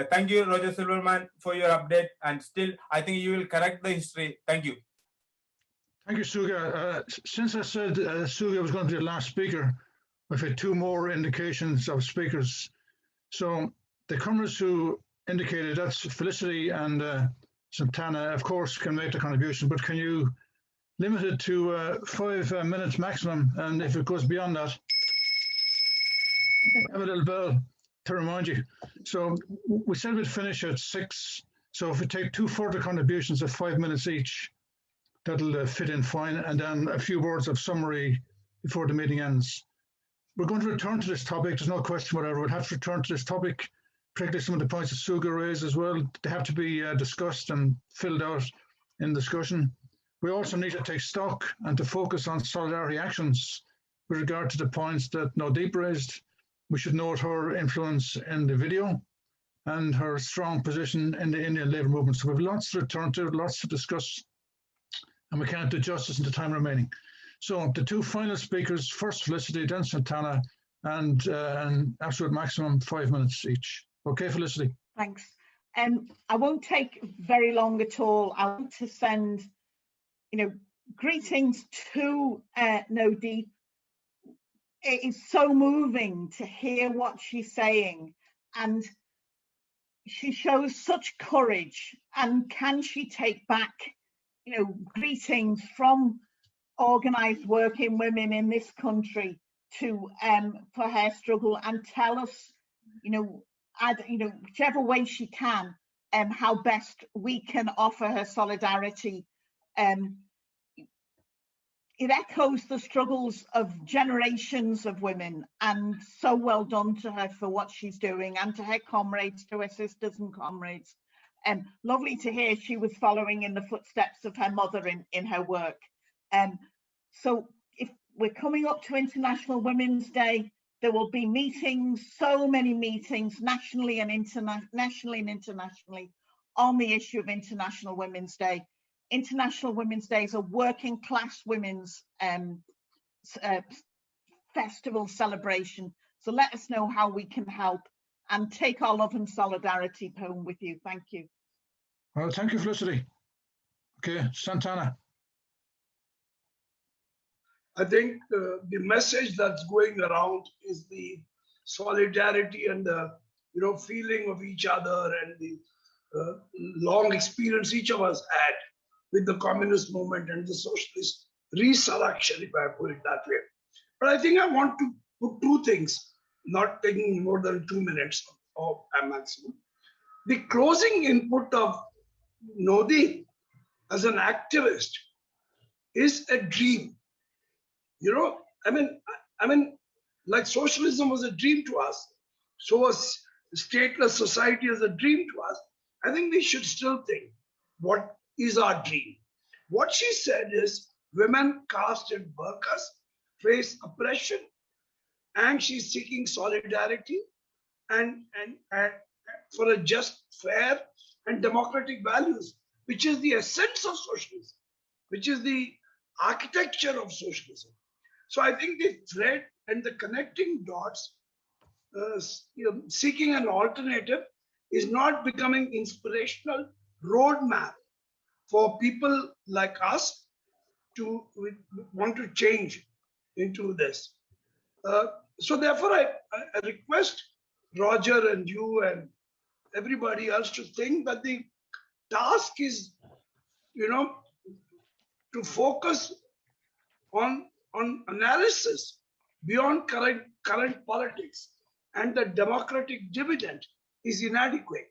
Thank you, Roger Silverman, for your update, and still I think you will correct the history. Thank you. Thank you, Suga. Since I said Suga was going to be the last speaker, We've had two more indications of speakers. So the comers who indicated, that's Felicity and Santana, of course, can make the contribution, but can you limit it to 5 minutes maximum? And if it goes beyond that, have a little bell to remind you. So we said we'd finish at 6. So if we take 2 further contributions of 5 minutes each, that'll fit in fine. And then a few words of summary before the meeting ends. We're going to return to this topic. There's no question whatever. We'll have to return to this topic, particularly some of the points that Suga raised as well. They have to be discussed and filled out in discussion. We also need to take stock and to focus on solidarity actions with regard to the points that Nodeep raised. We should note her influence in the video and her strong position in the Indian labour movement. So we have lots to return to, lots to discuss, and we can't do justice in the time remaining. So the 2 final speakers, first Felicity, then Santana, and an absolute maximum 5 minutes each. Okay, Felicity. Thanks. I won't take very long at all. I want to send, greetings to Nodeep. It is so moving to hear what she's saying, and she shows such courage. And can she take back, greetings from organised working women in this country to for her struggle, and tell us, whichever way she can, how best we can offer her solidarity. It echoes the struggles of generations of women, and so well done to her for what she's doing, and to her comrades, to her sisters and comrades. Lovely to hear she was following in the footsteps of her mother in her work. So if we're coming up to International Women's Day, there will be meetings, so many meetings, nationally and internationally, on the issue of International Women's Day. International Women's Day is a working class women's festival celebration. So let us know how we can help, and take our love and solidarity home with you. Thank you. Well, thank you, Felicity. Okay, Santana. I think the message that's going around is the solidarity and the feeling of each other, and the long experience each of us had with the communist movement and the socialist resurrection, if I put it that way. But I think I want to put 2 things, not taking more than 2 minutes or a maximum. The closing input of Nodeep as an activist is a dream. Like socialism was a dream to us, so was stateless society as a dream to us. I think we should still think, what is our dream? What she said is, women, caste and workers face oppression, and she's seeking solidarity and for a just, fair and democratic values, which is the essence of socialism, which is the architecture of socialism. So I think the thread and the connecting dots, seeking an alternative, is not becoming inspirational roadmap for people like us to want to change into this. So therefore, I request Roger and you and everybody else to think that the task is, to focus on analysis beyond current politics, and the democratic dividend is inadequate.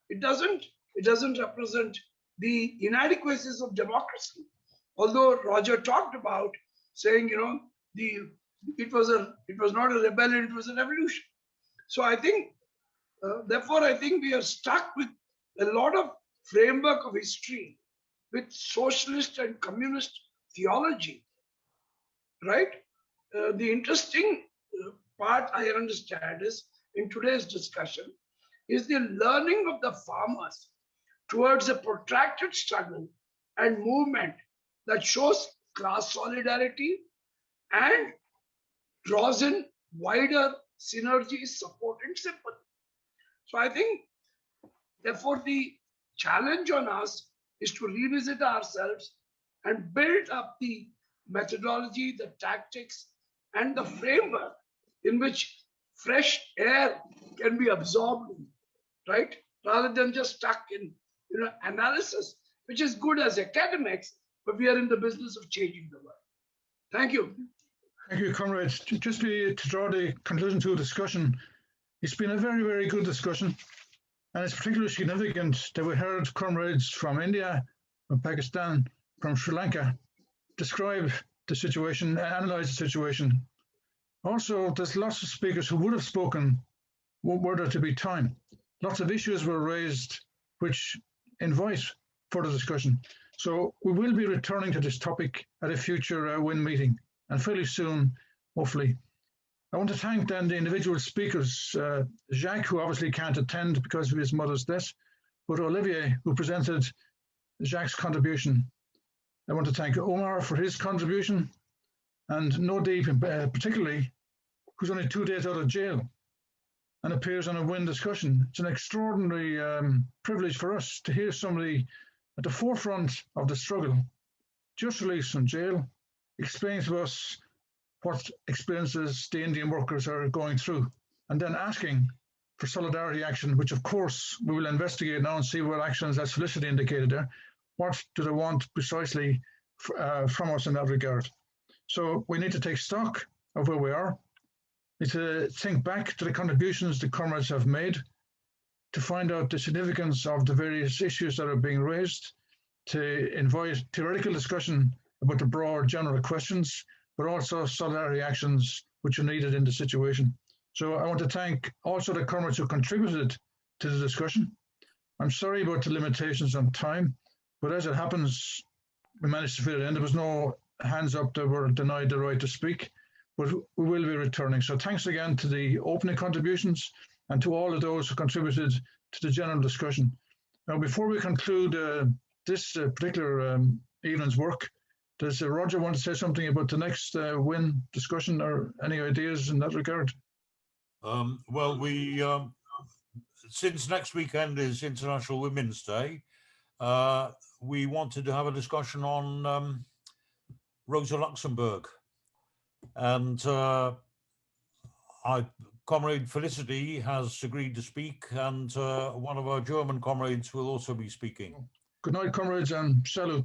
It doesn't represent the inadequacies of democracy. Although Roger talked about saying, it was not a rebellion, it was a revolution. So I think, therefore, I think we are stuck with a lot of framework of history with socialist and communist theology, right? The interesting part I understand is, in today's discussion, is the learning of the farmers towards a protracted struggle and movement that shows class solidarity and draws in wider synergies, support and sympathy. So I think, therefore, the challenge on us is to revisit ourselves and build up the methodology, the tactics, and the framework in which fresh air can be absorbed, right? Rather than just stuck in analysis, which is good as academics, but we are in the business of changing the world. Thank you. Thank you, comrades. Just to draw the conclusion to a discussion, it's been a very, very good discussion. And it's particularly significant that we heard comrades from India, from Pakistan, from Sri Lanka describe the situation, analyze the situation. Also, there's lots of speakers who would have spoken were there to be time. Lots of issues were raised which invite further discussion. So we will be returning to this topic at a future WIN meeting, and fairly soon, hopefully. I want to thank then the individual speakers, Jacques, who obviously can't attend because of his mother's death, but Olivier, who presented Jacques' contribution. I want to thank Umar for his contribution, and Nodeep particularly, who's only 2 days out of jail and appears on a WIN discussion. It's an extraordinary privilege for us to hear somebody at the forefront of the struggle, just released from jail, explain to us what experiences the Indian workers are going through, and then asking for solidarity action, which of course we will investigate now and see what actions, as Felicity indicated there, what do they want precisely from us in that regard. So we need to take stock of where we are, need to think back to the contributions the comrades have made, to find out the significance of the various issues that are being raised, to invite theoretical discussion about the broad general questions, but also solidarity actions which are needed in the situation. So I want to thank also the comrades who contributed to the discussion. I'm sorry about the limitations on time, but as it happens, we managed to fit it in. There was no hands up that were denied the right to speak, but we will be returning. So thanks again to the opening contributions and to all of those who contributed to the general discussion. Now, before we conclude this particular evening's work, does Roger want to say something about the next WIN discussion or any ideas in that regard? Well, we since next weekend is International Women's Day, we wanted to have a discussion on Rosa Luxemburg, and Comrade Felicity has agreed to speak, and one of our German comrades will also be speaking. Good night, comrades, and salut.